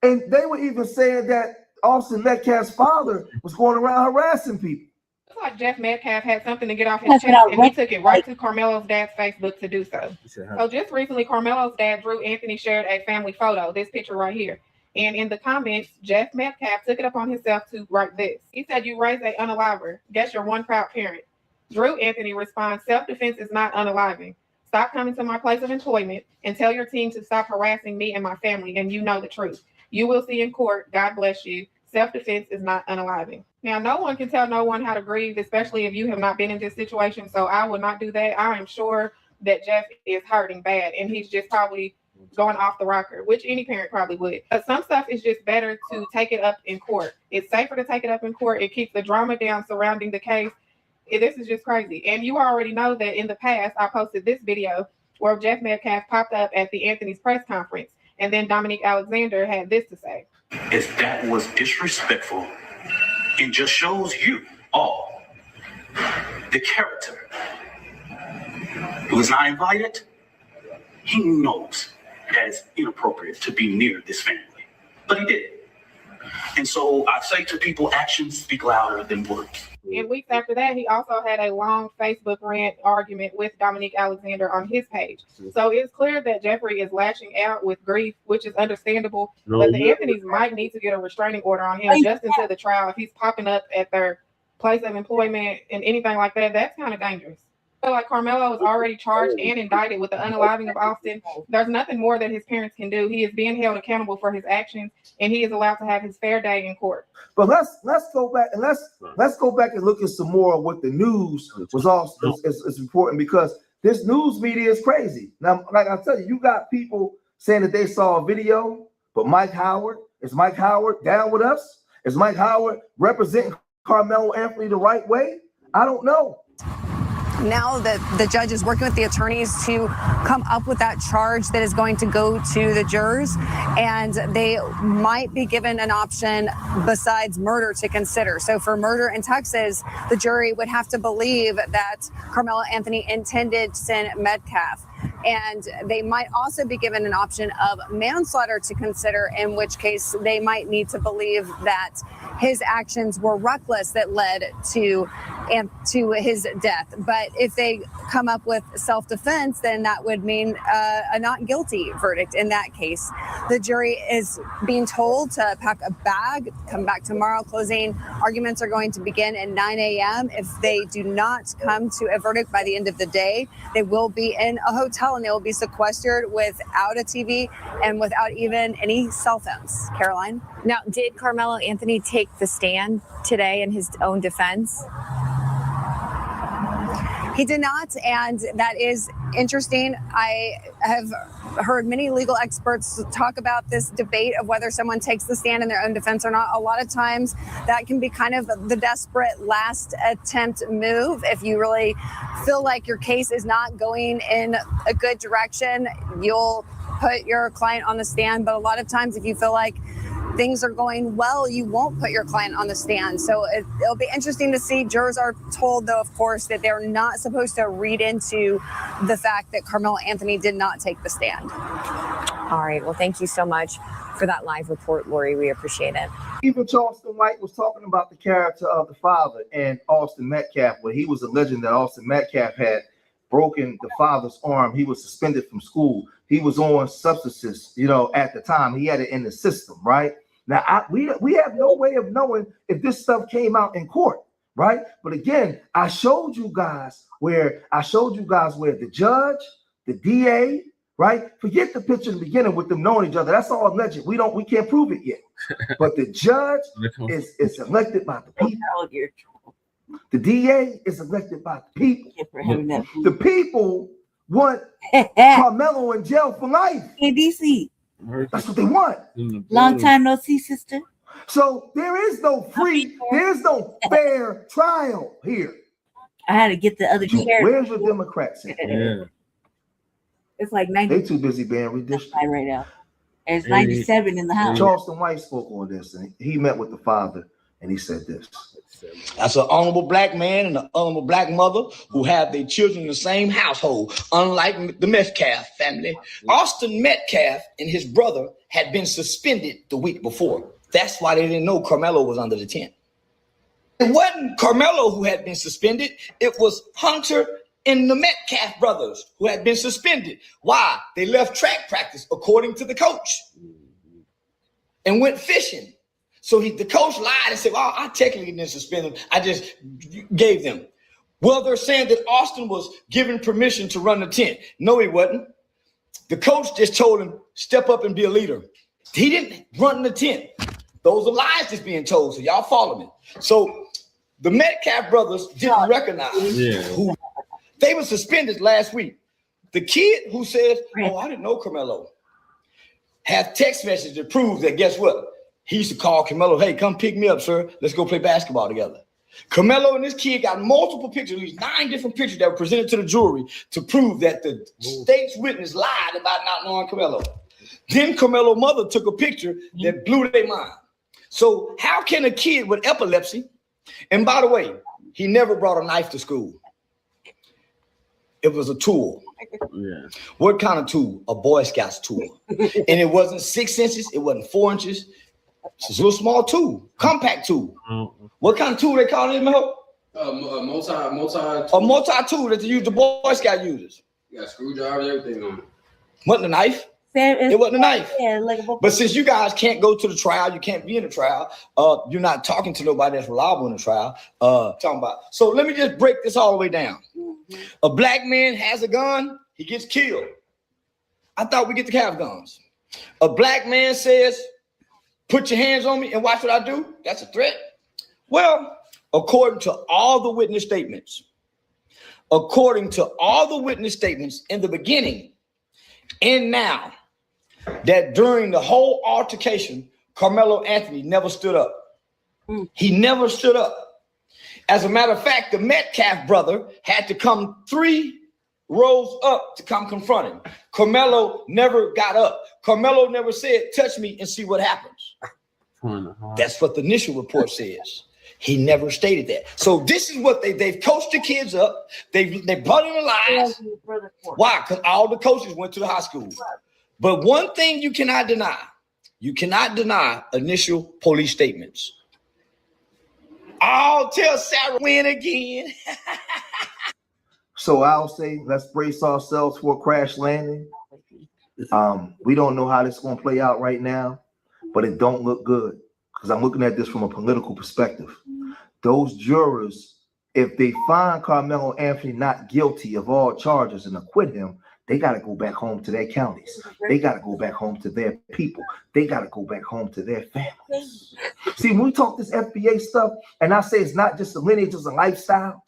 And they were even saying that Austin Metcalf's father was going around harassing people. It's like Jeff Metcalf had something to get off his chest, and he took it right to Karmelo's dad's Facebook to do so. So just recently, Karmelo's dad, Drew Anthony, shared a family photo, this picture right here. And in the comments, Jeff Metcalf took it upon himself to write this. He said, "You raised a unaliver. Guess you're one proud parent." Drew Anthony responds, "Self-defense is not unaliving. Stop coming to my place of employment and tell your team to stop harassing me and my family, and you know the truth. You will see in court. God bless you. Self-defense is not unaliving." Now, no one can tell no one how to grieve, especially if you have not been in this situation. So I will not do that. I am sure that Jeff is hurting bad, and he's just probably going off the rocker, which any parent probably would. But some stuff is just better to take it up in court. It's safer to take it up in court. It keeps the drama down surrounding the case. This is just crazy. And you already know that in the past, I posted this video where Jeff Metcalf popped up at the Anthony's press conference. And then Dominique Alexander had this to say. If that was disrespectful, it just shows you all the character. He was not invited. He knows that it's inappropriate to be near this family, but he did. And so I say to people, actions speak louder than words. And weeks after that, he also had a long Facebook rant argument with Dominique Alexander on his page. So it's clear that Jeffrey is lashing out with grief, which is understandable. But the Anthonys might need to get a restraining order on him just until the trial. If he's popping up at their place of employment and anything like that, that's kind of dangerous. I feel like Karmelo is already charged and indicted with the unaliving of Austin. There's nothing more that his parents can do. He is being held accountable for his actions, and he is allowed to have his fair day in court. But let's go back and let's go back and look at some more of what the news was also is important, because this news media is crazy. Now, like I tell you, you got people saying that they saw a video, but is Mike Howard down with us? Is Mike Howard representing Karmelo Anthony the right way? I don't know. Now that the judge is working with the attorneys to come up with that charge that is going to go to the jurors, and they might be given an option besides murder to consider. So for murder in Texas, the jury would have to believe that Karmelo Anthony intended to send Metcalf. And they might also be given an option of manslaughter to consider, in which case they might need to believe that his actions were reckless that led to and to his death. But if they come up with self-defense, then that would mean a not guilty verdict in that case. The jury is being told to pack a bag, come back tomorrow. Closing arguments are going to begin at 9 a.m. If they do not come to a verdict by the end of the day, they will be in a hotel and they will be sequestered without a TV and without even any cell phones. Caroline? Now, did Karmelo Anthony take the stand today in his own defense? He did not, and that is interesting. I have heard many legal experts talk about this debate of whether someone takes the stand in their own defense or not. A lot of times that can be kind of the desperate last attempt move. If you really feel like your case is not going in a good direction, you'll put your client on the stand. But a lot of times if you feel like things are going well, you won't put your client on the stand. So it'll be interesting to see. Jurors are told, though, of course, that they're not supposed to read into the fact that Karmelo Anthony did not take the stand. All right. Well, thank you so much for that live report, Lori. We appreciate it. Even Charleston White was talking about the character of the father and Austin Metcalf, where he was alleging that Austin Metcalf had broken the father's arm. He was suspended from school. He was on substances, at the time. He had it in the system, right? Now, we have no way of knowing if this stuff came out in court, right? But again, I showed you guys where the judge, the DA, right? Forget the picture in the beginning with them knowing each other. That's all alleged. We can't prove it yet. But the judge is elected by the people. The DA is elected by the people. The people want Karmelo in jail for life. In DC. That's what they want. Long time no see, sister. So there's no fair trial here. I had to get the other chair. Where's your Democrats? Yeah. It's like 90. They too busy being redistricted right now. It's 97 in the house. Charleston White spoke on this, and he met with the father, and he said this. That's an honorable black man and an honorable black mother who have their children in the same household, unlike the Metcalf family. Austin Metcalf and his brother had been suspended the week before. That's why they didn't know Karmelo was under the tent. It wasn't Karmelo who had been suspended. It was Hunter and the Metcalf brothers who had been suspended. Why? They left track practice, according to the coach, and went fishing. So the coach lied and said, well, I technically didn't suspend them. I just gave them. Well, they're saying that Austin was given permission to run the tent. No, he wasn't. The coach just told him, step up and be a leader. He didn't run the tent. Those are lies that's being told. So y'all follow me. So the Metcalf brothers didn't recognize who they were suspended last week. The kid who says, oh, I didn't know Karmelo, have text messages to prove that, guess what? He used to call Karmelo, hey, come pick me up, sir. Let's go play basketball together. Karmelo and this kid got multiple pictures, these 9 different pictures that were presented to the jury to prove that the state's witness lied about not knowing Karmelo. Then Karmelo's mother took a picture that blew their mind. So how can a kid with epilepsy, and by the way, he never brought a knife to school. It was a tool. Yeah. What kind of tool? A Boy Scouts tool. And it wasn't 6 inches. It wasn't 4 inches. It's a little small tool, compact tool. What kind of tool they call it, Mel? A multi tool that the Boy Scout uses. You got screwdrivers, everything on it. Wasn't a knife. It wasn't a knife. Yeah, but since you guys can't go to the trial, you can't be in the trial. You're not talking to nobody that's reliable in the trial. So let me just break this all the way down. A black man has a gun, he gets killed. I thought we get to have guns. A black man says, put your hands on me and watch what I do. That's a threat. Well, according to all the witness statements in the beginning and now, that during the whole altercation, Karmelo Anthony never stood up. He never stood up. As a matter of fact, the Metcalf brother had to come 3 rows up to come confront him. Karmelo never got up. Karmelo never said, touch me and see what happens. That's what the initial report says. He never stated that. So this is what they've coached the kids up. They brought in the lies. Why? Because all the coaches went to the high school. But one thing you cannot deny initial police statements. Oh, tell Sarah win again. So I'll say, let's brace ourselves for a crash landing. We don't know how this is going to play out right now, but it don't look good because I'm looking at this from a political perspective. Those jurors, if they find Karmelo Anthony not guilty of all charges and acquit him, they got to go back home to their counties. They got to go back home to their people. They got to go back home to their families. See, when we talk this FBA stuff, and I say it's not just a lineage, it's a lifestyle,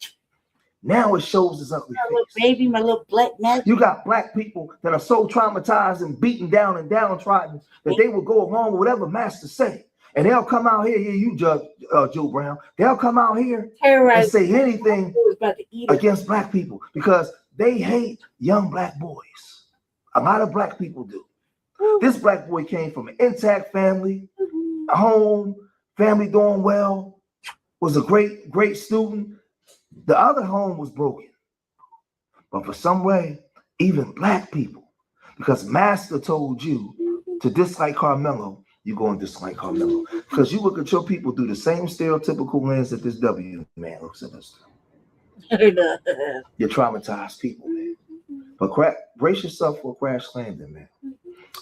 now it shows its ugly face. My little baby, my little black magic. You got black people that are so traumatized and beaten down and downtrodden that they will go along with whatever master say. And they'll come out here, you Judge Joe Brown, they'll come out here and say anything against black people because they hate young black boys. A lot of black people do. This black boy came from an intact family, a home, family doing well, was a great student. The other home was broken. But for some way, even black people, because Master told you to dislike Karmelo, you're going to dislike Karmelo. Because you look at your people through the same stereotypical lens that this W man looks at us through. You're traumatized people, man. But brace yourself for a crash landing, man.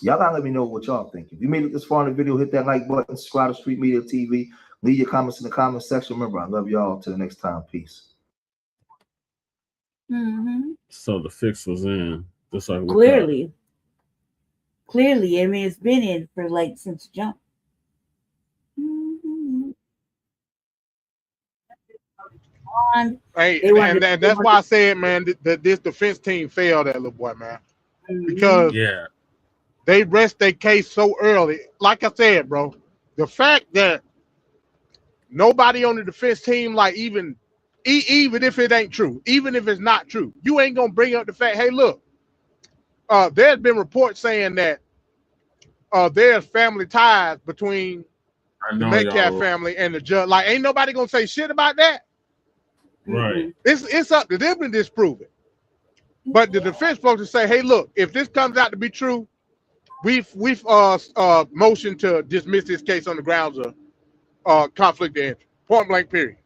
Y'all gotta let me know what y'all think. If you made it this far in the video, hit that like button, subscribe to Street Media TV, leave your comments in the comment section. Remember, I love y'all. Till the next time, peace. So the fix was in. Just like Clearly. I mean, it's been in for like since jump. Hey, and that's why I said, man, that this defense team failed that little boy, man, because they rest their case so early. Like I said, bro, the fact that nobody on the defense team, like even if it ain't true, even if it's not true, you ain't gonna bring up the fact. Hey, look, there's been reports saying that there's family ties between the Metcalf family and the judge. Like, ain't nobody gonna say shit about that. Right. It's up to them to disprove it. But the defense supposed to say, hey, look, if this comes out to be true, we've motioned to dismiss this case on the grounds of conflict of interest. Point blank, period.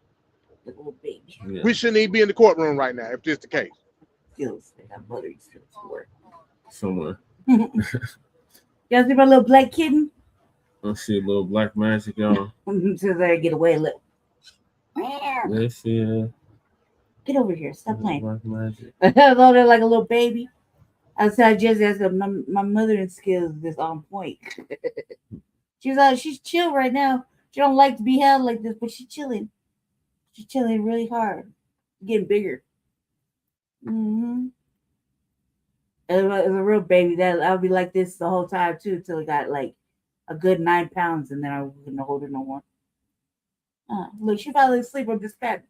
We shouldn't even be in the courtroom right now if this is the case. Somewhere. Y'all see my little black kitten? Let's see a little black magic, y'all. Since I get away, look. Let's see. Get over here. Stop playing. Black magic. Although they're like a little baby. Outside just as my mothering skills is on point. She's chill right now. She don't like to be held like this, but she's chilling. She's chilling really hard. Getting bigger. As a real baby, that I'll be like this the whole time too, till it got like a good 9 pounds, and then I wouldn't hold her no more. Look, she probably asleep. I'm just patting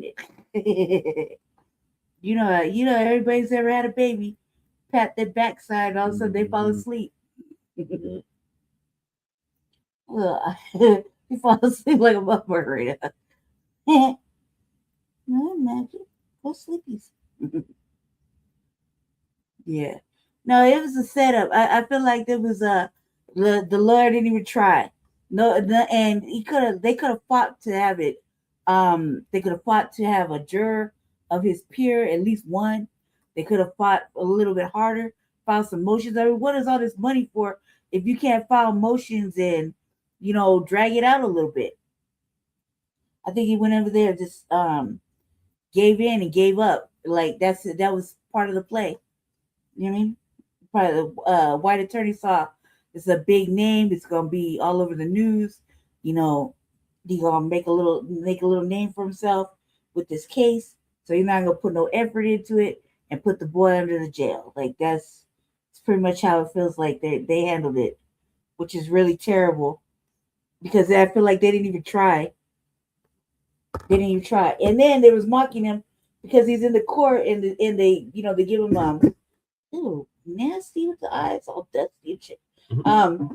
it. you know, everybody's ever had a baby, pat their backside, and all of a sudden they fall asleep. You fall asleep like a motherfucker right now. No magic. Go sleepies. Yeah. No, it was a setup. I feel like there was the lawyer didn't even try. And they could have fought to have it. They could have fought to have a juror of his peer, at least one. They could have fought a little bit harder, filed some motions. I mean, what is all this money for if you can't file motions and drag it out a little bit? I think he went over there, just gave in and gave up. Like that was part of the play. You know what I mean? Probably the white attorney saw it's a big name. It's gonna be all over the news. He's gonna make a little name for himself with this case. So he's not gonna put no effort into it and put the boy under the jail. Like that's pretty much how it feels like they handled it, which is really terrible because I feel like they didn't even try. And then they was mocking him because he's in the court and they give him ew, nasty with the eyes all dusty and shit. That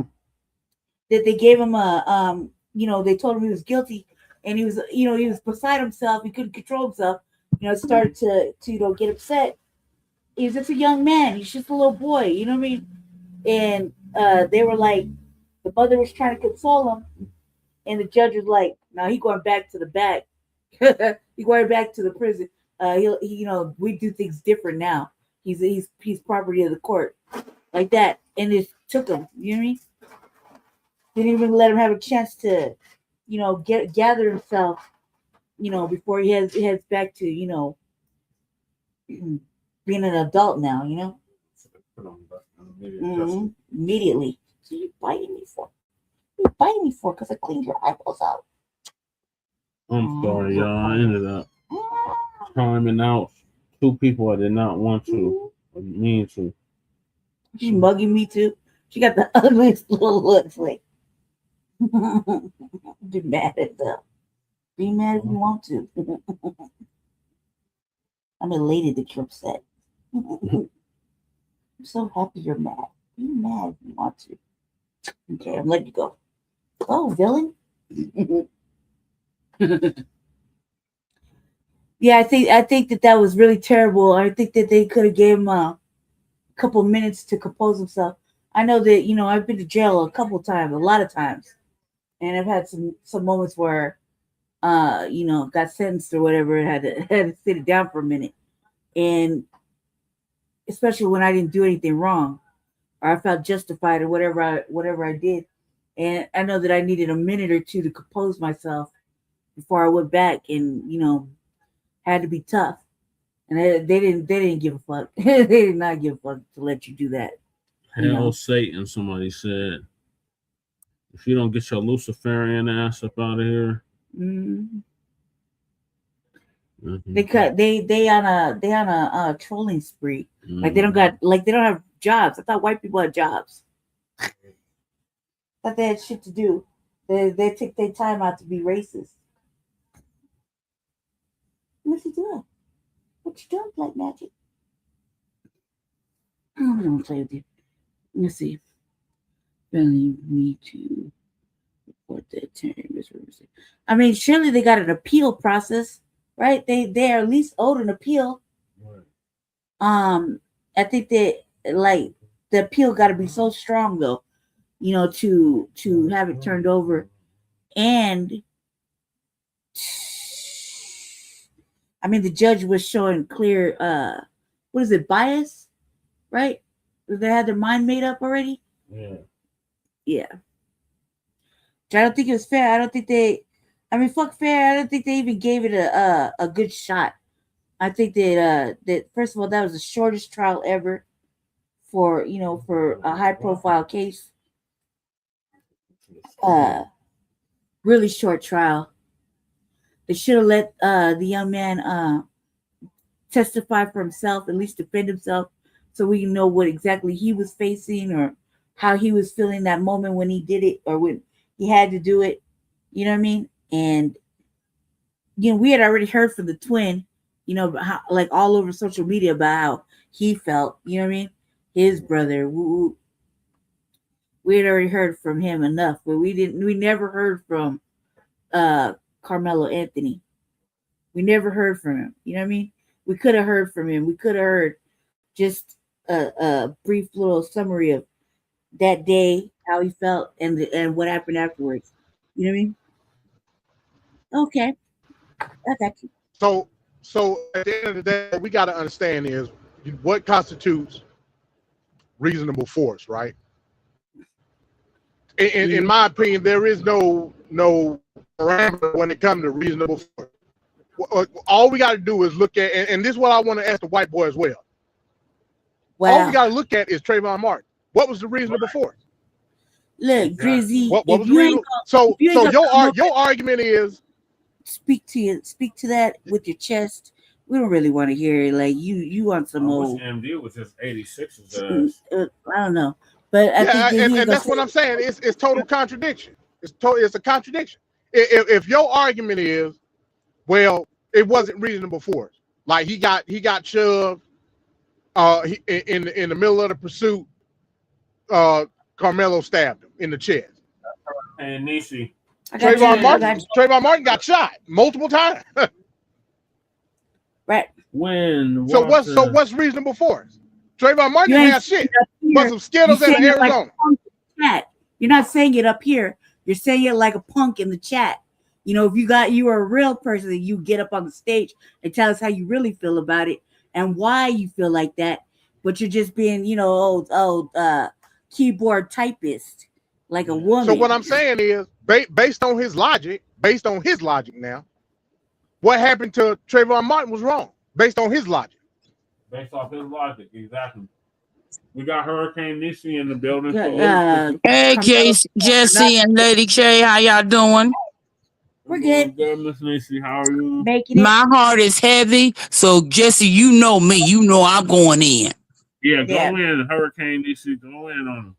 they gave him they told him he was guilty and he was beside himself. He couldn't control himself. Started to get upset. He's just a young man. He's just a little boy. You know what I mean? And they were like, the mother was trying to console him, and the judge was like, Now he going back to the back. He going back to the prison. We do things different now. He's property of the court, like that, and it took him. You know what I mean? Didn't even let him have a chance to, gather himself, before he heads back to, being an adult now. Immediately. So you biting me for? You biting me for? Because I cleaned your eyeballs out. I'm sorry, y'all. I ended up timing out 2 people I did not want to, mean to. She's mugging me too. She got the ugliest little looks. Like, be mad at them. Be mad if you want to. I'm elated that you're upset. I'm so happy you're mad. Be mad if you want to. Okay, I'm letting you go. Oh, villain. Yeah, I think that was really terrible. I think that they could have gave him a couple minutes to compose himself. I know that I've been to jail a lot of times, and I've had some moments where got sentenced or whatever, and had to sit it down for a minute, and especially when I didn't do anything wrong or I felt justified or whatever I did, and I know that I needed a minute or two to compose myself before I went back and had to be tough, and they didn't give a fuck. They did not give a fuck to let you do that. Hell, Satan! Somebody said, if you don't get your Luciferian ass up out of here. Mm-hmm. They on a trolling spree. Mm-hmm. Like they don't have jobs. I thought white people had jobs. Thought they had shit to do. They take their time out to be racist. What's he doing? What you doing, Black Magic? I don't want to play with you. Let's see. Really need to report that term. I mean, surely they got an appeal process, right? They are at least owed an appeal. Right. I think that like the appeal got to be so strong though, to have it turned over, and I mean the judge was showing clear bias, right? They had their mind made up already. Yeah. I don't think it was fair. I don't think fuck fair. I don't think they even gave it a good shot. I think that first of all, that was the shortest trial ever for a high profile case. Really short trial. They should have let the young man testify for himself, at least defend himself, so we can know what exactly he was facing or how he was feeling that moment when he did it or when he had to do it. You know what I mean? And we had already heard from the twin, how, like all over social media about how he felt. You know what I mean? His brother. We had already heard from him enough, but we never heard from Karmelo Anthony. We never heard from him. You know what I mean? We could have heard from him. We could have heard just a brief little summary of that day, how he felt, and what happened afterwards. You know what I mean? Okay, I got you. So at the end of the day, what we got to understand is what constitutes reasonable force, right? In my opinion, there is no parameter when it comes to reasonable force. All we got to do is look at, and this is what I want to ask the white boy as well. Wow. All we got to look at is Trayvon Martin. What was the reasonable force? Look, Grizzy. What was the reasonable? So your argument is speak to that with your chest. We don't really want to hear it. Like you want some old. MD was just 86. I don't know, but I think and that's what I'm saying. It's total contradiction. It's a contradiction. If your argument is, well, it wasn't reasonable force, like he got shoved in the middle of the pursuit, Karmelo stabbed him in the chest. And Nishi. Trayvon Martin got shot multiple times. Right. So what's reasonable force? Trayvon Martin didn't have shit. But some Skittles in Arizona. Like you're not saying it up here. You're saying it like a punk in the chat. You know, if you are a real person, you get up on the stage and tell us how you really feel about it and why you feel like that. But you're just being, you know, old keyboard typist like a woman. So what I'm saying is, based on his logic now, what happened to Trayvon Martin was wrong. Based on his logic. Based off his logic, exactly. We got Hurricane Nissi in the building. Hey, Jesse and Lady K, how y'all doing? We're good. Good, Miss Nissi. How are you? My heart is heavy, so Jesse, you know me. You know I'm going in. Yeah, go in, Hurricane Nissi. Go in on him.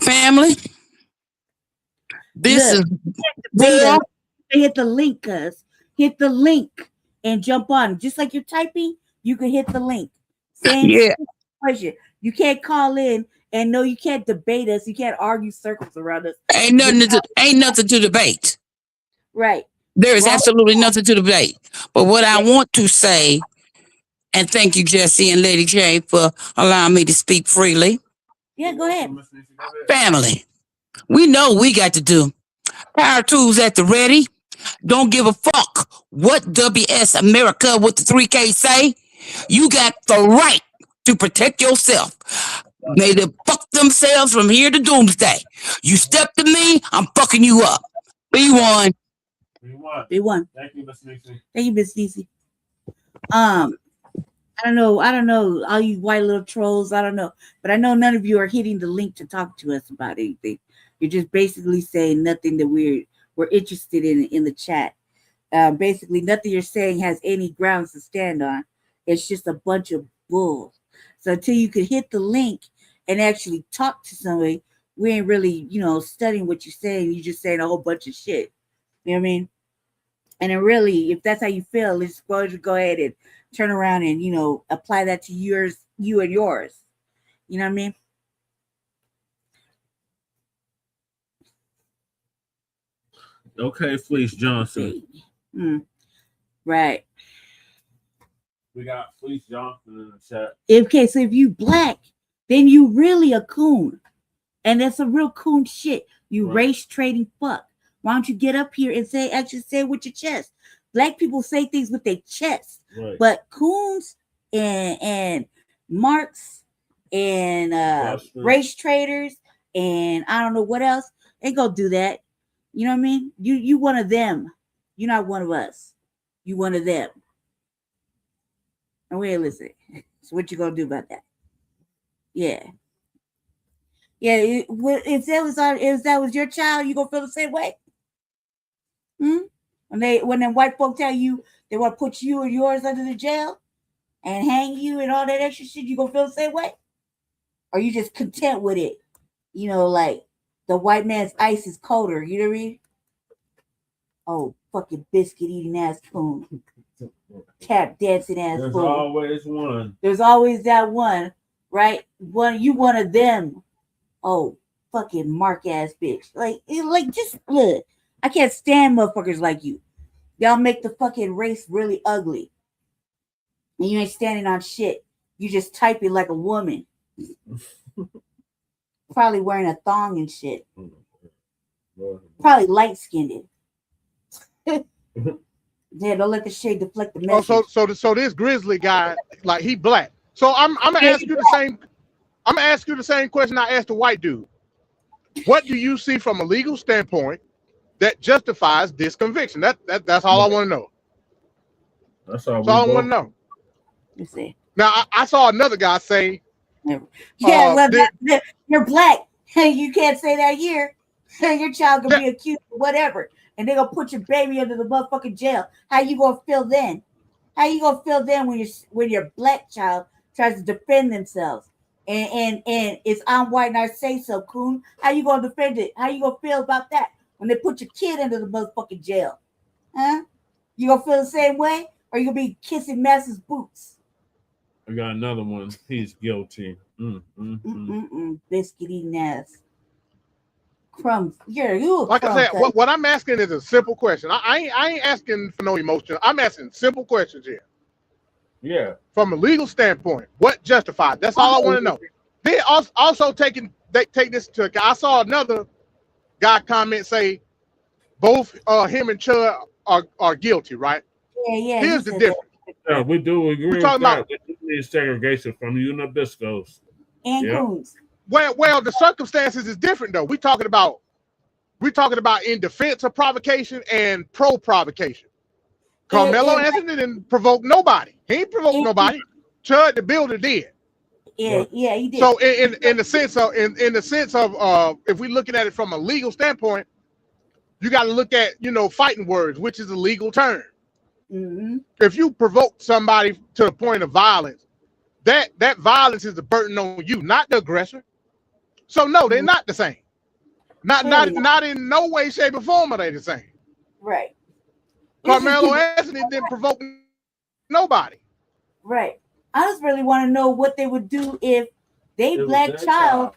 Family, this is hit the link, cuz hit the link and jump on. Just like you're typing, you can hit the link. Same question. You can't call in and no, you can't debate us. You can't argue circles around us. Ain't nothing to debate. Right. There is absolutely nothing to debate. But what I want to say, and thank you, Jesse and Lady J, for allowing me to speak freely. Yeah, go ahead. Family, we know we got to do. Power tools at the ready. Don't give a fuck what WS America with the 3K say. You got the right to protect yourself. May they fuck themselves from here to doomsday. You step to me, I'm fucking you up. B1. B1. Thank you, Miss Nissi. Thank you, Miss Nissi. I don't know, all you white little trolls, I don't know. But I know none of you are hitting the link to talk to us about anything. You're just basically saying nothing that we're interested in the chat. Basically, nothing you're saying has any grounds to stand on. It's just a bunch of bull. So until you can hit the link and actually talk to somebody, we ain't really, studying what you're saying. You're just saying a whole bunch of shit. You know what I mean? And then really, if that's how you feel, let's go ahead and turn around and, apply that to you and yours. You know what I mean? Okay, Fleece Johnson. Right. We got Fleece Johnson in the chat. Okay, so if you black, then you really a coon. And that's a real coon shit. You race trading fuck. Why don't you get up here and actually say it with your chest? Black people say things with their chest. Right. But coons and marks and race traders and I don't know what else, ain't gonna do that. You know what I mean? You one of them. You're not one of us. You one of them. And we ain't listening. So what you gonna do about that? Yeah. Yeah. If that was your child, you gonna feel the same way? When them white folk tell you they want to put you and yours under the jail and hang you and all that extra shit, you gonna feel the same way? Or you just content with it? Like the white man's ice is colder. You know what I mean? Oh, fucking biscuit eating ass coon. Tap dancing ass There's fool. always one. There's always that one, right? You one of them. Oh, fucking mark ass bitch. Like just look. I can't stand motherfuckers like you. Y'all make the fucking race really ugly. And you ain't standing on shit. You just typing like a woman. Probably wearing a thong and shit. Probably light-skinned. Yeah, don't let the shade deflect the message. So this grizzly guy, like he black. So I'm gonna ask you the same. I'm gonna ask you the same question I asked the white dude. What do you see from a legal standpoint that justifies this conviction? That's all I want to know. That's all I want to know. You see. Now I saw another guy say, you're black. You can't say that here. Your child could be accused of whatever. And they're gonna put your baby under the motherfucking jail. How you gonna feel then? How you gonna feel then when your black child tries to defend themselves? And it's I'm white and I say so, coon. How you gonna defend it? How you gonna feel about that when they put your kid under the motherfucking jail? Huh? You gonna feel the same way? Or you gonna be kissing Master's boots? I got another one. He's guilty. Biscuit eating ass. Crumbs. Like I said, what I'm asking is a simple question. I ain't asking for no emotion. I'm asking simple questions here. Yeah. From a legal standpoint, what justified? That's all I want to know. Then also take this to. I saw another guy comment say, both him and Chud are guilty, right? Yeah. Here's the difference. Yeah, we do agree with talking that. about- We need segregation from you nabiscos. And Yeah. coons. Well, the circumstances is different though. We're talking about in defense of provocation and pro provocation. Karmelo Anthony didn't provoke nobody. He ain't provoked nobody. Chud the builder did. Yeah, he did. So in the sense of if we're looking at it from a legal standpoint, you got to look at fighting words, which is a legal term. Mm-hmm. If you provoke somebody to the point of violence, that violence is a burden on you, not the aggressor. So no, they're not the same. Not in no way, shape, or form are they the same. Right. Karmelo Anthony didn't provoke nobody. Right. I just really want to know what they would do if they black child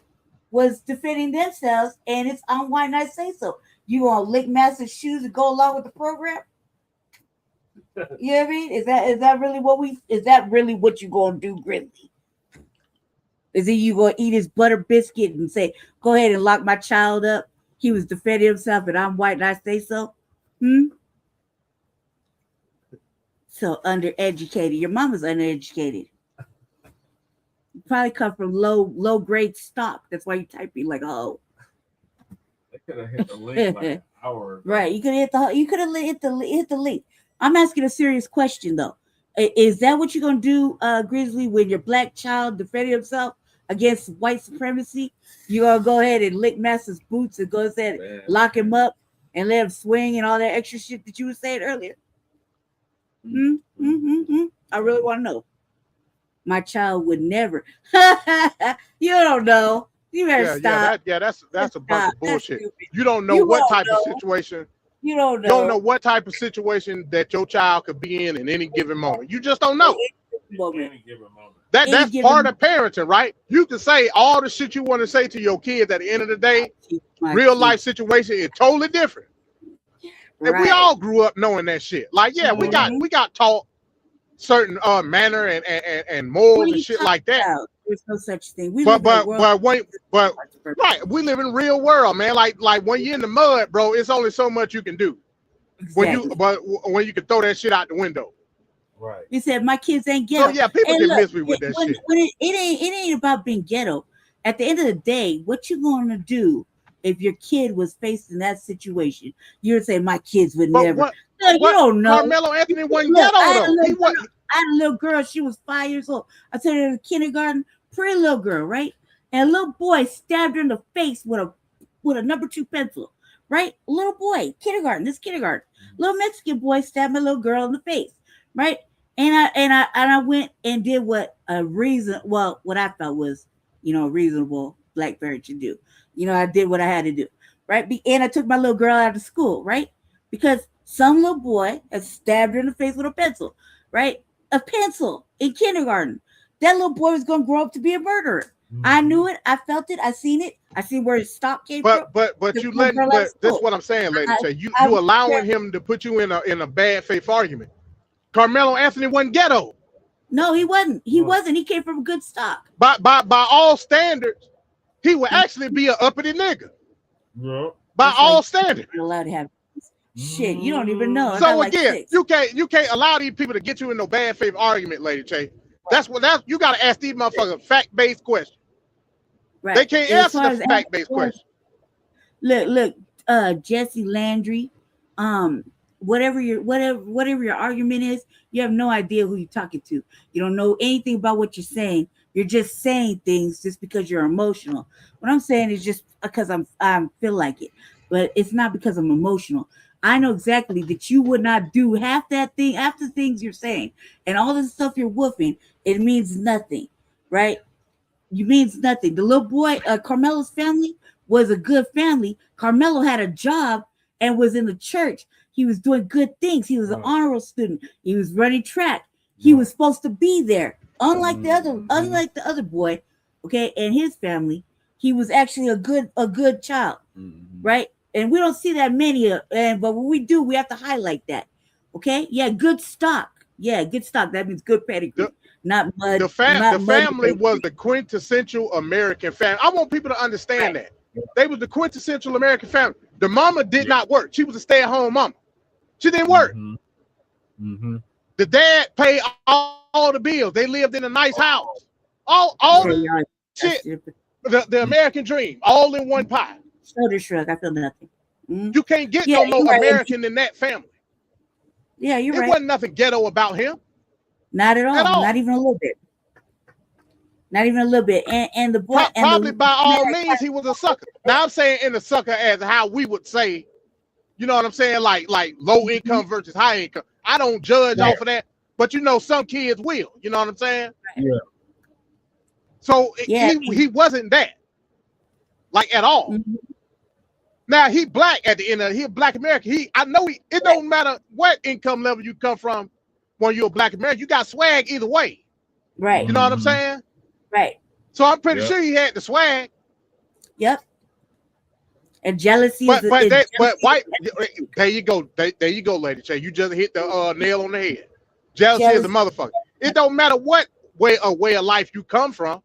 was defending themselves and it's on Why Not Say So. You gonna lick master's shoes and go along with the program? You know what I mean? Is that really what you gonna do, Grizzly? Is it you gonna eat his butter biscuit and say, go ahead and lock my child up? He was defending himself and I'm white and I say so? So undereducated. Your mama's undereducated. You probably come from low grade stock. That's why you typing like oh. They could have hit the link like an hour ago. Right. You could have hit the link. I'm asking a serious question though. Is that what you're gonna do, Grizzly, when your black child defending himself against white supremacy? You're gonna go ahead and lick master's boots and go ahead and lock him up and let him swing and all that extra shit that you were saying earlier? I really want to know. My child would never. You don't know. You better stop. That's a bunch of bullshit. You don't know what type of situation. You don't know. You don't know what type of situation that your child could be in any given moment. You just don't know. That's part of parenting, right? You can say all the shit you want to say to your kids. At the end of the day, real life situation is totally different. And we all grew up knowing that shit. Like, yeah, we got taught certain manner and morals and shit like that. There's no such thing. Right, we live in real world, man. Like when you're in the mud, bro, it's only so much you can do. Exactly. When you can throw that shit out the window. Right. You said my kids ain't ghetto. So yeah, people can miss me with that shit. It ain't about being ghetto. At the end of the day, what you gonna do if your kid was faced in that situation? You'd say my kids would never. You don't know. Karmelo Anthony wasn't ghetto though. I had a little girl. She was 5 years old. I took her to kindergarten. Pretty little girl, right? And a little boy stabbed her in the face with a number 2 pencil, right? A little boy, kindergarten. Little Mexican boy stabbed my little girl in the face, right? And I went and did what I thought was, a reasonable black parent should do. I did what I had to do, right? And I took my little girl out of school, right? Because some little boy had stabbed her in the face with a pencil, right? A pencil in kindergarten. That little boy was going to grow up to be a murderer. I knew it. I felt it. I seen it. I seen where his stock came from. But that's what I'm saying, Lady J. You allowing him to put you in a bad faith argument. Karmelo Anthony wasn't ghetto. No, he wasn't. He wasn't. He came from good stock. By all standards, he would actually be an uppity nigga. Yeah. By all standards. You're allowed to have shit. You don't even know. So again, you can't allow these people to get you in no bad faith argument, Lady J. That's you got to ask these motherfuckers fact-based questions. Right. They can't answer the fact-based question. Look, Jesse Landry, whatever your argument is, you have no idea who you're talking to. You don't know anything about what you're saying. You're just saying things just because you're emotional. What I'm saying is just because I feel like it, but it's not because I'm emotional. I know exactly that you would not do half the things you're saying, and all the stuff you're woofing. It means nothing, right? It means nothing. The little boy, Karmelo's family was a good family. Karmelo had a job and was in the church. He was doing good things. He was an honorable student. He was running track. He was supposed to be there. Unlike the other boy, okay, and his family, he was actually a good child, right? And we don't see that many, but when we do, we have to highlight that. Okay, good stock. Good stock. That means good pedigree, not mud. The family was the quintessential American family. I want people to understand that they was the quintessential American family. The mama did not work. She was a stay-at-home mama. She didn't work. The dad paid all the bills. They lived in a nice house. All the shit. The American dream, all in one pot. Shoulder shrug. I feel nothing. You can't get no more American than that family. Yeah, you're right. It wasn't nothing ghetto about him. Not at all. Not even a little bit. Not even a little bit. And the boy probably by all means he was a sucker. Now I'm saying in the sucker as how we would say, you know what I'm saying, like low income versus high income. I don't judge off of that, but you know some kids will. You know what I'm saying? Yeah. So he wasn't that, like at all. Now he black at the end of he a black American. I know it don't matter what income level you come from when you're a black American. You got swag either way. Right. You know what I'm saying? Right. So I'm pretty sure he had the swag. Yep. And jealousy. But white. There you go. There you go, Lady Che. You just hit the nail on the head. Jealousy is a motherfucker. It don't matter what way of life you come from.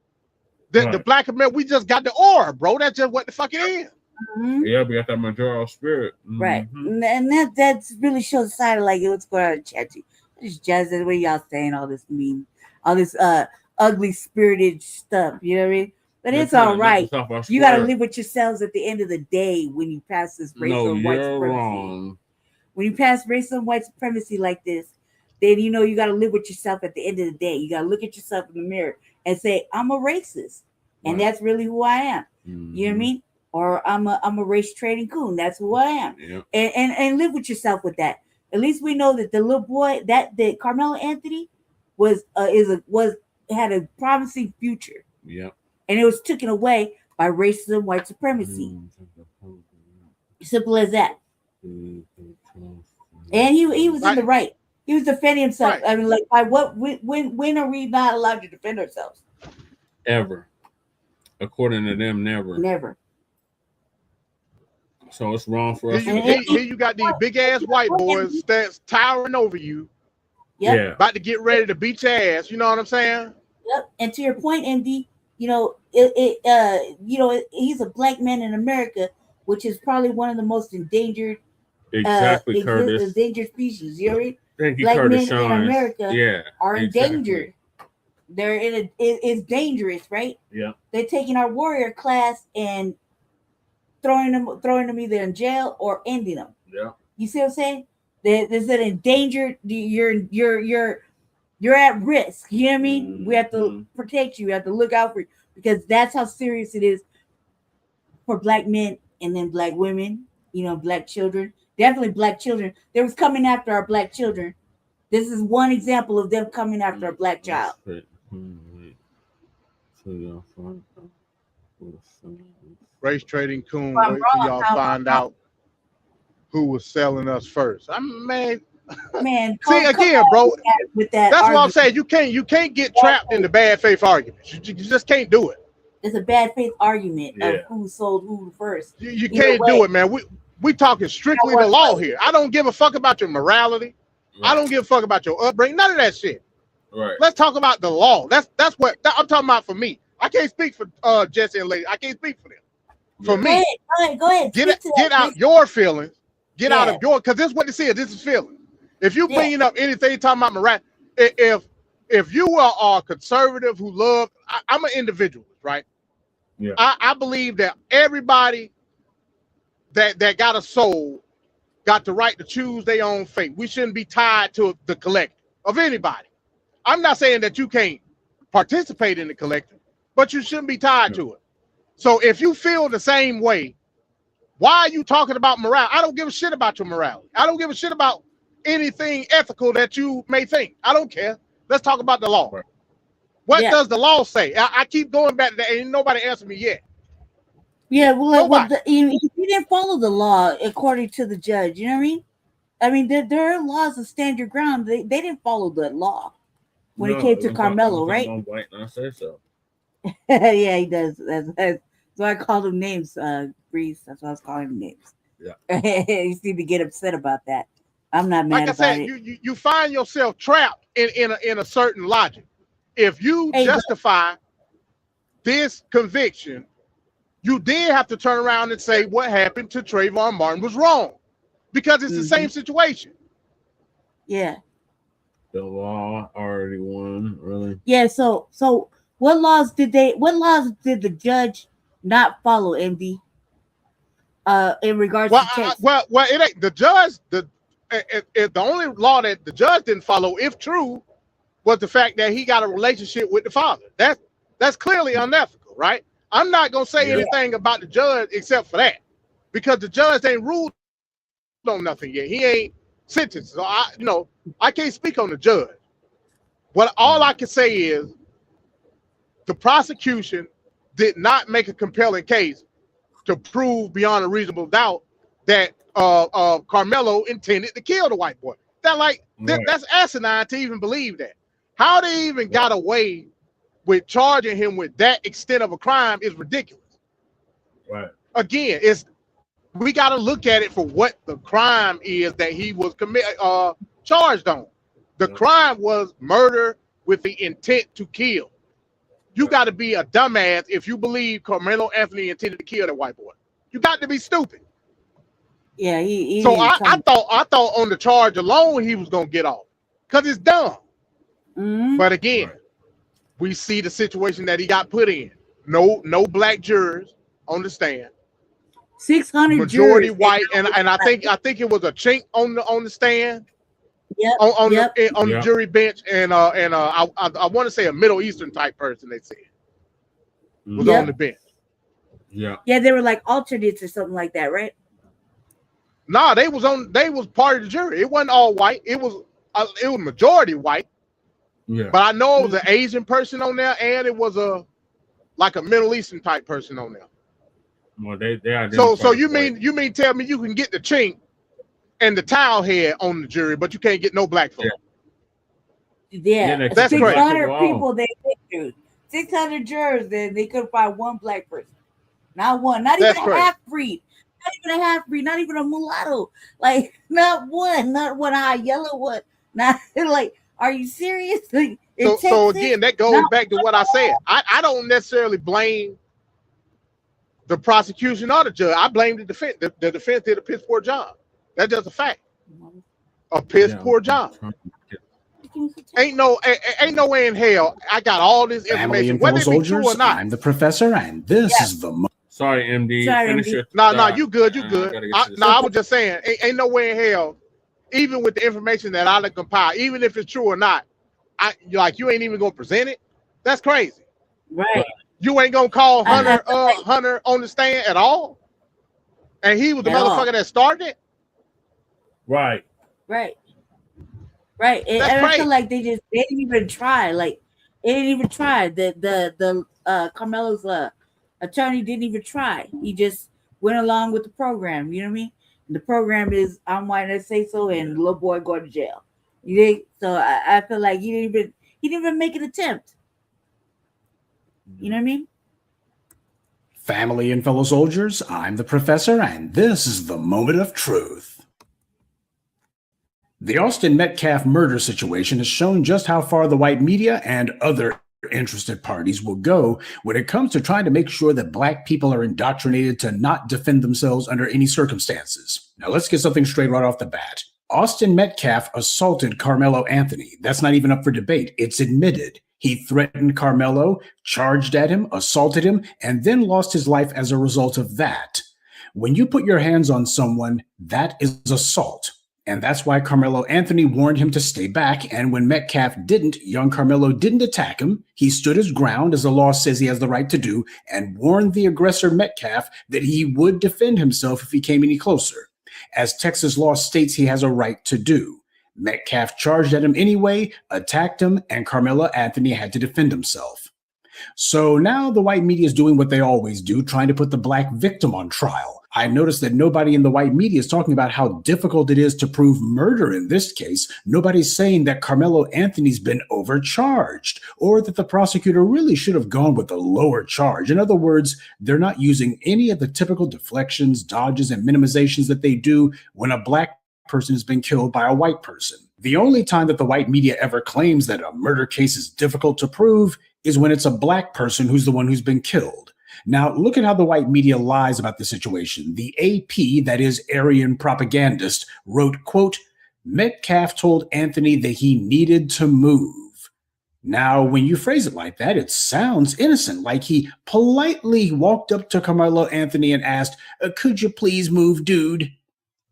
The black American, we just got the aura, bro. That's just what the fuck it is. Yeah, we got that majority spirit. Right. And that really shows the side of like what's going on in chatty. It's just the way y'all saying all this all this ugly spirited stuff. You know what I mean? But it's all right. You got to live with yourselves at the end of the day when you pass this racial and white supremacy. When you pass racial and white supremacy like this, then you know you got to live with yourself at the end of the day. You got to look at yourself in the mirror and say, I'm a racist. And that's really who I am. You know what I mean? Or I'm a race trading coon. That's who I am. Yep. And live with yourself with that. At least we know that the little boy that Karmelo Anthony had a promising future. Yeah. And it was taken away by racism, white supremacy. Simple as that. And he was in the right. He was defending himself. Right. I mean, like, by what? When are we not allowed to defend ourselves? Ever. According to them, never. Never. So it's wrong for us. Here you got these big ass white boys that's towering over you. Yep. Yeah. About to get ready to beat your ass. You know what I'm saying? Yep. And to your point, MD, he's a black man in America, which is probably one of the most endangered. Exactly, Curtis. Endangered species. You know, thank you, black Curtis men in America are exactly. endangered. They're it's dangerous, right? Yeah. They're taking our warrior class and throwing them either in jail or ending them. Yeah. You see what I'm saying? There's an endangered. You're at risk. You know what I mean? We have to protect you. We have to look out for you because that's how serious it is for black men and then black women. Black children. Definitely black children. They was coming after our black children. This is one example of them coming after a black child. Race trading coon. Wait till y'all find out who was selling us first. Man. See again, bro. With that that's what I'm saying. You can't get trapped in the bad faith arguments. You just can't do it. It's a bad faith argument of who sold who first. You can't do it, man. We talking strictly the law here. I don't give a fuck about your morality. Right. I don't give a fuck about your upbringing. None of that shit. Right. Let's talk about the law. That's what I'm talking about for me. I can't speak for Jesse and Lady. I can't speak for them. For me, go ahead. Get out your feelings. Get out of your, because this is what this is. This is feelings. If you bringing up anything talking about morality, if you are a conservative who love, I'm an individualist, right? Yeah. I believe that everybody that got a soul got the right to choose their own fate. We shouldn't be tied to the collective of anybody. I'm not saying that you can't participate in the collective, but you shouldn't be tied to it. So if you feel the same way, why are you talking about morality? I don't give a shit about your morality. I don't give a shit about anything ethical that you may think. I don't care. Let's talk about the law. Right. What does the law say? I keep going back to that. Ain't nobody answered me yet. Yeah, he didn't follow the law according to the judge. You know what I mean? I mean, there are laws that stand your ground. They didn't follow the law when it came to Karmelo, right? I say so. Yeah, he does. So I called him names, Breeze. That's why I was calling him names. Yeah. You seem to get upset about that. I'm not mad about it. You find yourself trapped in a certain logic. If you justify this conviction, you then have to turn around and say what happened to Trayvon Martin was wrong, because it's the same situation. Yeah. The law already won, really. Yeah. So what laws did the judge not follow, MD? In regards to text? Well, it ain't the judge. The only law that the judge didn't follow, if true, was the fact that he got a relationship with the father. That's clearly unethical, right? I'm not gonna say anything about the judge except for that, because the judge ain't ruled on nothing yet. He ain't sentenced, so I can't speak on the judge. But all I can say is the prosecution did not make a compelling case to prove beyond a reasonable doubt that Karmelo intended to kill the white boy. That's asinine to even believe that. How they even got away with charging him with that extent of a crime is ridiculous. Right. Again, we got to look at it for what the crime is that he was charged on. The crime was murder with the intent to kill. You got to be a dumbass if you believe Karmelo Anthony intended to kill that white boy. You got to be stupid. Yeah, so I thought on the charge alone he was gonna get off, because it's dumb. But again, we see the situation that he got put in. No black jurors on the stand. 600 majority jurors, white, and I think it was a chink on the stand. Yep. On the jury bench, and I want to say a Middle Eastern type person, they said, was on the bench. Yeah. Yeah, they were like alternates or something like that, right? Nah, they was part of the jury. It wasn't all white. It was majority white. Yeah. But I know it was an Asian person on there, and it was a Middle Eastern type person on there. Well, they so you mean tell me you can get the chink and the towel head on the jury, but you can't get no black folk? Yeah, that's 600 crazy. people they interviewed, 600 jurors. They couldn't find one black person, not one, not even a half breed. Not even a mulatto, like not one high yellow one. Not like, are you serious? Like, so again, that goes back to what I said. I don't necessarily blame the prosecution or the judge. I blame the defense. The defense did a piss poor job. That's just a fact. A piss poor job. Ain't no way in hell I got all this information. Whether it be true or not. I'm the professor, and this is the. Sorry, MD. No, you good. You good. I was just saying, ain't no way in hell, even with the information that I compile, even if it's true or not, you ain't even gonna present it. That's crazy. Right. You ain't gonna call Hunter on the stand at all, and he was the motherfucker that started it. Right. And I feel like they didn't even try. Like, they didn't even try. The Karmelo's attorney didn't even try. He just went along with the program. You know what I mean? And the program is, I'm white, I say so, and little boy go to jail. You think? So I feel like he didn't even make an attempt. You know what I mean? Family and fellow soldiers, I'm the professor, and this is the moment of truth. The Austin Metcalf murder situation has shown just how far the white media and other interested parties will go when it comes to trying to make sure that black people are indoctrinated to not defend themselves under any circumstances. Now let's get something straight right off the bat. Austin Metcalf assaulted Karmelo Anthony. That's not even up for debate. It's admitted. He threatened Karmelo, charged at him, assaulted him, and then lost his life as a result of that. When you put your hands on someone, that is assault. And that's why Karmelo Anthony warned him to stay back. And when Metcalf didn't, young Karmelo didn't attack him. He stood his ground, as the law says he has the right to do, and warned the aggressor Metcalf that he would defend himself if he came any closer, as Texas law states he has a right to do. Metcalf charged at him anyway, attacked him, and Karmelo Anthony had to defend himself. So now the white media is doing what they always do, trying to put the black victim on trial. I noticed that nobody in the white media is talking about how difficult it is to prove murder in this case. Nobody's saying that Karmelo Anthony's been overcharged, or that the prosecutor really should have gone with a lower charge. In other words, they're not using any of the typical deflections, dodges, and minimizations that they do when a black person has been killed by a white person. The only time that the white media ever claims that a murder case is difficult to prove is when it's a black person who's the one who's been killed. Now, look at how the white media lies about the situation. The AP, that is Aryan propagandist, wrote, quote, Metcalf told Anthony that he needed to move. Now, when you phrase it like that, it sounds innocent, like he politely walked up to Karmelo Anthony and asked, could you please move, dude?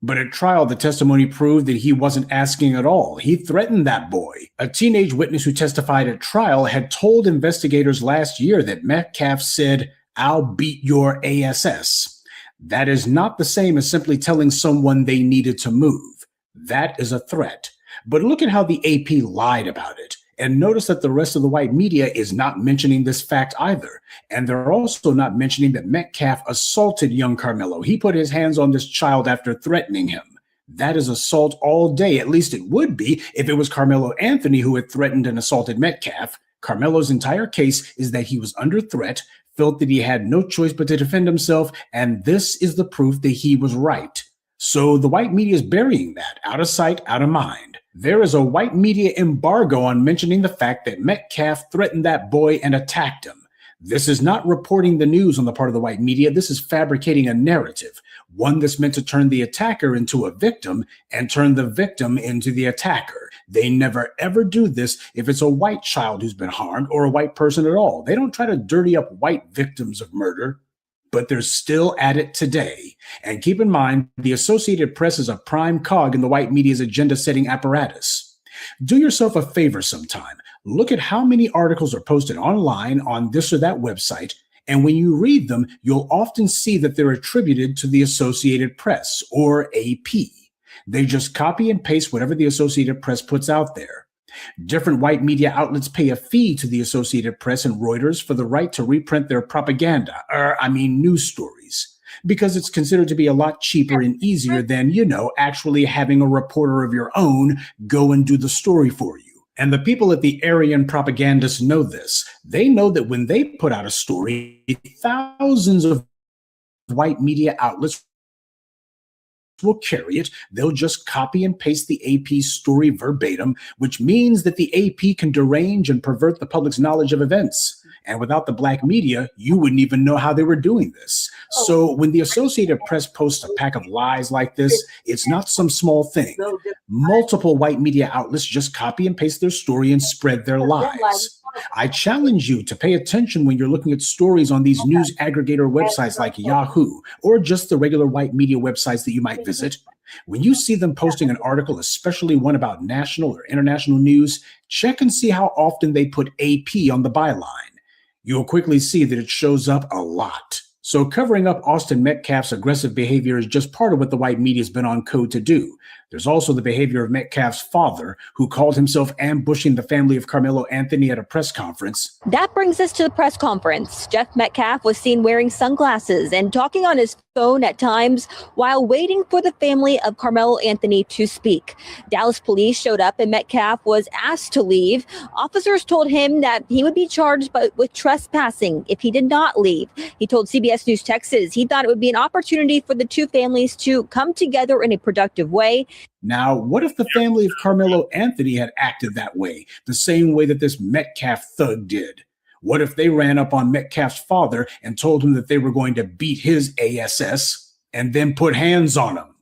But at trial, the testimony proved that he wasn't asking at all. He threatened that boy. A teenage witness who testified at trial had told investigators last year that Metcalf said, I'll beat your ass. That is not the same as simply telling someone they needed to move. That is a threat. But look at how the AP lied about it. And notice that the rest of the white media is not mentioning this fact either. And they're also not mentioning that Metcalf assaulted young Karmelo. He put his hands on this child after threatening him. That is assault all day. At least it would be if it was Karmelo Anthony who had threatened and assaulted Metcalf. Karmelo's entire case is that he was under threat, felt that he had no choice but to defend himself, and this is the proof that he was right. So the white media is burying that, out of sight, out of mind. There is a white media embargo on mentioning the fact that Metcalf threatened that boy and attacked him. This is not reporting the news on the part of the white media. This is fabricating a narrative, one that's meant to turn the attacker into a victim and turn the victim into the attacker. They never ever do this if it's a white child who's been harmed or a white person at all. They don't try to dirty up white victims of murder, but they're still at it today. And keep in mind, the Associated Press is a prime cog in the white media's agenda-setting apparatus. Do yourself a favor sometime. Look at how many articles are posted online on this or that website, and when you read them, you'll often see that they're attributed to the Associated Press, or AP. They just copy and paste whatever the Associated Press puts out there. Different white media outlets pay a fee to the Associated Press and Reuters for the right to reprint their propaganda, news stories, because it's considered to be a lot cheaper and easier than, actually having a reporter of your own go and do the story for you. And the people at the Aryan propagandists know this. They know that when they put out a story, thousands of white media outlets will carry it. They'll just copy and paste the AP story verbatim, which means that the AP can derange and pervert the public's knowledge of events. And without the Blacc media, you wouldn't even know how they were doing this. So when the Associated Press posts a pack of lies like this, it's not some small thing. Multiple white media outlets just copy and paste their story and spread their lies. I challenge you to pay attention when you're looking at stories on these news aggregator websites like Yahoo, or just the regular white media websites that you might visit. When you see them posting an article, especially one about national or international news, check and see how often they put AP on the byline. You'll quickly see that it shows up a lot. So covering up Austin Metcalf's aggressive behavior is just part of what the white media's been on code to do. There's also the behavior of Metcalf's father, who called himself ambushing the family of Karmelo Anthony at a press conference. That brings us to the press conference. Jeff Metcalf was seen wearing sunglasses and talking on his phone at times while waiting for the family of Karmelo Anthony to speak. Dallas police showed up and Metcalf was asked to leave. Officers told him that he would be charged with trespassing if he did not leave. He told CBS News Texas he thought it would be an opportunity for the two families to come together in a productive way. Now, what if the family of Karmelo Anthony had acted that way, the same way that this Metcalf thug did? What if they ran up on Metcalf's father and told him that they were going to beat his ass and then put hands on him?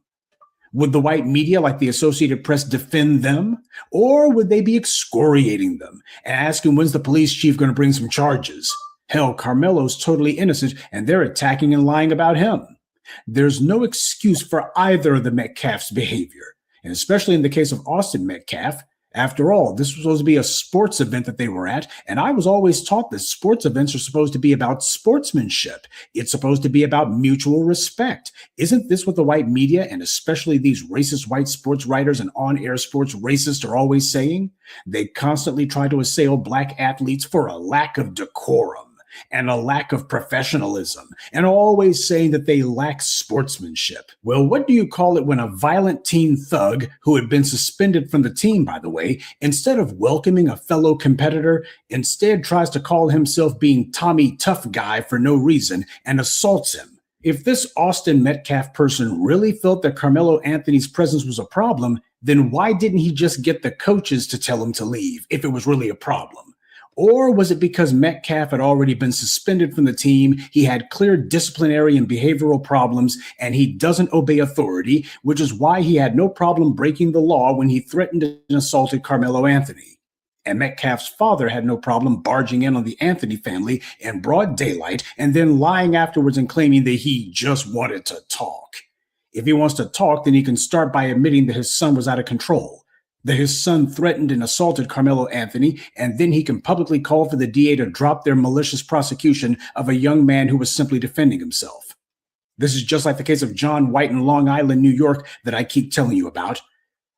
Would the white media, like the Associated Press, defend them? Or would they be excoriating them and asking when's the police chief going to bring some charges? Hell, Karmelo's totally innocent and they're attacking and lying about him. There's no excuse for either of the Metcalf's behavior, and especially in the case of Austin Metcalf. After all, this was supposed to be a sports event that they were at, and I was always taught that sports events are supposed to be about sportsmanship. It's supposed to be about mutual respect. Isn't this what the white media, and especially these racist white sports writers and on-air sports racists, are always saying? They constantly try to assail black athletes for a lack of decorum and a lack of professionalism, and always saying that they lack sportsmanship. Well, what do you call it when a violent teen thug, who had been suspended from the team, by the way, instead of welcoming a fellow competitor, instead tries to call himself being Tommy Tough Guy for no reason and assaults him? If this Austin Metcalf person really felt that Karmelo Anthony's presence was a problem, then why didn't he just get the coaches to tell him to leave if it was really a problem? Or was it because Metcalf had already been suspended from the team, he had clear disciplinary and behavioral problems, and he doesn't obey authority, which is why he had no problem breaking the law when he threatened and assaulted Karmelo Anthony? And Metcalf's father had no problem barging in on the Anthony family in broad daylight and then lying afterwards and claiming that he just wanted to talk. If he wants to talk, then he can start by admitting that his son was out of control, that his son threatened and assaulted Karmelo Anthony, and then he can publicly call for the DA to drop their malicious prosecution of a young man who was simply defending himself. This is just like the case of John White in Long Island, New York, that I keep telling you about.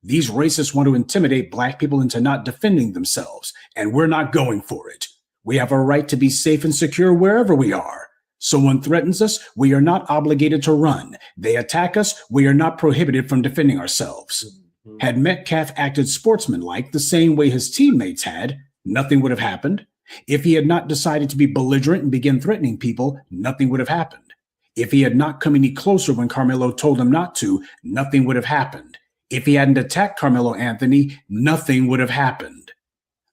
These racists want to intimidate Black people into not defending themselves, and we're not going for it. We have a right to be safe and secure wherever we are. Someone threatens us, we are not obligated to run. They attack us, we are not prohibited from defending ourselves. Had Metcalf acted sportsmanlike the same way his teammates had, nothing would have happened. If he had not decided to be belligerent and begin threatening people, nothing would have happened. If he had not come any closer when Karmelo told him not to, nothing would have happened. If he hadn't attacked Karmelo Anthony, nothing would have happened.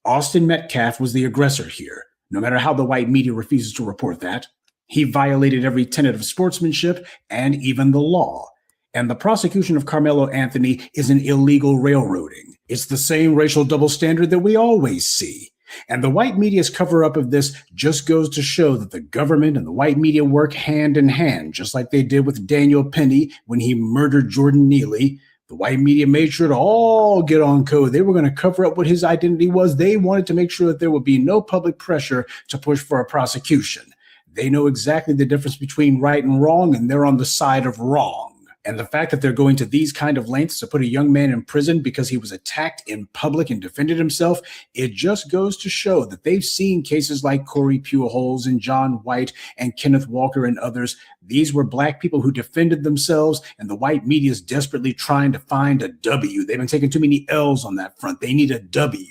Austin Metcalf was the aggressor here, no matter how the white media refuses to report that. He violated every tenet of sportsmanship and even the law. And the prosecution of Karmelo Anthony is an illegal railroading. It's the same racial double standard that we always see. And the white media's cover-up of this just goes to show that the government and the white media work hand in hand, just like they did with Daniel Penny when he murdered Jordan Neely. The white media made sure to all get on code. They were going to cover up what his identity was. They wanted to make sure that there would be no public pressure to push for a prosecution. They know exactly the difference between right and wrong, and they're on the side of wrong. And the fact that they're going to these kind of lengths to put a young man in prison because he was attacked in public and defended himself, it just goes to show that they've seen cases like Corey Pujols and John White and Kenneth Walker and others. These were Black people who defended themselves, and the white media is desperately trying to find a W. They've been taking too many L's on that front. They need a W.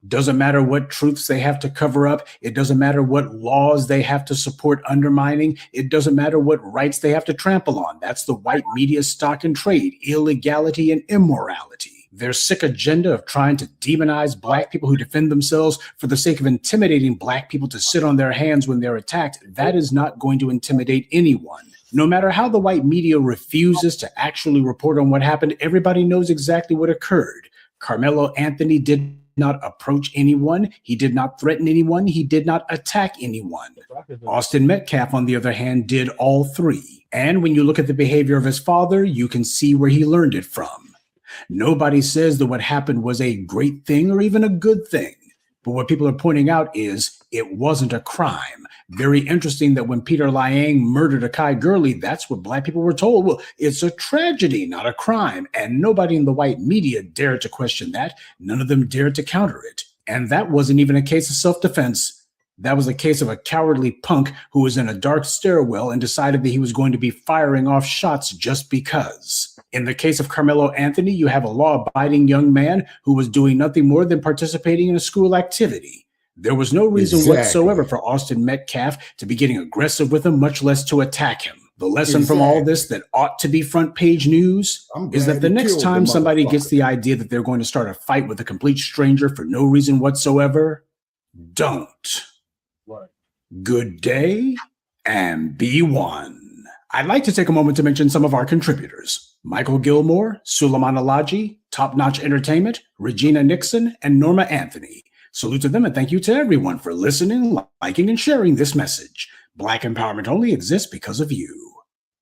Doesn't matter what truths they have to cover up. It doesn't matter what laws they have to support undermining. It doesn't matter what rights they have to trample on. That's the white media's stock and trade, illegality and immorality. Their sick agenda of trying to demonize Black people who defend themselves for the sake of intimidating Black people to sit on their hands when they're attacked, that is not going to intimidate anyone. No matter how the white media refuses to actually report on what happened, everybody knows exactly what occurred. Karmelo Anthony did not approach anyone. He did not threaten anyone. He did not attack anyone. Austin Metcalf, on the other hand, did all three. And when you look at the behavior of his father, you can see where he learned it from. Nobody says that what happened was a great thing or even a good thing. But what people are pointing out is it wasn't a crime. Very interesting that when Peter Liang murdered Akai Gurley, that's what Black people were told. Well, it's a tragedy, not a crime. And nobody in the white media dared to question that. None of them dared to counter it. And that wasn't even a case of self-defense. That was a case of a cowardly punk who was in a dark stairwell and decided that he was going to be firing off shots just because. In the case of Karmelo Anthony, you have a law-abiding young man who was doing nothing more than participating in a school activity. There was no reason whatsoever for Austin Metcalf to be getting aggressive with him, much less to attack him. The lesson from all this that ought to be front page news is that the next time somebody gets the idea that they're going to start a fight with a complete stranger for no reason whatsoever, don't. Good day and be one. I'd like to take a moment to mention some of our contributors: Michael Gilmore, Suleiman Alaji, Top Notch Entertainment, Regina Nixon, and Norma Anthony. Salute to them and thank you to everyone for listening, liking, and sharing this message. Black empowerment only exists because of you.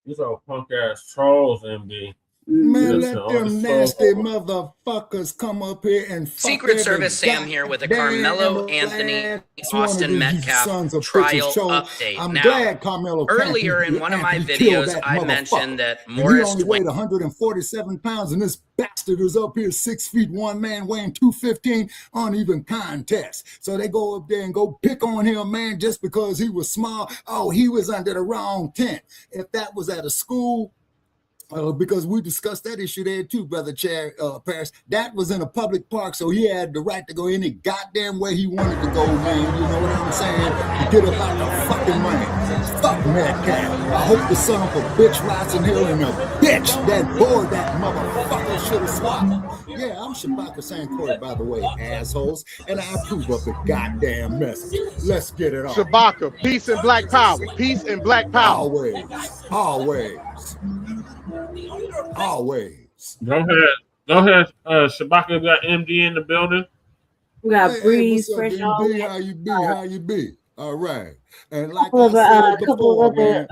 These are punk ass trolls, MD. Man, let them nasty motherfuckers come up here and fuck Secret Service Sam here with a Carmelo Anthony Austin Metcalf trial update. I'm now, glad Karmelo earlier in one of my videos, I mentioned that Morris he only weighed 147 pounds, and this bastard is up here 6 feet 1 man weighing 215 uneven contest. So they go up there and go pick on him, man, just because he was small. Oh, he was under the wrong tent. If that was at a school, because we discussed that issue there too, Brother Paris. That was in a public park, so he had the right to go any goddamn way he wanted to go, man. You know what I'm saying? To get up out the fucking rain. Fuck Metcalf. I hope the son of a bitch rots in hell, and a bitch that boy that motherfucker should have swallowed. Yeah, I'm Shabaka Sankoy, by the way, assholes, and I approve of the goddamn message. Let's get it on. Shabaka, peace and black power. Peace and black power. Always. Go ahead. Shabaka got MD in the building. We got Breeze, what's up, Fresh. MD? How you be? All right. And like couple I of said before, other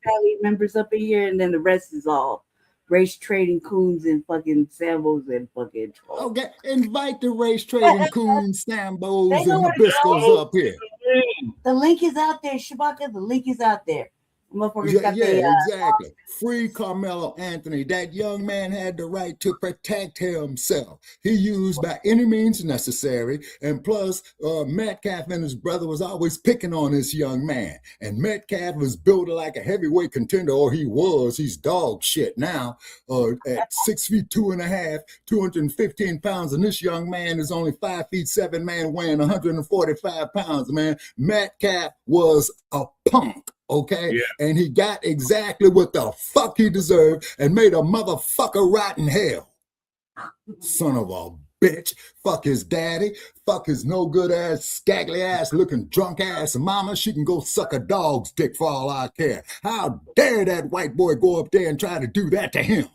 family members up in here, and then the rest is all race trading coons and fucking Sambos and fucking trolls. Okay, invite the race trading coons, Sambos, and nabiscos up here. The link is out there, Shabaka. The link is out there. Motherfuckers got exactly. Free Karmelo Anthony. That young man had the right to protect himself. He used by any means necessary. And plus, Metcalf and his brother was always picking on this young man. And Metcalf was built like a heavyweight contender, or he was. He's dog shit now. At 6 feet 2.5, 215 pounds. And this young man is only 5 feet 7, man, weighing 145 pounds, man. Metcalf was a punk. Okay, yeah. And he got exactly what the fuck he deserved and made a motherfucker rot in hell. Son of a bitch. Fuck his daddy. Fuck his no good ass, scagly ass looking drunk ass mama. She can go suck a dog's dick for all I care. How dare that white boy go up there and try to do that to him?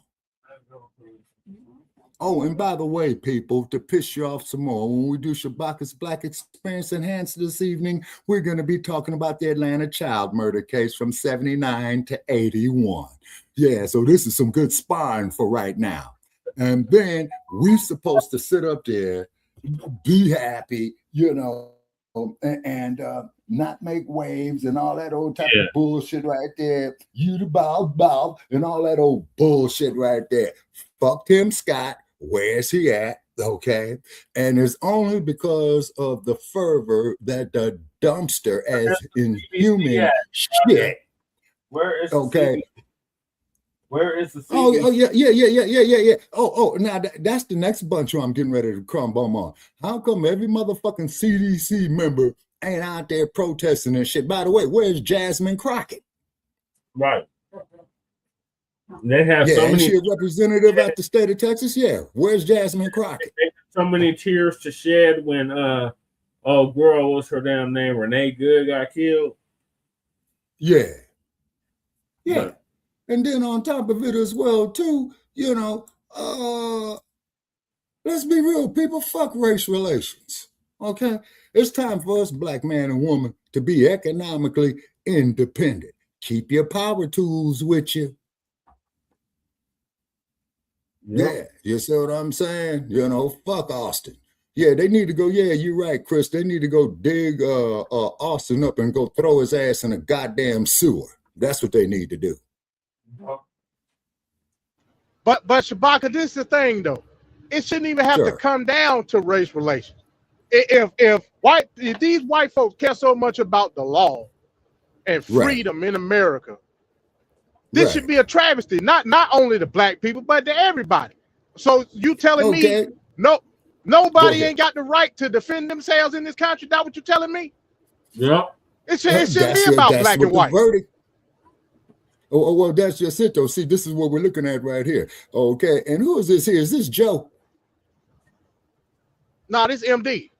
Oh, and by the way, people, to piss you off some more, when we do Shabaka's Black Experience Enhanced this evening, we're going to be talking about the Atlanta child murder case from 79 to 81. Yeah, so this is some good sparring for right now. And then we're supposed to sit up there, be happy, you know, and not make waves and all that old type of bullshit right there. You the bow, and all that old bullshit right there. Fuck Tim Scott. Where's he at? Okay. And it's only because of the fervor that the dumpster as inhuman shit. Where is okay. Where is the yeah. Oh, now that's the next bunch I'm getting ready to crumble on. How come every motherfucking CDC member ain't out there protesting and shit? By the way, where's Jasmine Crockett? Right. They have so many. Is she a representative at the state of Texas? Yeah. Where's Jasmine Crockett? So many tears to shed when girl, what's her damn name? Renee Good got killed. Yeah. And then on top of it as well, too, you know, let's be real, people, fuck race relations. Okay? It's time for us, black man and woman, to be economically independent. Keep your power tools with you. Yeah, you see what I'm saying? You know, fuck Austin. Yeah, they need to go, yeah, you're right, Chris. They need to go dig Austin up and go throw his ass in a goddamn sewer. That's what they need to do. But Shabaka, this is the thing, though. It shouldn't even have to come down to race relations. If these white folks care so much about the law and freedom in America, this should be a travesty, not only to black people, but to everybody. So you telling me nobody ain't got the right to defend themselves in this country? That's what you telling me? Yeah. It shouldn't be about black and white. Oh, well, that's just it, though. See, this is what we're looking at right here. Okay, and who is this here? Is this Joe? No, this MD.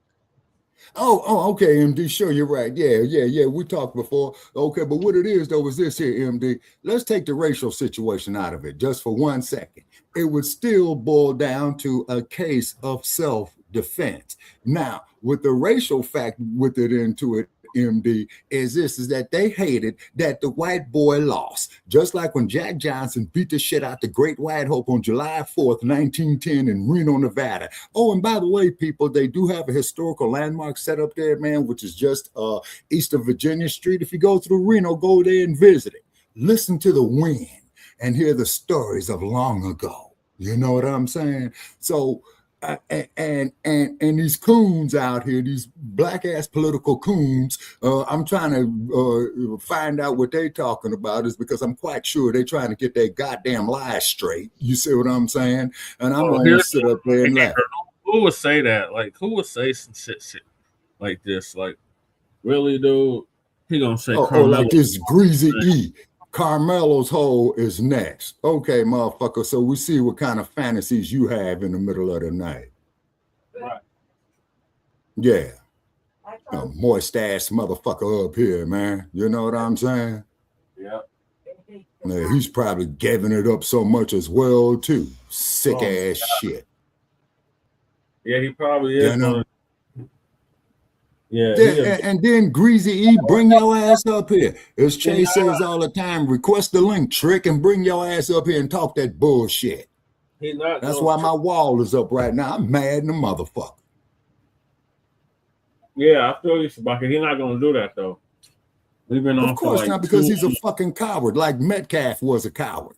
Oh, okay, MD. Sure, you're right. Yeah. We talked before. Okay, but what it is, though, is this here, MD. Let's take the racial situation out of it just for 1 second. It would still boil down to a case of self-defense. Now, with the racial fact with it into it, MD, is that they hated that the white boy lost. Just like when Jack Johnson beat the shit out the Great White Hope on July 4th, 1910 in Reno, Nevada. Oh, and by the way, people, they do have a historical landmark set up there, man, which is just east of Virginia Street. If you go through Reno, go there and visit it. Listen to the wind and hear the stories of long ago. You know what I'm saying? So, and these coons out here, these black ass political coons, I'm trying to find out what they talking about, is because I'm quite sure they're trying to get their goddamn lies straight. You see what I'm saying? And I'm going to sit up there and laugh. Who would say that? Like, who would say some shit like this? Like, really, dude? He gonna say, like this greasy E. Karmelo's hole is next. Okay, motherfucker. So we see what kind of fantasies you have in the middle of the night. Right. Yeah. A moist ass motherfucker up here, man. You know what I'm saying? Yeah. Man, he's probably giving it up so much as well, too. Sick ass shit. Yeah, he probably is. You know? Yeah. And then Greasy E, bring your ass up here. As Chase says all the time, request the link, Trick, and bring your ass up here and talk that bullshit. That's why my wall is up right now. I'm mad in the motherfucker. Yeah, I feel you, Shabaka. He's not going to do that, though. We've been on Of course for like not, because he's a fucking coward, like Metcalf was a coward.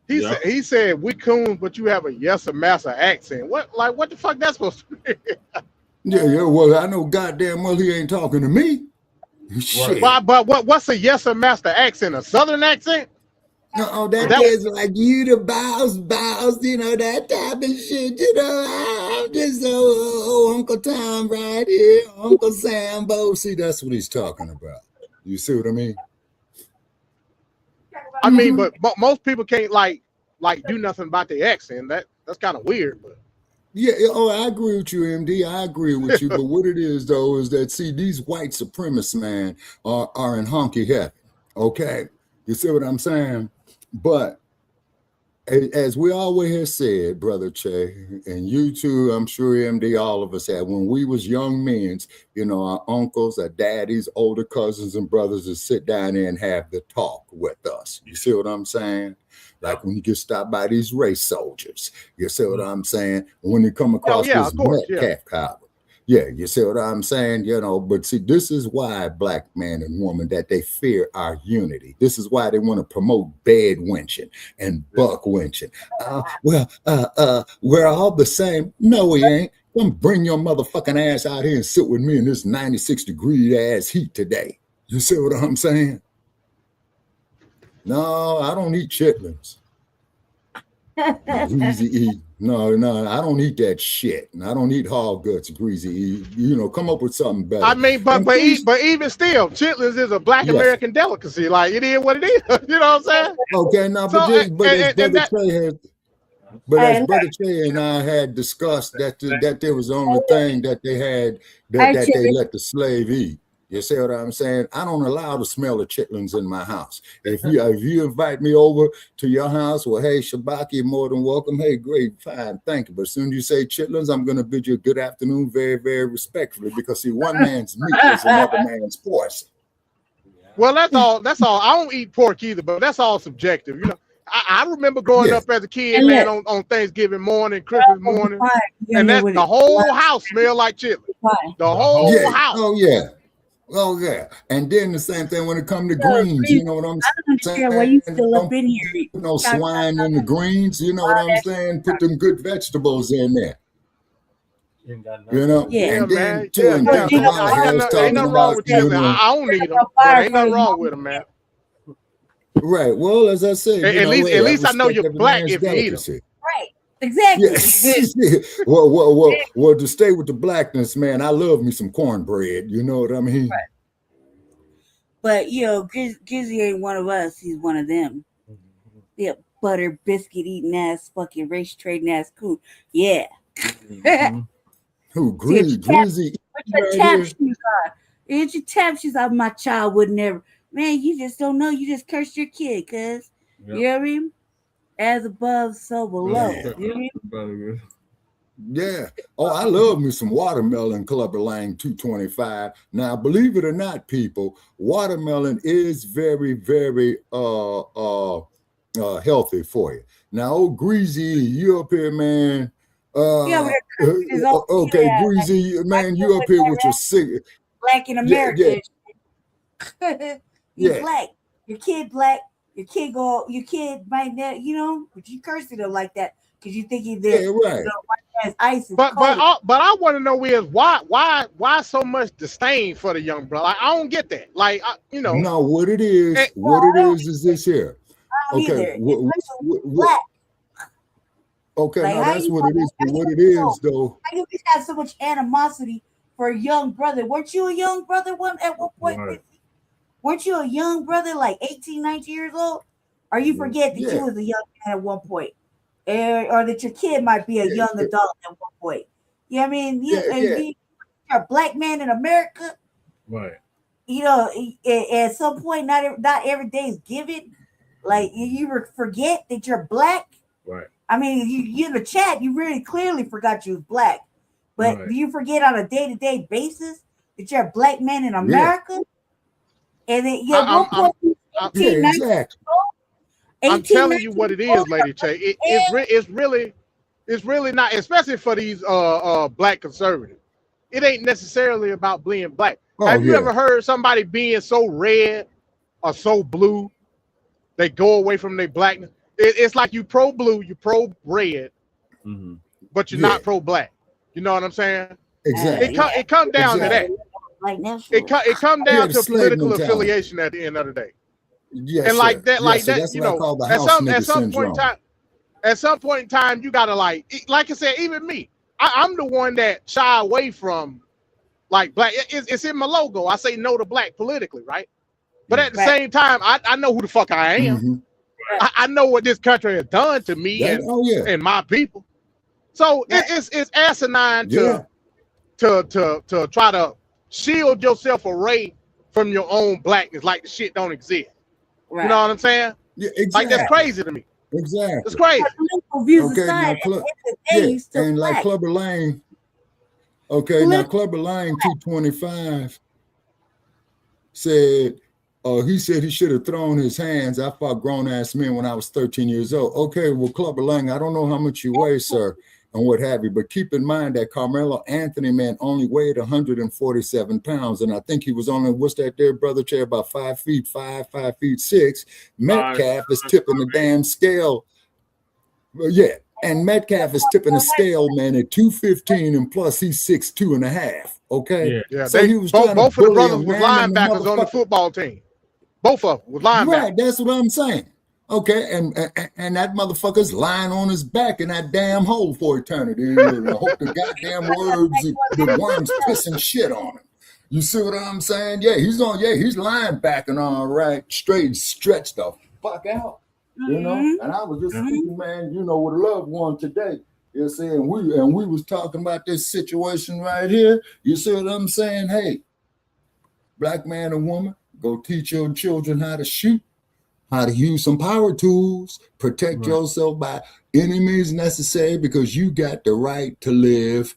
He said, we coons, but you have a yes or master accent. What the fuck that's supposed to be? Yeah, well, I know goddamn well he ain't talking to me. Shit. But what's a yes or master accent? A southern accent? No, that is like you the boss, you know, that type of shit, you know. I'm just Uncle Tom right here, Uncle Sambo. See, that's what he's talking about. You see what I mean? I mean, but most people can't like do nothing about the accent. That's kind of weird, but yeah, I agree with you, MD. I agree with you. But what it is, though, is that, see, these white supremacists, man, are in honky heaven. Okay? You see what I'm saying? But as we always have said, Brother Che, and you too, I'm sure, MD, all of us had, when we was young men, you know, our uncles, our daddies, older cousins and brothers would sit down there and have the talk with us. You see what I'm saying? Like when you get stopped by these race soldiers, you see what I'm saying? When you come across this Metcalf coward. Yeah, you see what I'm saying? You know, but see, this is why black man and woman, that they fear our unity. This is why they want to promote bed wenching and buck wenching. We're all the same. No, we ain't. Come bring your motherfucking ass out here and sit with me in this 96-degree ass heat today. You see what I'm saying? No, I don't eat chitlins. Greasy E. No, I don't eat that shit. And I don't eat hog guts, Greasy E. You know, come up with something better. I mean, but even still, chitlins is a black American delicacy. Like, it is what it is. You know what I'm saying? Okay, now, but as Brother Che and I had discussed that there was the only thing that they had that they let the slave eat. You see what I'm saying? I don't allow the smell of chitlins in my house. If you invite me over to your house, well, hey, Shabaka, you're more than welcome. Hey, great, fine, thank you. But as soon as you say chitlins, I'm going to bid you a good afternoon very, very respectfully, because, see, one man's meat is another man's portion. Well, that's all. I don't eat pork either, but that's all subjective. You know, I remember growing up as a kid, man, on Thanksgiving morning, Christmas morning, and that the whole house smelled like chitlins. The whole house. Oh yeah, and then the same thing when it comes to greens. You know what I'm saying? Why you still up in here? No swine in the greens. You know what I'm saying? Put them good vegetables in there. You know, and then too, and then ain't nothing wrong with chitlins. I don't need them, but ain't nothing wrong with them, man. Right. Well, as I said, at least I know you're black if you eat them. Right. Exactly. Yes. Well, to stay with the blackness, man, I love me some cornbread. You know what I mean? Right. But, you know, Gizzy ain't one of us. He's one of them. Yeah, butter, biscuit eating ass, fucking race trading ass cool. Yeah. Who, Greasy? Put your tap shoes on. Get your tap shoes on. My child would never. Man, you just don't know. You just cursed your kid, cuz. You know what I mean? As above, so below. Yeah. Oh, I love me some watermelon, Clubber Lang 225. Now, believe it or not, people, watermelon is very, very healthy for you. Now, old Greasy, you up here, man. Okay, Greasy, man, you up here with your cigarette. Black in America. Yeah. Black. Your kid black. Your kid might not, you know, but you cursing him like that because you think he's there. Yeah, right. You know, white ass ice. But I want to know is why so much disdain for the young brother? Like, I don't get that. Like, you know. No, what it is is this here. Okay. Black. Okay, like, no, that's what it is. But what it is, though. How you have so much animosity for a young brother? Weren't you a young brother at one point? Right. weren't you a young brother, like 18, 19 years old? Or you forget that you was a young man at one point, or that your kid might be a young adult at one point. You know what I mean? You're a black man in America. Right. You know, at some point, not every day is given. Like you forget that you're black. Right. I mean, you in the chat, you really clearly forgot you was black. But do you forget on a day-to-day basis that you're a black man in America? And then I'm telling you what it is, Lady Che. It's really not, especially for these black conservatives. It ain't necessarily about being black. Have you ever heard somebody being so red or so blue, they go away from their blackness? It's like you pro blue, you pro red, but you're not pro black. You know what I'm saying? Exactly. It comes down to that. It comes down to political affiliation at the end of the day. Yes, and like that, that's you what I know, call the at some point in time, you gotta like I said, even me, I'm the one that shy away from like black. It's in my logo. I say no to black politically, right? But at the same time, I know who the fuck I am. I know what this country has done to me and my people. So it's asinine to try to shield yourself away from your own blackness, like the shit don't exist. Right. You know what I'm saying? Yeah, exactly. Like that's crazy to me. Exactly. It's crazy. And like Clubber Lang. Okay, now Clubber Lang 225 said, he said he should have thrown his hands. I fought grown ass men when I was 13 years old. Okay, well, Clubber Lang, I don't know how much you weigh, sir, and what have you, but keep in mind that Karmelo Anthony, man, only weighed 147 pounds, and I think he was only, what's that there, Brother Chair, about 5 feet 5, 5 feet 6. Metcalf is tipping the damn scale. And Metcalf is tipping the scale, man, at 215, and plus he's 6'2.5". Okay, so he was both of the brothers were linebackers on the football team. Both of them was linebackers. Right, that's what I'm saying. Okay, and that motherfucker's lying on his back in that damn hole for eternity. I hope the goddamn the worms pissing shit on him. You see what I'm saying? Yeah, he's linebacking all right, straight, stretched the fuck out. You know, and I was just speaking, man, you know, with a loved one today. You see, and we was talking about this situation right here. You see what I'm saying? Hey, black man and woman, go teach your children how to shoot, how to use some power tools, protect yourself by any means necessary, because you got the right to live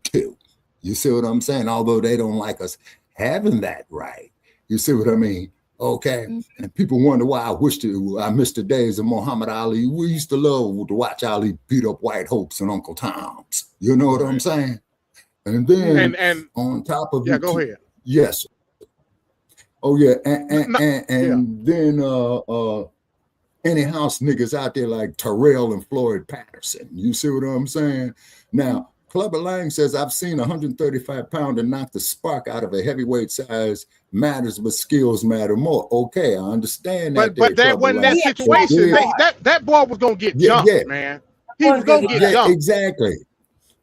too. You see what I'm saying? Although they don't like us having that right. You see what I mean? Okay. And people wonder why I missed the days of Muhammad Ali. We used to love to watch Ali beat up white hopes and Uncle Toms. You know what I'm saying? And then and on top of it, go ahead. Yes. Oh yeah, and then any house niggas out there like Terrell and Floyd Patterson. You see what I'm saying? Now, Clubber Lang says, I've seen 135-pounder knock the spark out of a heavyweight size matters, but skills matter more. Okay, I understand that. But that wasn't that situation. That boy was gonna get jumped, man. He was gonna get jumped. Exactly.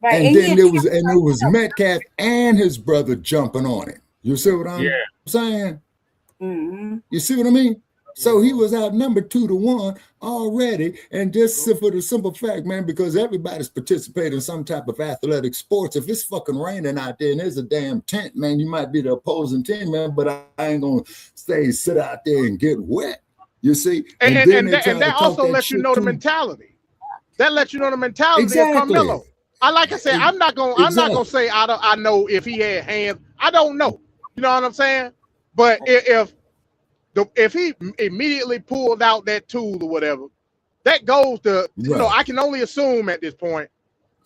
Right. And then there was Metcalf and his brother jumping on it. You see what I'm saying? You see what I mean? So he was outnumbered 2-1 already. And just for the simple fact, man, because everybody's participating in some type of athletic sports. If it's fucking raining out there and there's a damn tent, man, you might be the opposing team, man, but I ain't going to sit out there and get wet. You see? And that also lets you know the mentality. That lets you know the mentality of Karmelo. Like I said, I'm not gonna say I know if he had hands. I don't know. You know what I'm saying? But if he immediately pulled out that tool or whatever, that goes to, you know, I can only assume at this point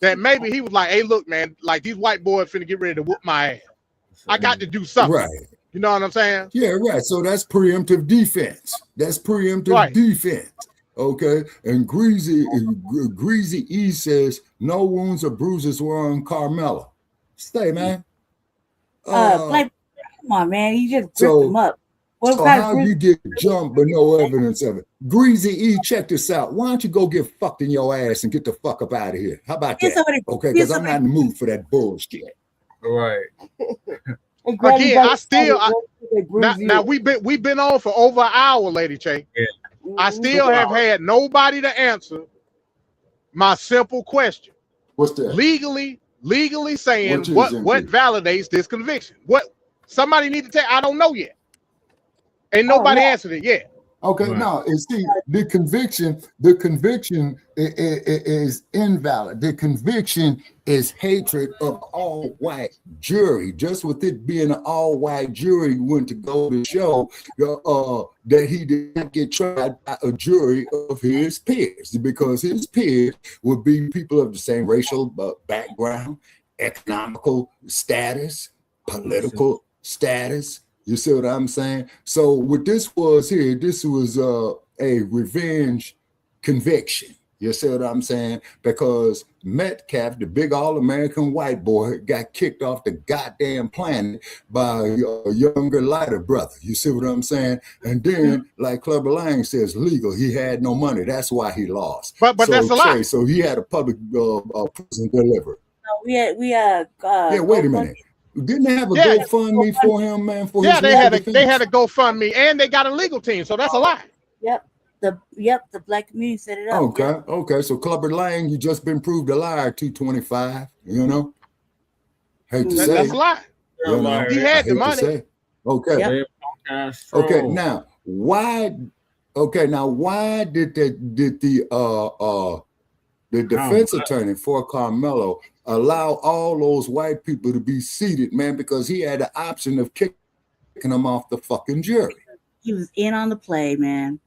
that maybe he was like, hey, look, man, like these white boys finna get ready to whoop my ass. I got to do something. Right. You know what I'm saying? Yeah, right. So that's preemptive defense. That's preemptive defense. Okay. And Greasy E says, no wounds or bruises were on Karmelo. Stay, man. Come on, man. You just gripped him up. So how you get jumped but no evidence of it? Greasy E, check this out. Why don't you go get fucked in your ass and get the fuck up out of here? How about that? Okay, because I'm not in the mood for that bullshit. Right. Again, I still now we've been on for over an hour, Lady Che. Yeah. I still have had nobody to answer my simple question. What's that? Legally saying what validates this conviction? What somebody need to tell? I don't know yet. Ain't nobody answered it yet. Okay, now and see the conviction is invalid. The conviction is hatred of all white jury. Just with it being an all white jury went to go to show that he did not get tried by a jury of his peers, because his peers would be people of the same racial background, economical status, political status. You see what I'm saying? So what this was here, this was a revenge conviction. You see what I'm saying? Because Metcalf, the big all-American white boy, got kicked off the goddamn planet by a younger, lighter brother. You see what I'm saying? And then, like Clubber Lang says, legal, he had no money. That's why he lost. But that's a lie. So he had a public prison delivered. No, we yeah, wait a minute. Didn't they have a GoFundMe for him, man? For his they had a GoFundMe, and they got a legal team, so that's a lie. Yep. The Black community set it up. Okay. So Clubber Lang, you just been proved a liar. 225. You know, hate to say that's a lie. You know, he had the money. Okay. Yep. Okay. Now why? Okay. Now why did the defense attorney for Karmelo allow all those white people to be seated, man? Because he had the option of kicking them off the fucking jury. He was in on the play, man.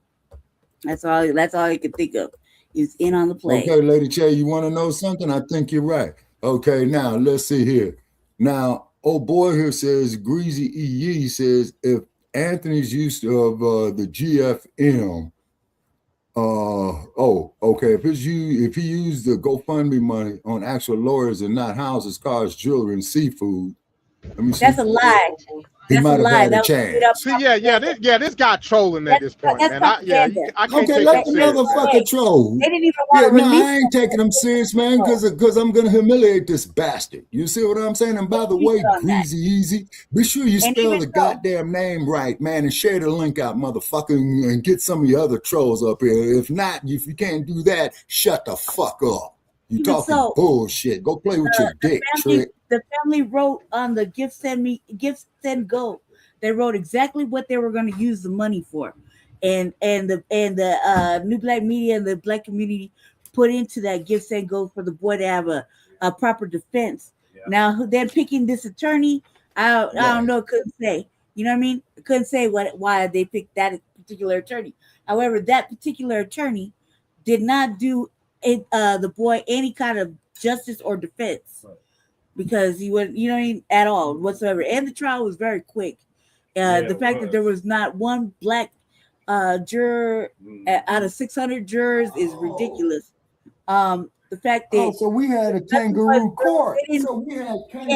That's all he could think of. He was in on the play. Okay, Lady Che, you want to know something? I think you're right. Okay, now let's see here. Now, old boy here says, Greasy E.E. says, if Anthony's use of the GFM, if he used the GoFundMe money on actual lawyers and not houses, cars, jewelry, and seafood, let me see. That's a lie. He might have had a chance. See, this guy trolling at this point, man. I can't okay, let the motherfucker troll. They didn't even want to release. I ain't taking him serious, man, because I'm gonna humiliate this bastard. You see what I'm saying? And by the way, Greasy Easy, be sure you spell the goddamn name right, man, and share the link out, motherfucker, and get some of your other trolls up here. If not, if you can't do that, shut the fuck up. You talking bullshit. Go play with your dick, Trick. The family wrote on the gift send go. They wrote exactly what they were going to use the money for, and the new Blacc Media and the Black community put into that gift send go for the boy to have a proper defense. Yeah. Now they're picking this attorney. I don't know. Couldn't say. You know what I mean? Couldn't say why they picked that particular attorney. However, that particular attorney did not do it, the boy any kind of justice or defense. Right. Because he wouldn't, you know what I mean, at all whatsoever. And the trial was very quick. The fact that there was not one black juror out of 600 jurors is ridiculous. The fact that so we had a kangaroo court. They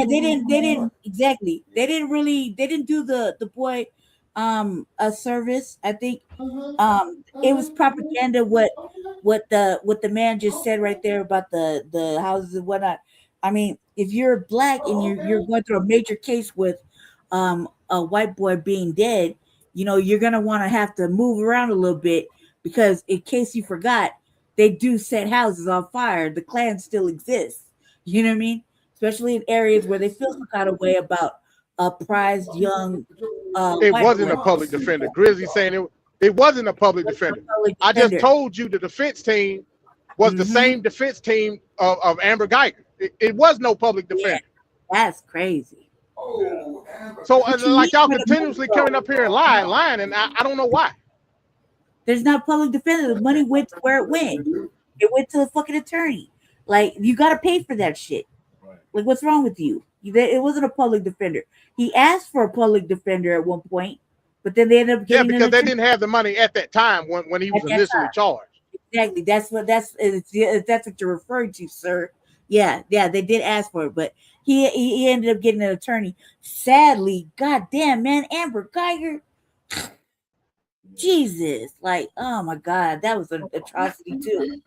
didn't exactly. They didn't do the boy a service. I think it was propaganda what the man just said right there about the houses and whatnot. I mean, if you're black and you're going through a major case with a white boy being dead, you know, you're gonna want to have to move around a little bit, because in case you forgot, they do set houses on fire. The Klan still exists. You know what I mean? Especially in areas where they feel some kind of way about a prized young. It wasn't a public defender. Grizzly saying it wasn't a public defender. I just told you the defense team was the same defense team of Amber Geiger. It was no public defender. That's crazy. So like y'all continuously coming up here and lying, and I don't know why. There's not public defender. The money went to where it went. It went to the fucking attorney. Like, you got to pay for that shit. Right. Like, what's wrong with you? It wasn't a public defender. He asked for a public defender at one point, but then they ended up getting because they didn't have the money at that time when he was initially charged. Exactly. That's what you're referring to, sir. Yeah, they did ask for it, but he ended up getting an attorney. Sadly, goddamn, man, Amber Geiger. Jesus, like, oh my God, that was an atrocity too.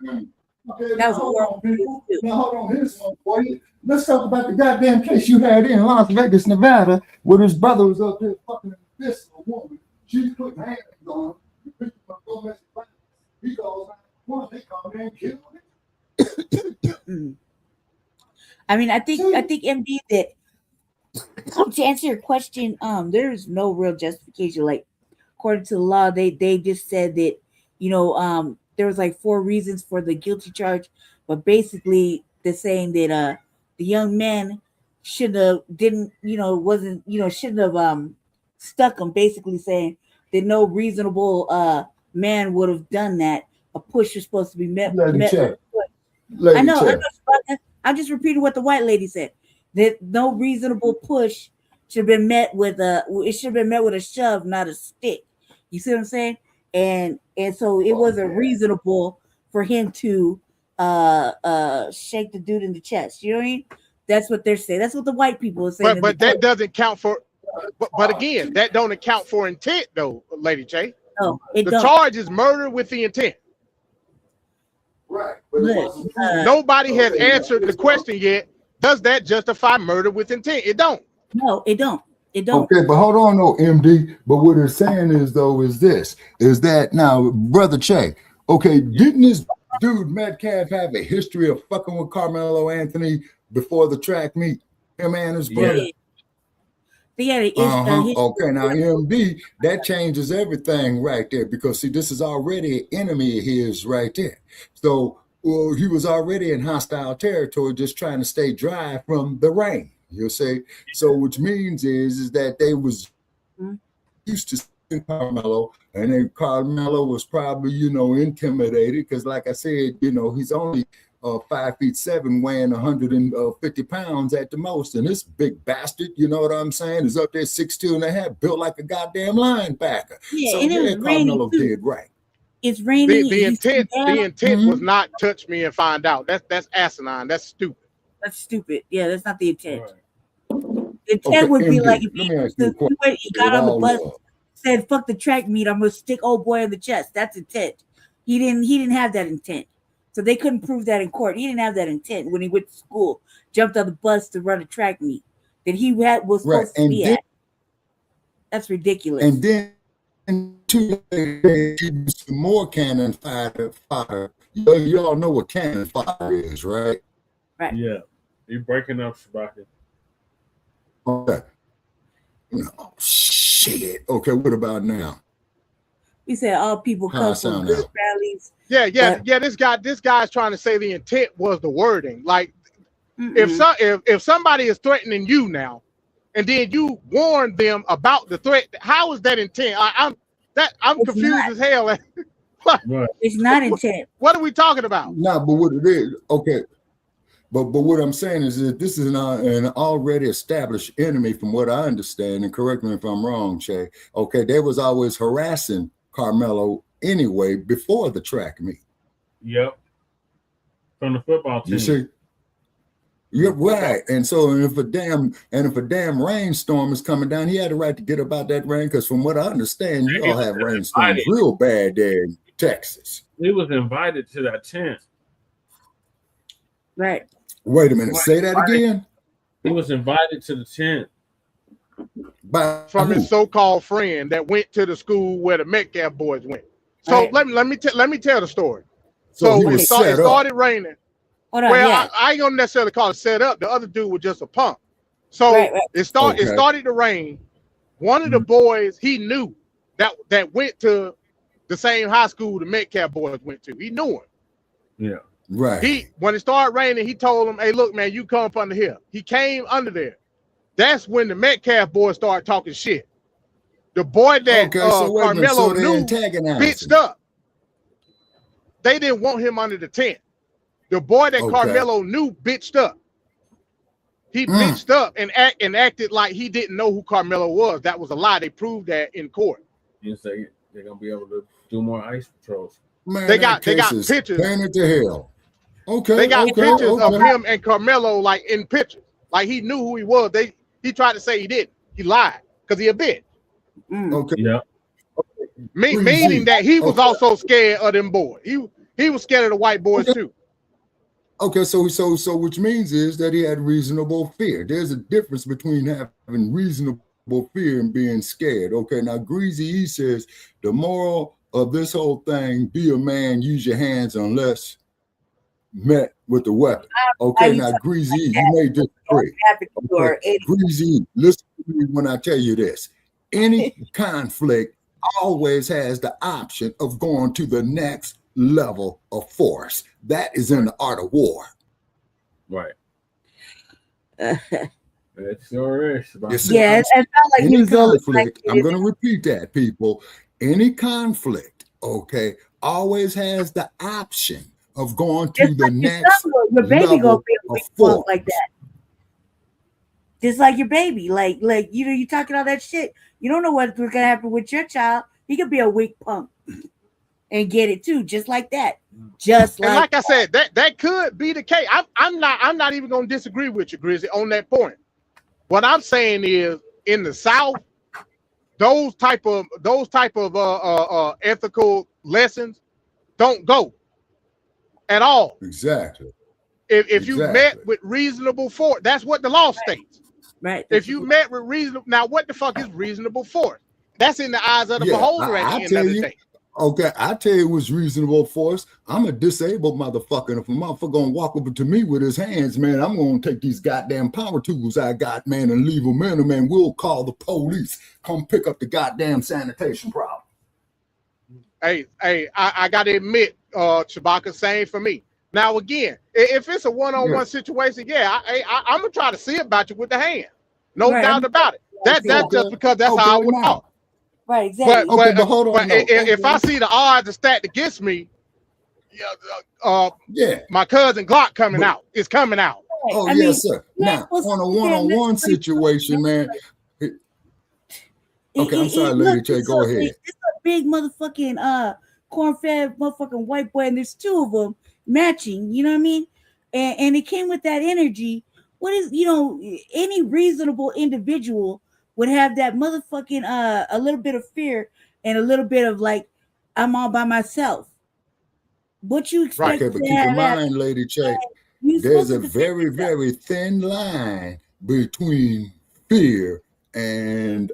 Okay, that was horrible. Now hold on, here's one for you. Let's talk about the goddamn case you had in Las Vegas, Nevada, where his brother was up there fucking this woman. She put hands on him. He goes, they come in and kill him. I mean, I think MD that to answer your question, there's no real justification. Like according to the law, they just said that, you know, there was like 4 reasons for the guilty charge, but basically they're saying that the young man shouldn't have stuck him, basically saying that no reasonable man would have done that. A push was supposed to be met with a push. I know, I'm just repeating what the white lady said. That no reasonable push should have been met with a shove, not a stick. You see what I'm saying? And so it wasn't reasonable for him to shake the dude in the chest. You know what I mean? That's what they're saying. That's what the white people are saying. But that doesn't count for. But again, that don't account for intent, though, Lady J. No, the charge is murder with the intent. Right. Nobody has answered the question yet. Does that justify murder with intent? It don't. No, it don't. It don't. Okay, but hold on, though, MD. But what they're saying is that now, Brother Che, okay, didn't this dude Metcalf have a history of fucking with Karmelo Anthony before the track meet? Him and his brother. Yeah. Okay, now MD, that changes everything right there, because see, this is already an enemy of his right there. So he was already in hostile territory, just trying to stay dry from the rain. You'll say, so which means is that they was used to seeing Karmelo, and then Karmelo was probably, intimidated, because like I said, he's only 5'7", weighing 150 pounds at the most, and this big bastard, you know what I'm saying, is up there 6'2.5", built like a goddamn linebacker. Yeah, so and it was Karmelo did right. It's raining. The intent was not touch me and find out. That's asinine. That's stupid. That's stupid. Yeah, that's not the intent. The intent would be like if he got on the bus, said "fuck the track meet, I'm gonna stick old boy in the chest." That's intent. He didn't have that intent, so they couldn't prove that in court. He didn't have that intent when he went to school, jumped on the bus to run a track meet that he was supposed to be at. That's ridiculous. And then 2 days, some more cannon fire. You all know what cannon fire is, right? Right. Yeah. You're breaking up, Shabaka. Okay. Oh, shit. Okay, what about now? He said all people come from good rallies. Yeah. This guy's trying to say the intent was the wording. Like, if somebody is threatening you now, and then you warn them about the threat, how is that intent? I'm confused as hell. Right. It's not intent. What are we talking about? No, but what it is, okay. But what I'm saying is that this is an already established enemy, from what I understand, and correct me if I'm wrong, Che. Okay, they was always harassing Karmelo anyway before the track meet. Yep. From the football team. You see? You're right. And so if a damn rainstorm is coming down, he had a right to get about that rain, because from what I understand, you all have rainstorms real bad there in Texas. He was invited to that tent. Right. Wait a minute. Say that again. He was invited to the tent from his so-called friend that went to the school where the Metcalf boys went. So let me tell the story. So it started raining. I ain't gonna necessarily call it set up. The other dude was just a punk. So it started to rain. One of the boys he knew that went to the same high school the Metcalf boys went to. He knew him. Yeah. Right. When it started raining, he told him, "Hey, look, man, you come up under here." He came under there. That's when the Metcalf boys started talking shit. The boy that Karmelo knew bitched up. They didn't want him under the tent. The boy that Karmelo knew bitched up. He bitched up and acted like he didn't know who Karmelo was. That was a lie. They proved that in court. You say they're gonna be able to do more ice patrols. Man, they got pictures. Turn to hell. Okay. They got pictures of him and Karmelo, like in pictures. Like he knew who he was. He tried to say he didn't. He lied because he a bitch. Okay. Yeah. Meaning that he was also scared of them boys. He was scared of the white boys too. Okay, so which means is that he had reasonable fear. There's a difference between having reasonable fear and being scared. Okay, now Greasy E says the moral of this whole thing: be a man, use your hands unless met with a weapon. Okay, now Greasy E, you may disagree. Okay. Greasy E, listen to me when I tell you this: any conflict always has the option of going to the next level of force. That is in the art of war. Right. It sure is. Yeah, it's not like any New Zealand. conflict, I'm going to repeat that, people. Any conflict, okay, always has the option of going to the next your baby level gonna be a of weak force. point like that. Just like your baby, like you know, you talking all that shit. You don't know what's gonna happen with your child. He could be a weak punk and get it too, just like that. Just like, and like I said, that could be the case. I'm not even gonna disagree with you, Grizzly, on that point. What I'm saying is, in the South, those type of ethical lessons don't go at all. Exactly. If you met with reasonable force, that's what the law states. Right. If you met with reasonable, now what the fuck is reasonable force? That's in the eyes of the beholder at the end of the day. Okay, I tell you what's reasonable force. I'm a disabled motherfucker. And if a motherfucker gonna walk over to me with his hands, man, I'm gonna take these goddamn power tools I got, man, and leave them in them, and we'll call the police. Come pick up the goddamn sanitation problem. Hey, I gotta admit, Shabaka, same for me. Now again, if it's a one-on-one situation, I'm gonna try to see about you with the hand. No doubt about it. That's just because that's how I would talk. Right, exactly. But hold on. If I see the odds are stacked against me, my cousin Glock coming out. It's coming out. Oh, yes, sir. Now, on a one-on-one situation, man. Okay, I'm sorry, Lady J. Go ahead. It's a big motherfucking corn-fed motherfucking white boy, and there's two of them matching. You know what I mean? And it came with that energy. What is, you know, any reasonable individual would have that motherfucking a little bit of fear and a little bit of like, I'm all by myself. What you expect? Okay, but keep in mind, Lady J, there's a very, very thin line between fear and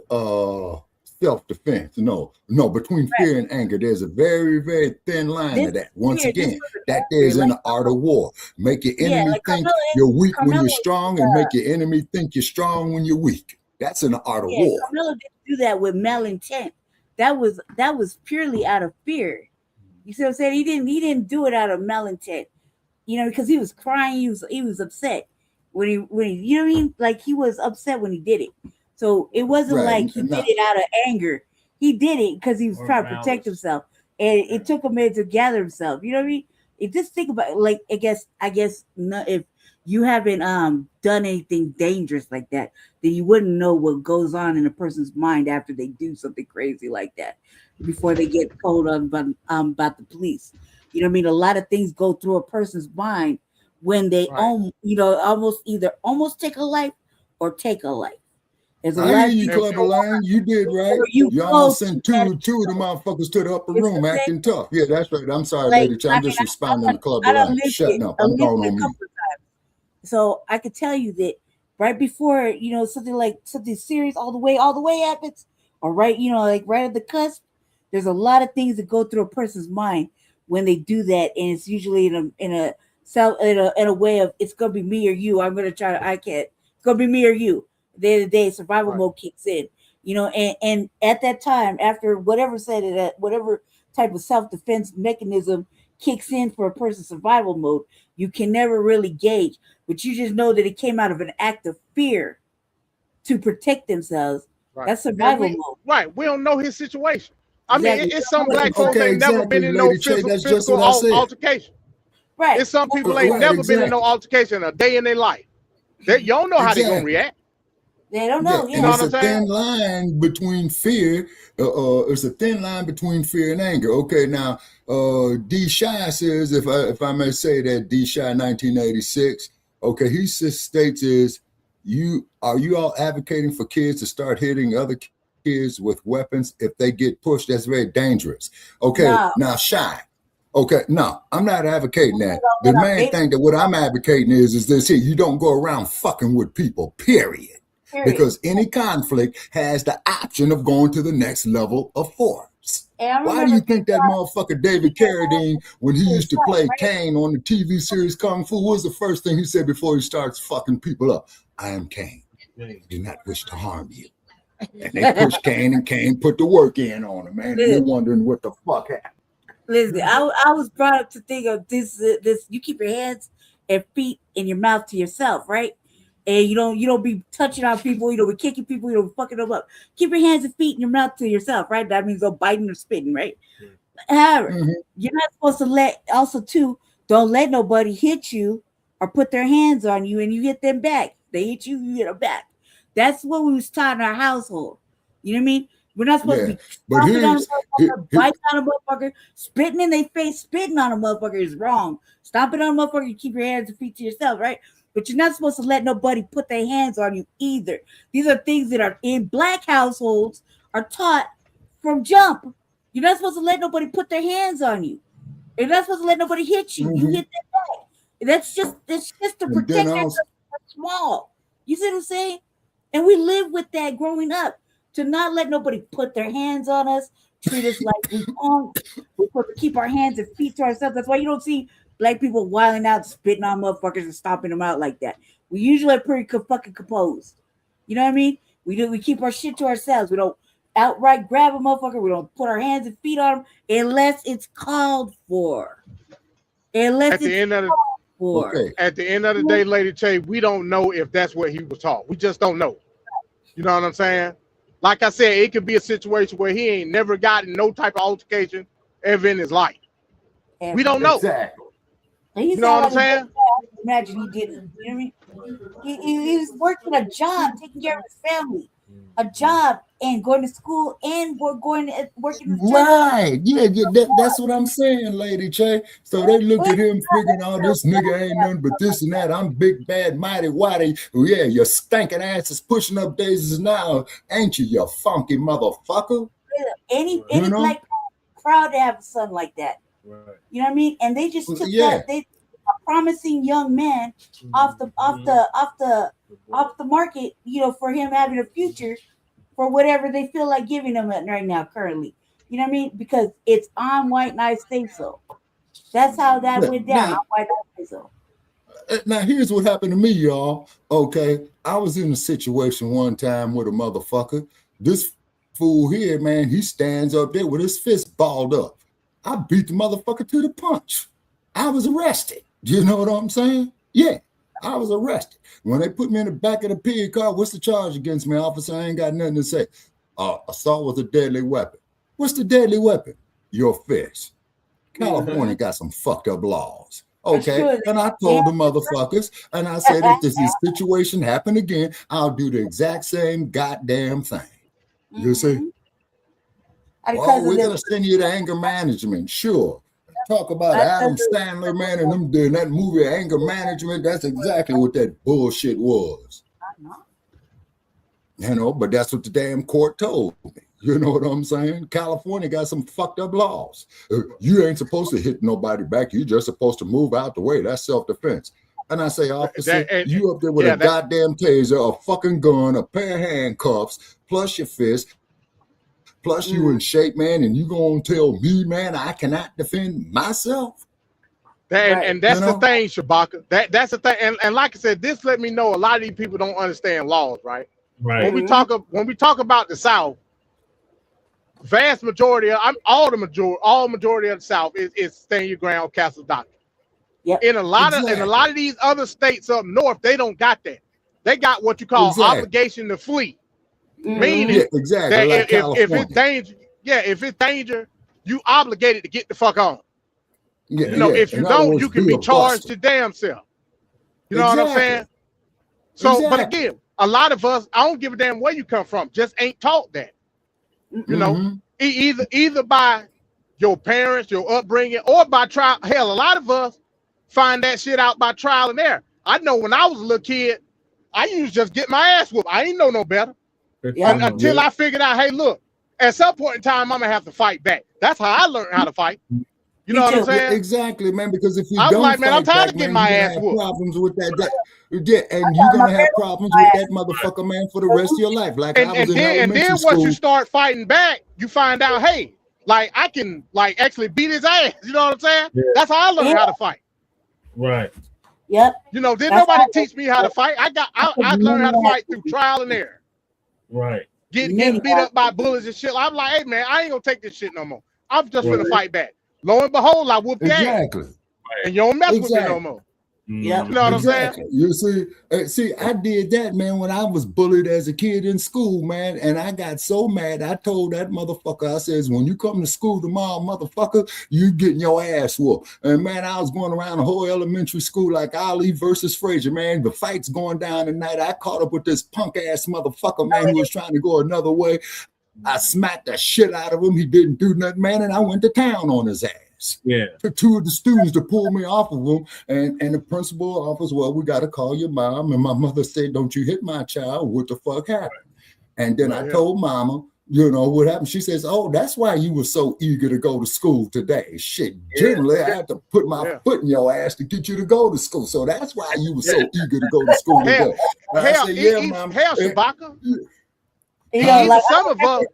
self-defense. No, between fear and anger, there's a very, very thin line of that. Once again, that is in the art of war. Make your enemy think you're weak when you're strong, and make your enemy think you're strong when you're weak. That's in the art of war. Karmelo didn't do that with malintent. That was purely out of fear. You see what I'm saying? He didn't do it out of malintent. You know, because he was crying, he was upset when he you know what I mean? Like, he was upset when he did it. So it wasn't like he did it out of anger. He did it because he was trying to protect himself. And it took a minute to gather himself. You know what I mean? Just think about it, like, I guess not, if you haven't done anything dangerous like that, then you wouldn't know what goes on in a person's mind after they do something crazy like that, before they get told about the police. You know what I mean? A lot of things go through a person's mind when they almost take a life or take a life. There's a I hear you, Clever Line. You did right. Y'all sent two of the motherfuckers to the upper room acting tough. Yeah, that's right. I'm sorry, Lady Ch. I'm just responding to Clever Line. Shutting up. I'm going on mute. So I could tell you that right before, you know, something serious all the way happens, or right, you know, like right at the cusp, there's a lot of things that go through a person's mind when they do that, and it's usually in a way of, it's gonna be me or you. It's gonna be me or you. At the end of the day, survival mode kicks in, you know, and at that time, after whatever type of self-defense mechanism kicks in for a person's survival mode, you can never really gauge, but you just know that it came out of an act of fear to protect themselves. Right. That's survival mode. Right. We don't know his situation. I mean, it's some black folks ain't never been in no physical altercation. Right. It's some people ain't never been in no altercation a day in their life. You don't know how they're going to react. They don't know. And it's a thin line between fear. It's a thin line between fear and anger. Okay, now D. Shy says, if I may say that, D. Shy 1986. Okay, he states are you all advocating for kids to start hitting other kids with weapons if they get pushed? That's very dangerous. Okay, Now Shy. Okay, no, I'm not advocating that. The main thing that what I'm advocating is this here. You don't go around fucking with people, period. Because any conflict has the option of going to the next level of force. Why do you think that motherfucker David Carradine, when he used to play Kane on the TV series Kung Fu, what was the first thing he said before he starts fucking people up? I am Kane. I do not wish to harm you. And they pushed Kane, and Kane put the work in on him, man. And they're wondering what the fuck happened. Listen, I was brought up to think of this. You keep your hands and feet in your mouth to yourself, right? And you don't be touching on people. You don't be kicking people. You don't be fucking them up. Keep your hands and feet in your mouth to yourself, right? That means no biting or spitting, right? However, you're not supposed to don't let nobody hit you or put their hands on you and you hit them back. They hit you, you hit them back. That's what we was taught in our household. You know what I mean? We're not supposed to be stomping on a motherfucker, biting on a motherfucker, spitting in their face. Spitting on a motherfucker is wrong. Stomping on a motherfucker, you keep your hands and feet to yourself, right? But you're not supposed to let nobody put their hands on you either. These are things that are in Black households are taught from jump. You're not supposed to let nobody put their hands on you. You're not supposed to let nobody hit you. You hit them back. That's just to protect yourself from small. You see what I'm saying? And we live with that growing up. To not let nobody put their hands on us, treat us like we punk. We're supposed to keep our hands and feet to ourselves. That's why you don't see Black people wilding out, spitting on motherfuckers and stomping them out like that. We usually are pretty fucking composed. You know what I mean? We keep our shit to ourselves. We don't outright grab a motherfucker. We don't put our hands and feet on them unless it's called for. At the end of the day, Lady Che, we don't know if that's what he was taught. We just don't know. You know what I'm saying? Like I said, it could be a situation where he ain't never gotten no type of altercation ever in his life. We don't know. Exactly. You know what I'm saying? Imagine he didn't. You know what I mean? He was working a job, taking care of his family, a job, and going to school, and working. Right? Yeah, that's what I'm saying, Lady Che. So they look at him, figuring, "Oh, this nigga ain't nothing but this and that. I'm big, bad, mighty, whitey. Yeah, your stinking ass is pushing up daisies now, ain't you? You funky motherfucker." Any Black proud to have a son like that. Right. You know what I mean? And they just took that. They a promising young man off the market, you know, for him having a future for whatever they feel like giving him right now currently. You know what I mean? Because it's on white and I say so. That's how that went down. On white and I say so. Now here's what happened to me, y'all. Okay, I was in a situation one time with a motherfucker. This fool here, man, he stands up there with his fist balled up. I beat the motherfucker to the punch. I was arrested. You know what I'm saying? Yeah, I was arrested. When they put me in the back of the pig car, what's the charge against me, officer? I ain't got nothing to say. Assault with a deadly weapon. What's the deadly weapon? Your fist. California got some fucked up laws. Okay, and I told the motherfuckers, and I said, if this situation happened again, I'll do the exact same goddamn thing. You see? Oh, we're gonna send you to anger management. Sure. Talk about Adam Sandler, man, and them doing that movie, Anger Management. That's exactly what that bullshit was. You know, but that's what the damn court told me. You know what I'm saying? California got some fucked up laws. You ain't supposed to hit nobody back. You're just supposed to move out the way. That's self-defense. And I say, officer, you up there with a goddamn taser, a fucking gun, a pair of handcuffs, plus your fist, plus you in shape, man, and you gonna tell me, man, I cannot defend myself? And that's the thing, Shabaka. That's the thing. And like I said, this let me know a lot of these people don't understand laws, right? Right. When we talk about the South, vast majority of majority of the South is stand your ground, castle doctrine. Yep. In a lot of these other states up north, they don't got that. They got what you call obligation to flee. Meaning that like if it's danger, you obligated to get the fuck on. Yeah, you know, if you don't, you can be charged to damn self. You know what I'm saying? So, but again, a lot of us, I don't give a damn where you come from, just ain't taught that. You know, either by your parents, your upbringing, or by trial. Hell, a lot of us find that shit out by trial and error. I know when I was a little kid, I used to just get my ass whooped. I ain't know no better. Until I figured out, hey, look, at some point in time, I'm gonna have to fight back. That's how I learned how to fight. You know what I'm saying? Exactly, man. Because if you I'm don't like, man, I'm fight tired back, of getting man, my you're ass gonna have whooped. problems with that. Yeah, and you're gonna have problems with that motherfucker, man, for the rest of your life. Like I was in elementary then school. once you start fighting back, you find out, hey, like I can like actually beat his ass. You know what I'm saying? Yeah. That's how I learned how to fight. Right. Yep. You know, didn't nobody teach me how to fight. I learned how to fight through trial and error. Right. Getting beat up by bullies and shit. I'm like, hey man, I ain't gonna take this shit no more. I'm just gonna fight back. Lo and behold, I whoop your ass. And you don't mess with me no more. Yep. You know what I'm saying? You see, I did that, man, when I was bullied as a kid in school, man, and I got so mad. I told that motherfucker, I says, when you come to school tomorrow, motherfucker, you getting your ass whooped. And man, I was going around the whole elementary school like Ali versus Frazier, man. The fight's going down tonight. I caught up with this punk ass motherfucker, man, who was trying to go another way. I smacked the shit out of him. He didn't do nothing, man, and I went to town on his ass. Yeah. Took two of the students to pull me off of him, and the principal offers, well, we got to call your mom. And my mother said, don't you hit my child. What the fuck happened? And then I told mama, you know, what happened. She says, oh, that's why you were so eager to go to school today. Shit, generally, I had to put my foot in your ass to get you to go to school. So that's why you were so eager to go to school today. Hell, Shabaka.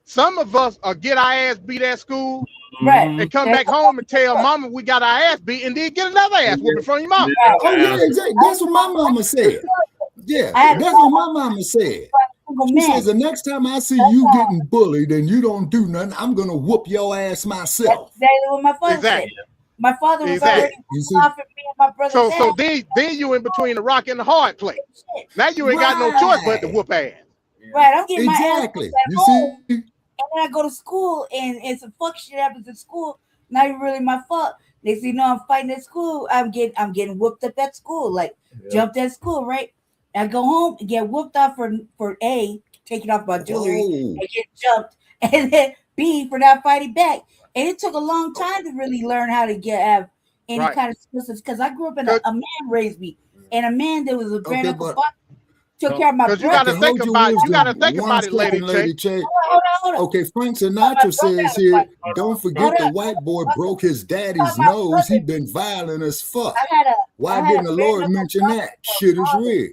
Some of us get our ass beat at school, right? And come back home and tell mama we got our ass beat, and then get another ass whooping from your mama. Oh yeah, exactly. That's what my mama said. Yeah, that's what my mama said. She says the next time I see you getting bullied and you don't do nothing, I'm gonna whoop your ass myself. That's exactly what my father said. My father was already off me and my brother. So then you in between the rock and the hard place. Now you ain't got no choice but to whoop ass. Right, I'm getting my ass whooped at You home. see? And then I go to school and some fuck shit happens at school. Not even really my fault. They say, no, I'm fighting at school. I'm getting whooped up at school, like jumped at school, right? And I go home and get whooped off for A, taking off my jewelry, and get jumped, and then B, for not fighting back. And it took a long time to really learn how to have any kind of systems, because I grew up in a man raised me, and a man that was a grand uncle father took care of my brother. You gotta think about it, Lady Che. Hold on. Okay, Frank Sinatra says here, don't forget the white boy broke his daddy's nose. He been violent as fuck. Why didn't the Lord mention that? Shit is real.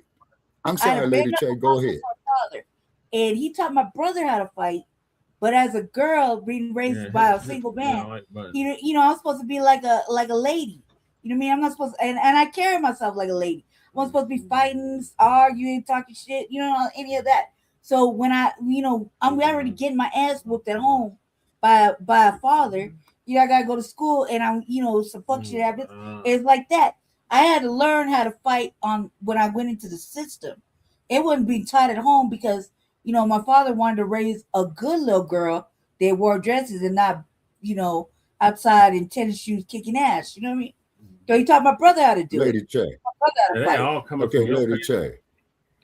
I'm sorry, Lady Che, go ahead. And he taught my brother how to fight, but as a girl being raised by a single man, you know, I'm supposed to be like a lady. You know what I mean? I'm not supposed to, and I carry myself like a lady. I'm supposed to be fighting, arguing, talking shit, you know, any of that. So when I'm already getting my ass whooped at home by a father, I gotta go to school and I'm, some fuck shit happens. It's like that. I had to learn how to fight when I went into the system. It wasn't being taught at home because, my father wanted to raise a good little girl that wore dresses and not, outside in tennis shoes kicking ass. You know what I mean? So he taught my brother how to do Lady it. Che. Okay, Lady Che.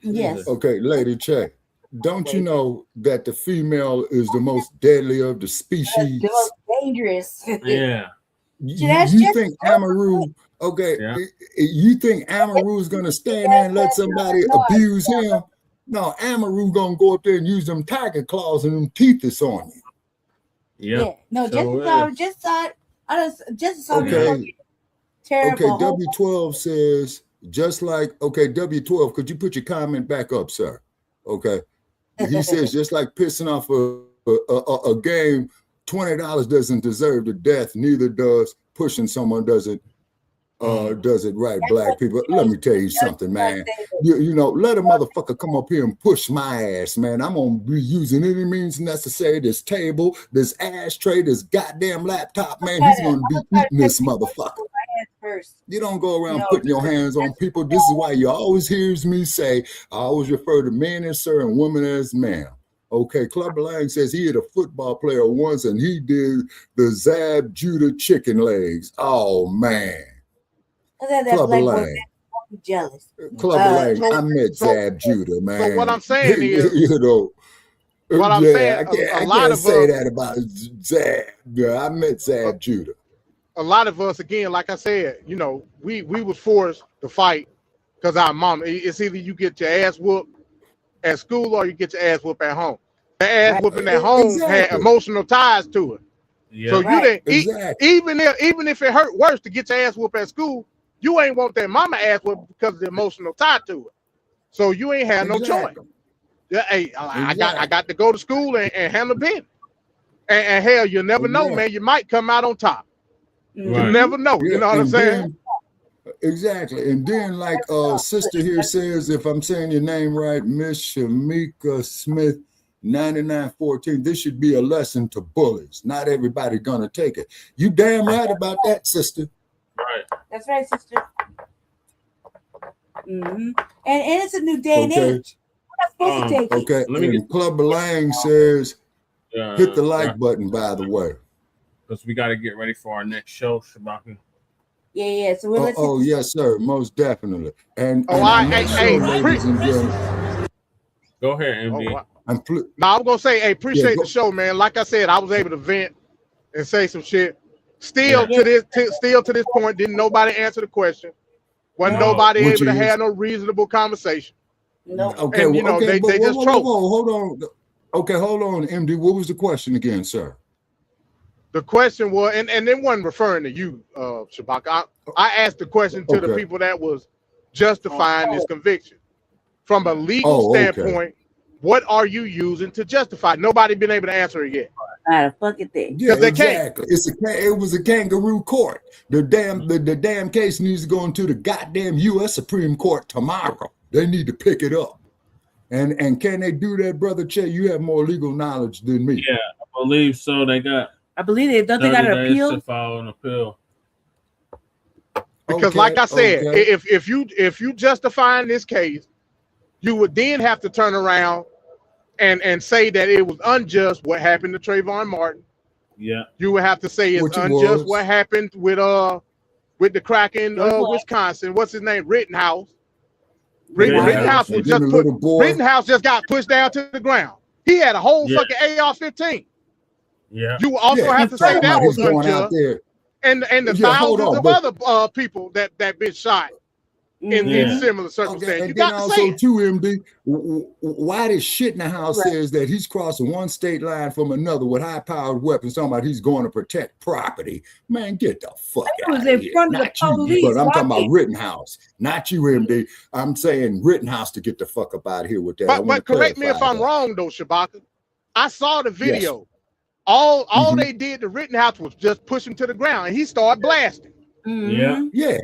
Yes. Okay, Lady Che. Don't you know that the female is the most deadly of the species? The most dangerous. Yeah. You think Amaru? Okay. Yeah. You think Amaru is gonna stand there and let somebody abuse him? No, Amaru gonna go up there and use them tiger claws and them teeth is on you. Yeah. No, just saw okay. Terrible. Okay, W12 says, just like, okay, W12, could you put your comment back up, sir? Okay. He says, just like pissing off a game, $20 doesn't deserve the death, neither does pushing someone does it right, black people. Let me tell you something, man. Let a motherfucker come up here and push my ass, man. I'm gonna be using any means necessary. This table, this ashtray, this goddamn laptop, man. He's gonna be eating this motherfucker. You don't go around putting your hands on people. This is why you always hears me say, I always refer to men as sir and women as ma'am. Okay, Clubber Lang says he hit a football player once and he did the Zab Judah chicken legs. Oh, man. Clubber Lang. Jealous. Clubber Lang, I met Zab Judah, man. So what I'm saying is, I'm saying, I can't say that about Zab. Yeah, I met Zab Judah. A lot of us, again, like I said, we was forced to fight because our mom. It's either you get your ass whooped at school or you get your ass whooped at home. The ass whooping at home had emotional ties to it. Yeah. So you didn't exactly. even if it hurt worse to get your ass whooped at school, you ain't want that mama ass whooped because of the emotional tie to it. So you ain't had no choice. Yeah, hey, I got to go to school and handle business. And hell, you never know, man. You might come out on top. You never know. You know what I'm saying? Exactly. And then, like sister here says, if I'm saying your name right, Miss Shamika Smith, 9914, this should be a lesson to bullies. Not everybody gonna take it. You damn right about that, sister. Right. That's right, sister. And it's a new day and age. We're not supposed to take it. Okay. And Club Lang says, hit the like button, by the way. Because we got to get ready for our next show, Shabaka. Yeah. So we're yes, sir. Most definitely. And ladies and gentlemen. Go ahead, MD. I'm gonna say, hey, appreciate the show, man. Like I said, I was able to vent and say some shit. Still to this point, didn't nobody answer the question. Wasn't nobody able to have no reasonable conversation. No. Okay. And, they just troll. Hold on. Okay, hold on, MD. What was the question again, sir? The question was, and it wasn't referring to you, Shabaka. I asked the question to the people that was justifying this conviction. From a legal standpoint, what are you using to justify? Nobody been able to answer it yet. Not a fucking thing. Yeah, exactly. It was a kangaroo court. The damn case needs to go into the goddamn U.S. Supreme Court tomorrow. They need to pick it up. And can they do that, Brother Che? You have more legal knowledge than me. Yeah, I believe so. I believe they don't. They got an appeal. To file an appeal. Because, like I said, if you justifying this case, you would then have to turn around and say that it was unjust what happened to Trayvon Martin. Yeah. You would have to say it's unjust what happened with the crack in Wisconsin. What's his name? Rittenhouse. Rittenhouse was just Rittenhouse just got pushed down to the ground. He had a whole fucking AR-15. Yeah. You also have to say that was unjust. And the thousands of other people that been shot in similar circumstances. And you then got to also say too, MD, why this shit in the house says that he's crossing one state line from another with high-powered weapons, talking about he's going to protect property. Man, get the fuck out of here. Front of the police, but I'm talking about Rittenhouse, not you, MD. I'm saying Rittenhouse to get the fuck up out of here with that. But correct me if I'm wrong, though, Shabaka. I saw the video. Yes. All they did to Rittenhouse was just push him to the ground, and he started blasting. Yeah.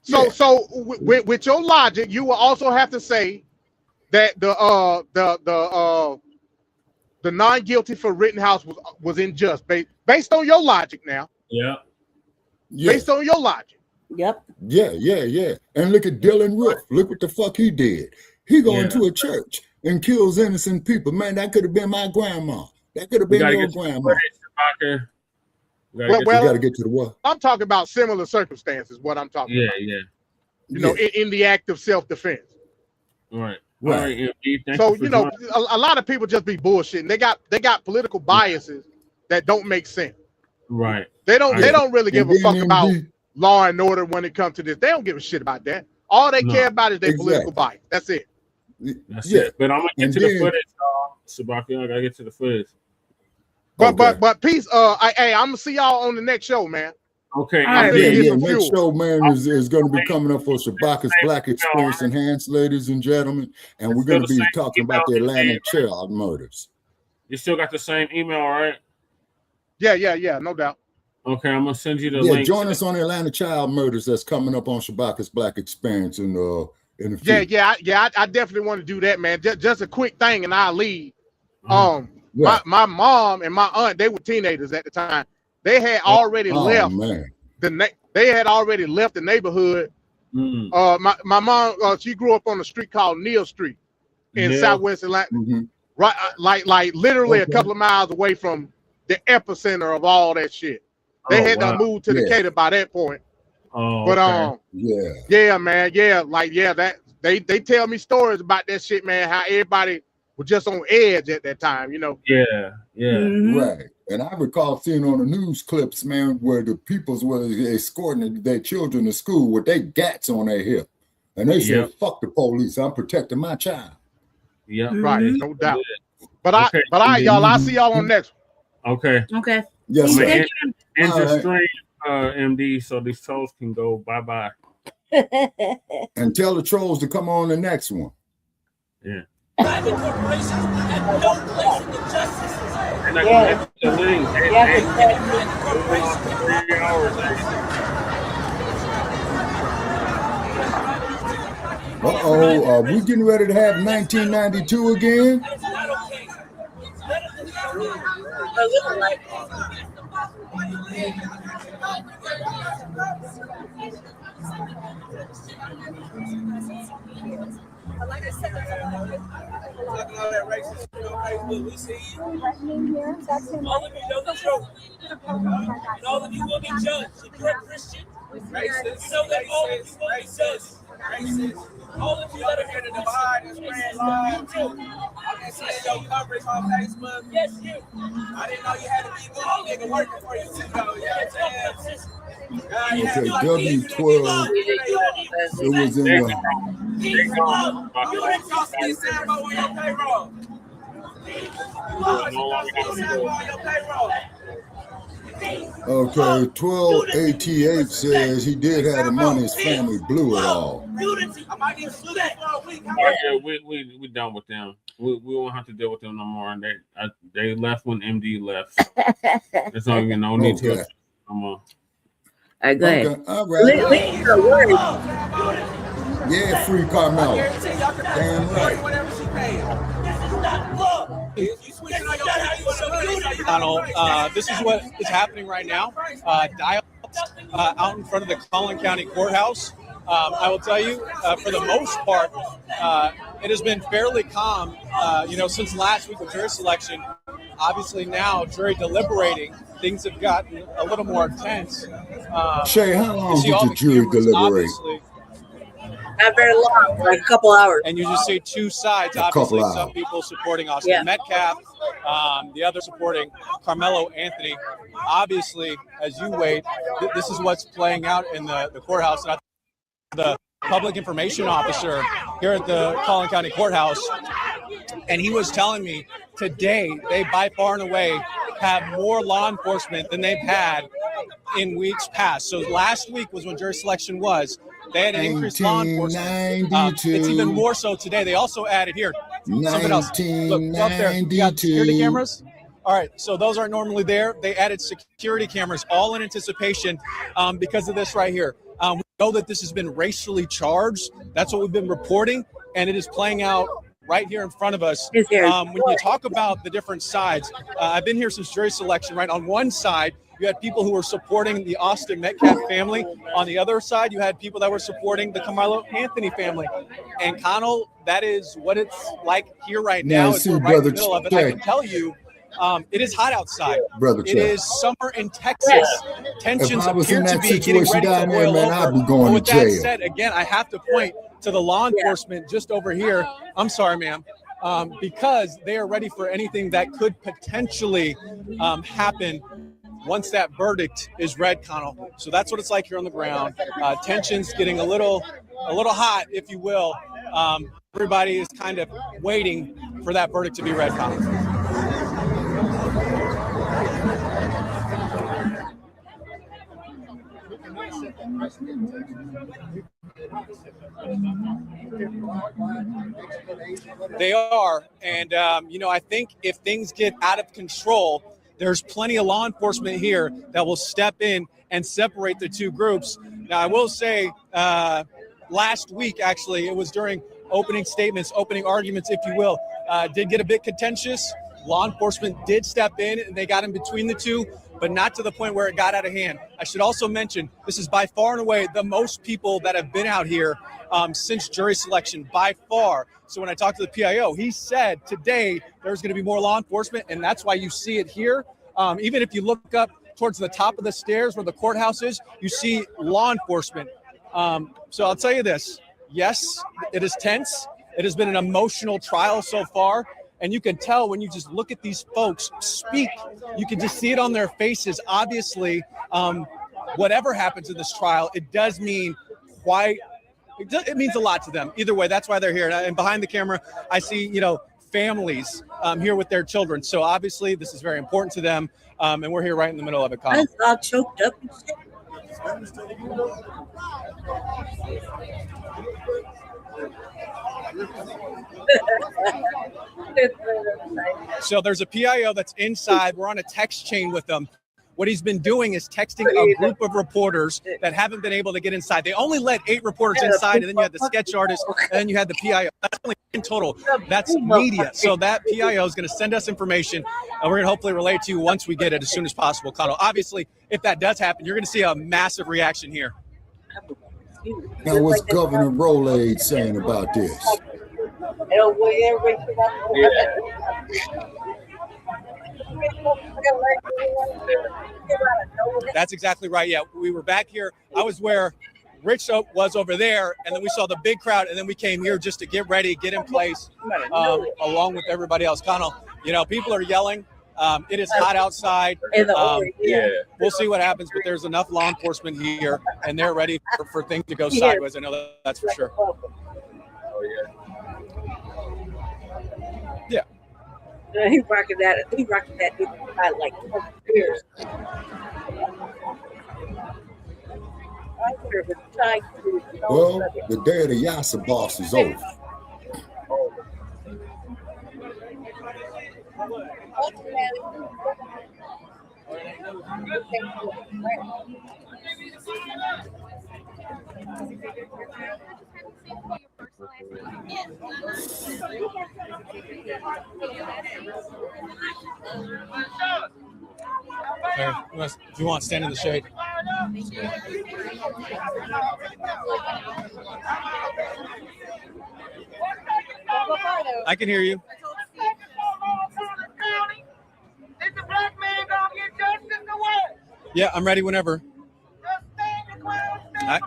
So with your logic, you will also have to say that the non-guilty for Rittenhouse was unjust based on your logic now. Yeah. Based on your logic. Yep. Yeah. And look at Dylan Roof. Look what the fuck he did. He go into a church and kills innocent people. Man, that could have been my grandma. That could have been your grandma. You got to get to the what? I'm talking about similar circumstances. What I'm talking about. Yeah. You know, in the act of self-defense. Right. So a lot of people just be bullshitting. They got political biases that don't make sense. Right. They don't really give a fuck about law and order when it comes to this. They don't give a shit about that. All they care about is their political bias. That's it. That's it. But I'm gonna get to the footage, Shabaka. I gotta get to the footage. But peace. I'm gonna see y'all on the next show, man. Okay. Next show, man, is going to be coming up for Shabaka's Black Experience Enhanced, ladies and gentlemen, and we're going to be talking about the Atlanta child murders. You still got the same email, right? Yeah, no doubt. Okay, I'm gonna send you the link. Join us on the Atlanta child murders that's coming up on Shabaka's Black Experience in the future. I definitely want to do that, man. Just a quick thing, and I'll leave. My mom and my aunt, they were teenagers at the time. They had already left they had already left the neighborhood. My mom, she grew up on a street called Neal Street in Southwest Atlanta, right? Like literally a couple of miles away from the epicenter of all that shit. They had to move to Decatur by that point. That they tell me stories about that shit, man. How everybody was just on edge at that time, you know. Right. And I recall seeing on the news clips, man, where the peoples were escorting their children to school with their gats on their hip, and they said, "Fuck the police! I'm protecting my child." Right, no doubt. But y'all, I'll see y'all on next one. Okay. Yes, sir. And All just right. stream MD so these trolls can go bye-bye. And tell the trolls to come on the next one. Yeah. Private corporations have no place in the justice system. And I can get the link. Uh-oh, are we getting ready to have 1992 again? Like I said, all that racist shit on Facebook, we see you. All of you know the truth. And all of you will be judged. If you're a Christian, racist, you know that all of you will be judged. Racist. All of you that are here to divide and spread lies. I've been seeing your coverage on Facebook. Yes, you. I didn't know you had to be a good nigga working for you too, though. Yeah, Okay, W12. It was in the. You didn't cost me a Sambo on your payroll. Okay, 12 ATH says he did have the money, his family blew it all. Yeah, we done with them. We won't have to deal with them no more. And they left when MD left. So there's not even no need to no more. All right, go ahead. Okay, all right. Yeah, free Karmelo. Damn right. Donald, this is what is happening right now. Dial out in front of the Collin County Courthouse. I will tell you, for the most part, it has been fairly calm, since last week with jury selection. Obviously now, jury deliberating, things have gotten a little more tense. Shay, how long did the jury deliberate? Not very long, like a couple hours. And you just see two sides. Obviously, some people supporting Austin Metcalf, the other supporting Karmelo Anthony. Obviously, as you wait, this is what's playing out in the courthouse. And the public information officer here at the Collin County Courthouse, and he was telling me today they by far and away have more law enforcement than they've had in weeks past. So last week was when jury selection was. They had an increased law enforcement. It's even more so today. They also added here something else. Look up there. You got security cameras. All right, so those aren't normally there. They added security cameras, all in anticipation because of this right here. We know that this has been racially charged. That's what we've been reporting, and it is playing out right here in front of us. When you talk about the different sides, I've been here since jury selection, right? On one side, you had people who were supporting the Austin Metcalf family. On the other side, you had people that were supporting the Karmelo Anthony family. And Connell, that is what it's like here right now. We're right in the middle of it. I can tell you, it is hot outside. It is summer in Texas. Tensions appear to be getting ready to boil over. But with that said, again, I have to point to the law enforcement just over here. I'm sorry, ma'am. Because they are ready for anything that could potentially happen once that verdict is read, Connell. So that's what it's like here on the ground. Tensions getting a little hot, if you will. Everybody is kind of waiting for that verdict to be read, Connell. They are, and I think if things get out of control, there's plenty of law enforcement here that will step in and separate the two groups. Now, I will say, last week, actually, it was during opening statements, opening arguments, if you will, did get a bit contentious. Law enforcement did step in, and they got in between the two, but not to the point where it got out of hand. I should also mention, this is by far and away the most people that have been out here since jury selection, by far. So when I talked to the PIO, he said today there's going to be more law enforcement, and that's why you see it here. Even if you look up towards the top of the stairs where the courthouse is, you see law enforcement. So I'll tell you this. Yes, it is tense. It has been an emotional trial so far. And you can tell when you just look at these folks speak, you can just see it on their faces. Obviously, whatever happens in this trial, it does mean it means a lot to them. Either way, that's why they're here. And behind the camera, I see, families here with their children. So obviously this is very important to them, and we're here right in the middle of it, Connell. all choked up and shit. So there's a PIO that's inside. We're on a text chain with them. What he's been doing is texting a group of reporters that haven't been able to get inside. They only let 8 reporters inside, and then you had the sketch artist, and then you had the PIO. That's only in total. That's media. So that PIO is going to send us information, and we're going to hopefully relay it to you once we get it as soon as possible, Connell. Obviously, if that does happen, you're going to see a massive reaction here. Now, what's Governor Rolade saying about this? That's exactly right. Yeah, we were back here. I was where Rich was over there, and then we saw the big crowd, and then we came here just to get ready, get in place, along with everybody else. Connell, you know, people are yelling. It is hot outside. We'll see what happens, but there's enough law enforcement here, and they're ready for things to go sideways. I know that's for sure. Yeah. He rocking that. He rocking that like years. Well, the day of the Yassa boss is over. If you want, stand in the shade. I can hear you. Yeah, I'm ready whenever. I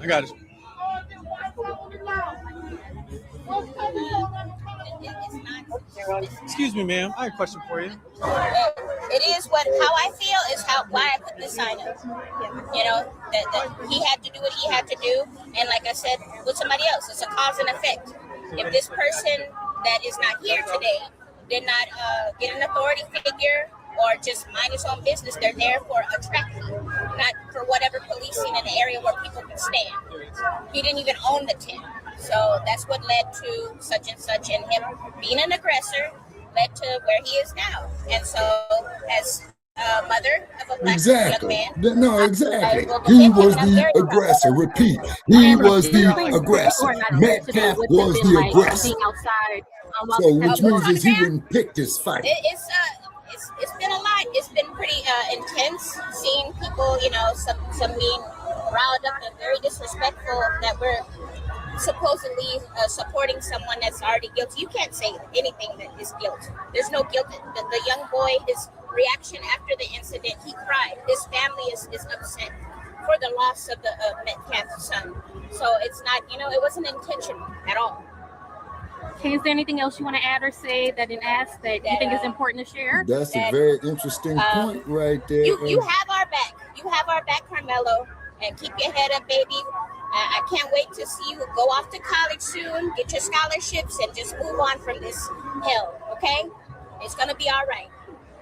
got it. Excuse me, ma'am. I have a question for you. It is how I feel is why I put this sign up. You know, that he had to do what he had to do, and like I said, with somebody else, it's a cause and effect. If this person that is not here today did not get an authority figure or just mind his own business, they're there for attracting, not for whatever policing in the area where people can stand. He didn't even own the tent. So that's what led to such and such, and him being an aggressor led to where he is now. And so, as a mother of a Black young man, No, exactly. He was the aggressor. Repeat. He was the aggressor. Metcalf was the aggressor. So, which means he didn't pick this fight. It's been a lot. It's been pretty intense seeing people, you know, some being riled up and very disrespectful that we're supposedly supporting someone that's already guilty. You can't say anything that is guilt. There's no guilt. The young boy, his reaction after the incident, he cried. His family is upset for the loss of the Metcalf's son. So it's not, you know, it wasn't intentional at all. Okay, is there anything else you want to add or say that didn't ask that you think is important to share? That's a very interesting point right there. You have our back. You have our back, Karmelo. And keep your head up, baby. I can't wait to see you go off to college soon, get your scholarships, and just move on from this hell, okay? It's going to be all right.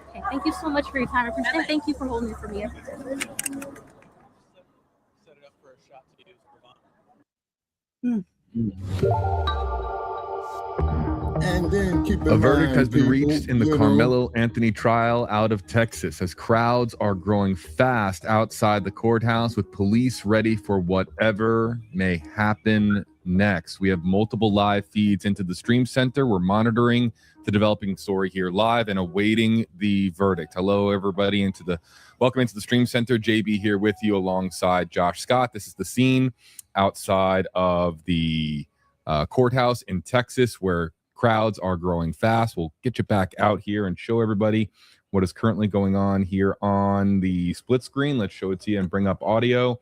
Okay, thank you so much for your time. And thank you for holding it for me. And then keep in A verdict mind, has been people, reached in the you know, Karmelo Anthony trial out of Texas as crowds are growing fast outside the courthouse with police ready for whatever may happen next. We have multiple live feeds into the Stream Center. We're monitoring the developing story here live and awaiting the verdict. Hello, everybody. Welcome into the Stream Center. JB here with you alongside Josh Scott. This is the scene outside of the courthouse in Texas where crowds are growing fast. We'll get you back out here and show everybody what is currently going on here on the split screen. Let's show it to you and bring up audio.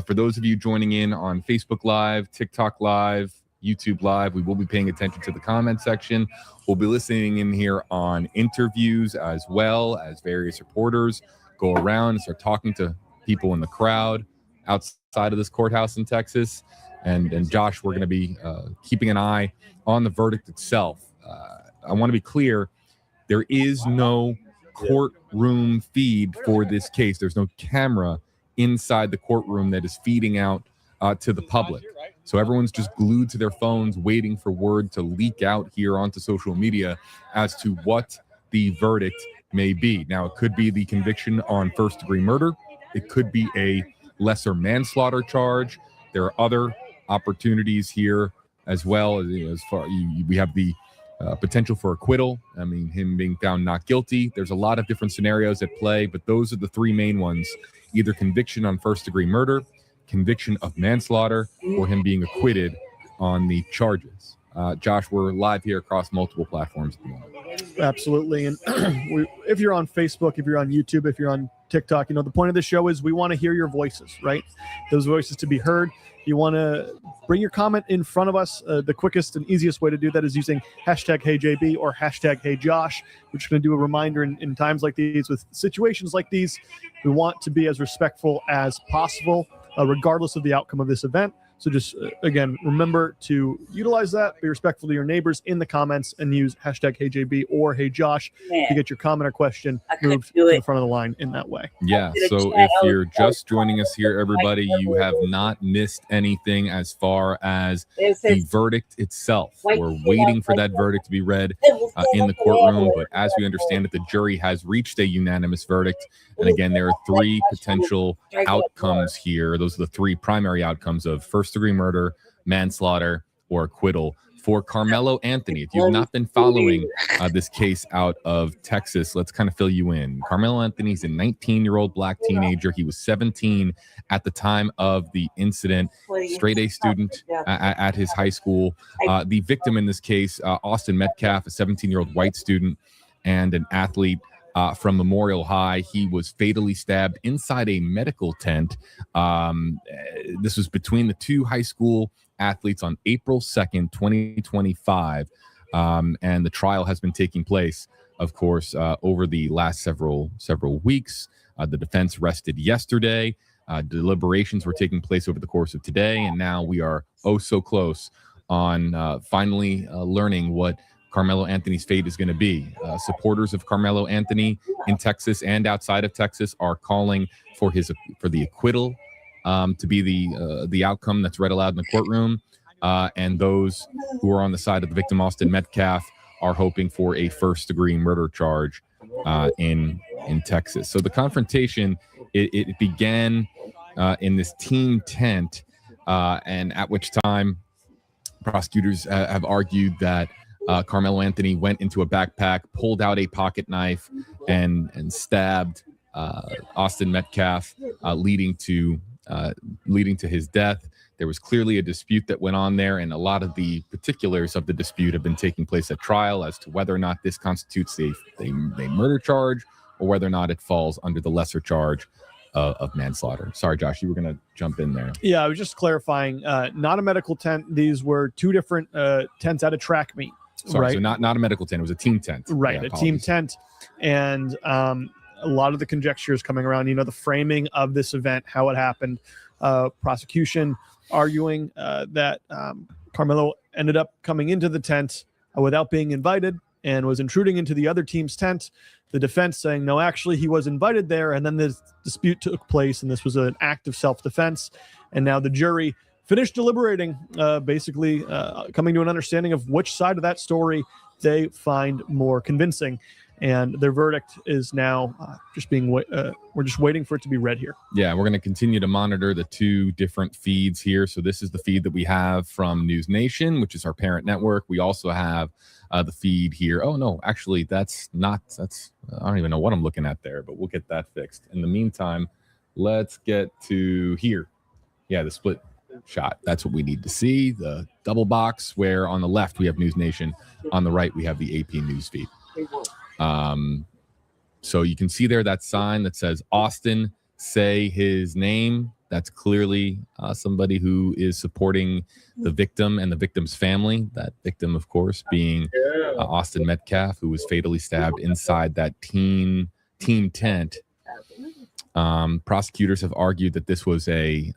For those of you joining in on Facebook Live, TikTok Live, YouTube Live, we will be paying attention to the comment section. We'll be listening in here on interviews as well as various reporters go around and start talking to people in the crowd outside of this courthouse in Texas. And Josh, we're going to be keeping an eye on the verdict itself. I want to be clear. There is no courtroom feed for this case. There's no camera inside the courtroom that is feeding out to the public. So everyone's just glued to their phones waiting for word to leak out here onto social media as to what the verdict may be. Now, it could be the conviction on first-degree murder. It could be a lesser manslaughter charge. There are other opportunities here as well. As far we have the potential for acquittal. I mean, him being found not guilty. There's a lot of different scenarios at play, but those are the three main ones: either conviction on first-degree murder, conviction of manslaughter, or him being acquitted on the charges. Josh, we're live here across multiple platforms at the moment. Absolutely. And if you're on Facebook, if you're on YouTube, if you're on TikTok, the point of the show is we want to hear your voices, right? Those voices to be heard. You want to bring your comment in front of us. The quickest and easiest way to do that is using hashtag HeyJB or hashtag HeyJosh. We're just going to do a reminder in times like these, with situations like these. We want to be as respectful as possible, regardless of the outcome of this event. So just, again, remember to utilize that, be respectful to your neighbors in the comments, and use hashtag HeyJB or HeyJosh to get your comment or question moved to the front of the line in that way. Yeah, so if you're just joining us here, everybody, you have not missed anything as far as the verdict itself. We're waiting for that verdict to be read in the courtroom, but as we understand it, the jury has reached a unanimous verdict. And again, there are three potential outcomes here. Those are the three primary outcomes of first-degree murder, manslaughter, or acquittal for Karmelo Anthony. If you've not been following this case out of Texas, let's kind of fill you in. Karmelo Anthony's a 19-year-old black teenager. He was 17 at the time of the incident, straight-A student at his high school. The victim in this case, Austin Metcalf, a 17-year-old white student and an athlete from Memorial High. He was fatally stabbed inside a medical tent. This was between the two high school athletes on April 2nd, 2025. And the trial has been taking place, of course, over the last several weeks. The defense rested yesterday. Deliberations were taking place over the course of today. And now we are so close on finally learning what Karmelo Anthony's fate is going to be. Supporters of Karmelo Anthony in Texas and outside of Texas are calling for the acquittal to be the outcome that's read aloud in the courtroom. And those who are on the side of the victim, Austin Metcalf, are hoping for a first-degree murder charge in Texas. So the confrontation, it began in this team tent, and at which time prosecutors have argued that Karmelo Anthony went into a backpack, pulled out a pocket knife, and stabbed Austin Metcalf, leading to his death. There was clearly a dispute that went on there, and a lot of the particulars of the dispute have been taking place at trial as to whether or not this constitutes a murder charge or whether or not it falls under the lesser charge of manslaughter. Sorry, Josh, you were going to jump in there. Yeah, I was just clarifying. Not a medical tent. These were two different tents at a track meet. Sorry, right? So not a medical tent. It was a team tent. Right, a team tent. And a lot of the conjectures coming around, the framing of this event, how it happened, prosecution arguing that Karmelo ended up coming into the tent without being invited and was intruding into the other team's tent. The defense saying, no, actually, he was invited there. And then this dispute took place, and this was an act of self-defense. And now the jury finished deliberating, basically coming to an understanding of which side of that story they find more convincing. And their verdict is now we're just waiting for it to be read here. Yeah, we're going to continue to monitor the two different feeds here. So this is the feed that we have from News Nation, which is our parent network. We also have the feed here. Oh, no, actually, I don't even know what I'm looking at there, but we'll get that fixed. In the meantime, let's get to here. Yeah, the split shot. That's what we need to see. The double box where on the left we have News Nation. On the right, we have the AP News feed. So you can see there that sign that says Austin, say his name. That's clearly somebody who is supporting the victim and the victim's family. That victim, of course, being Austin Metcalf, who was fatally stabbed inside that team tent. Prosecutors have argued that this was a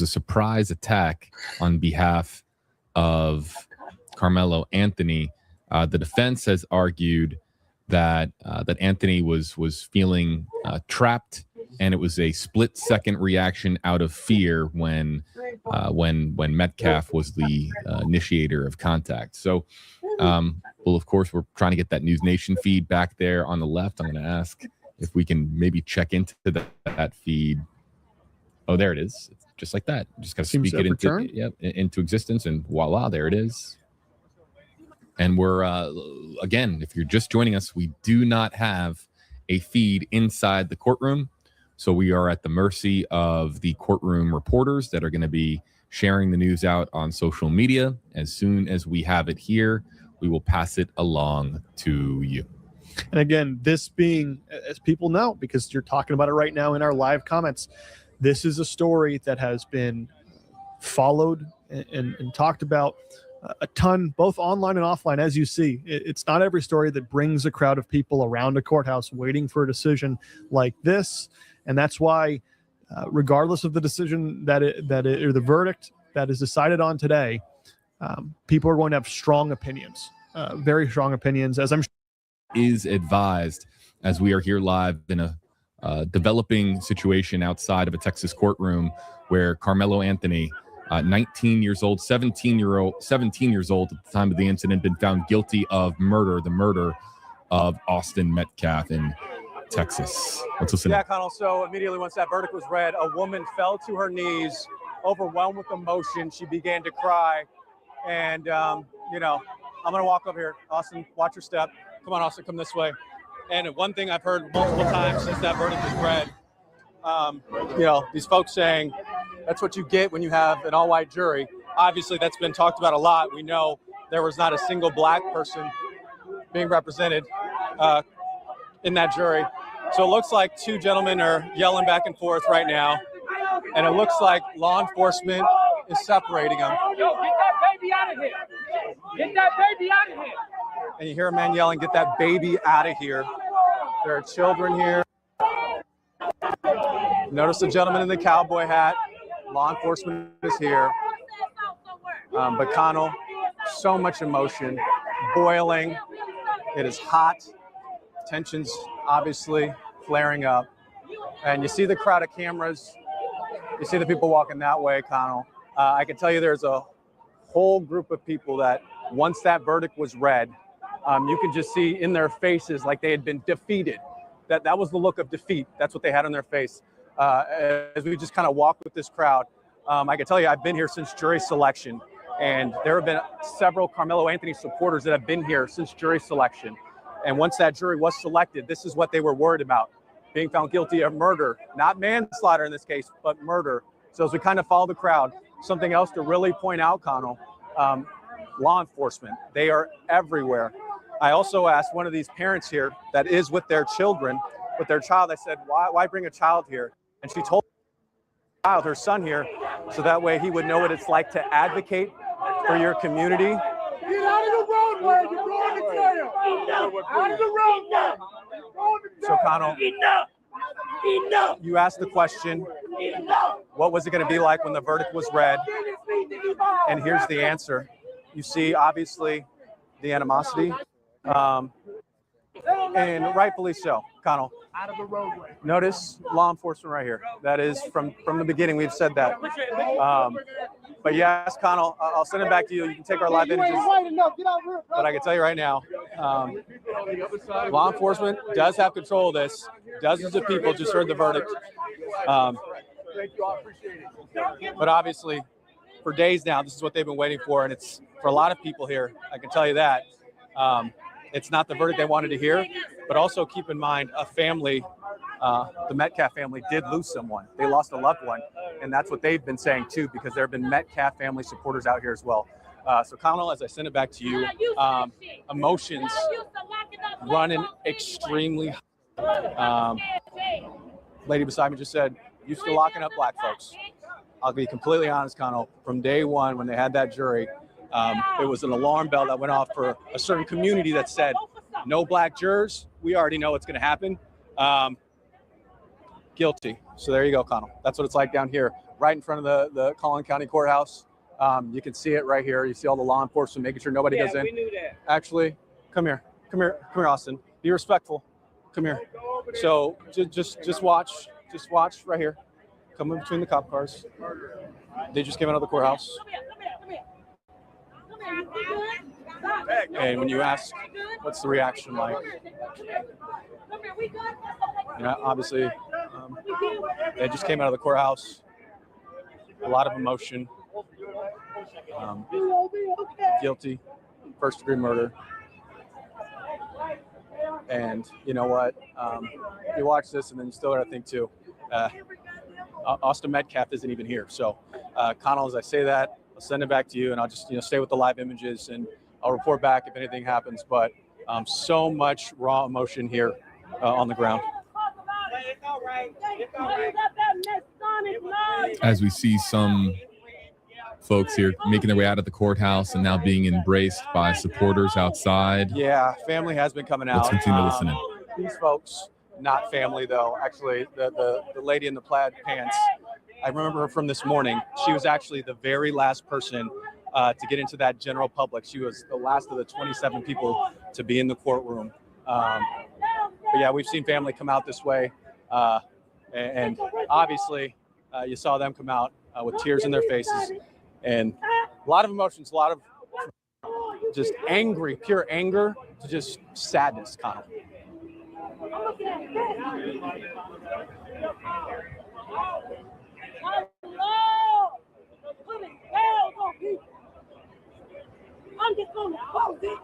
surprise attack on behalf of Karmelo Anthony. The defense has argued that that Anthony was feeling trapped, and it was a split-second reaction out of fear when Metcalf was the initiator of contact. So, well, of course, we're trying to get that News Nation feed back there on the left. I'm going to ask if we can maybe check into that feed. Oh, there it is. It's just like that. Just got to speak it into existence, and voila, there it is. And we're, again, if you're just joining us, we do not have a feed inside the courtroom. So we are at the mercy of the courtroom reporters that are going to be sharing the news out on social media. As soon as we have it here, we will pass it along to you. And again, this being, as people know, because you're talking about it right now in our live comments, this is a story that has been followed and talked about a ton, both online and offline. As you see, it's not every story that brings a crowd of people around a courthouse waiting for a decision like this. And that's why, regardless of the decision or the verdict that is decided on today, people are going to have strong opinions, very strong opinions, as I'm sure is advised, as we are here live in a developing situation outside of a Texas courtroom where Karmelo Anthony, 19 years old, 17 years old at the time of the incident, been found guilty of the murder of Austin Metcalf in Texas. Let's listen. Yeah, Connell. So immediately once that verdict was read, a woman fell to her knees, overwhelmed with emotion. She began to cry. And, I'm going to walk over here. Austin, watch your step. Come on, Austin, come this way. And one thing I've heard multiple times since that verdict was read, these folks saying, that's what you get when you have an all-white jury. Obviously, that's been talked about a lot. We know there was not a single black person being represented in that jury. So it looks like two gentlemen are yelling back and forth right now. And it looks like law enforcement is separating them. Yo, get that baby out of here. Get that baby out of here. And you hear a man yelling, get that baby out of here. There are children here. Notice the gentleman in the cowboy hat. Law enforcement is here. But Connell, so much emotion, boiling. It is hot. Tensions obviously flaring up. And you see the crowd of cameras. You see the people walking that way, Connell. I can tell you there's a whole group of people that once that verdict was read, you can just see in their faces like they had been defeated. That was the look of defeat. That's what they had on their face. As we just kind of walk with this crowd, I can tell you I've been here since jury selection, and there have been several Karmelo Anthony supporters that have been here since jury selection. And once that jury was selected, this is what they were worried about: being found guilty of murder, not manslaughter in this case, but murder. So as we kind of follow the crowd, something else to really point out, Connell, law enforcement, they are everywhere. I also asked one of these parents here that is with their children, with their child. I said, why bring a child here? And she told her son here, so that way he would know what it's like to advocate for your community. Get out of the roadway. You're going to jail. Out of the roadway. So, Connell, you asked the question, what was it going to be like when the verdict was read? And here's the answer. You see, obviously, the animosity, and rightfully so, Connell. Out of the roadway. Notice law enforcement right here. That is from the beginning. We've said that. But yes, Connell, I'll send it back to you. You can take our live images. But I can tell you right now, law enforcement does have control of this. Dozens of people just heard the verdict. But obviously, for days now, this is what they've been waiting for. And it's for a lot of people here, I can tell you that. It's not the verdict they wanted to hear, but also keep in mind a family, the Metcalf family did lose someone. They lost a loved one, and that's what they've been saying too, because there have been Metcalf family supporters out here as well. So Connell, as I send it back to you, emotions running extremely high. Lady beside me just said, used to locking up black folks. I'll be completely honest, Connell, from day one when they had that jury, it was an alarm bell that went off for a certain community that said, no black jurors. We already know what's going to happen. Guilty. So there you go, Connell. That's what it's like down here, right in front of the Collin County Courthouse. You can see it right here. You see all the law enforcement making sure nobody goes in. We knew that. Actually, come here, Austin. Be respectful. Come here. So just watch right here. Come in between the cop cars. They just came out of the courthouse. And when you ask, what's the reaction like? Obviously, they just came out of the courthouse. A lot of emotion. Guilty, first-degree murder. And you know what? You watch this, and then you still got to think too. Austin Metcalf isn't even here. So, Connell, as I say that, I'll send it back to you, and I'll just stay with the live images, and I'll report back if anything happens. But so much raw emotion here on the ground. As we see some folks here making their way out of the courthouse and now being embraced by supporters outside. Yeah, family has been coming out. Let's continue to listen in. These folks, not family though. Actually, the lady in the plaid pants, I remember her from this morning. She was actually the very last person to get into that general public. She was the last of the 27 people to be in the courtroom. But yeah, we've seen family come out this way. And obviously, you saw them come out with tears in their faces. And a lot of emotions, a lot of just angry, pure anger to just sadness, Connell. I'm just gonna close it.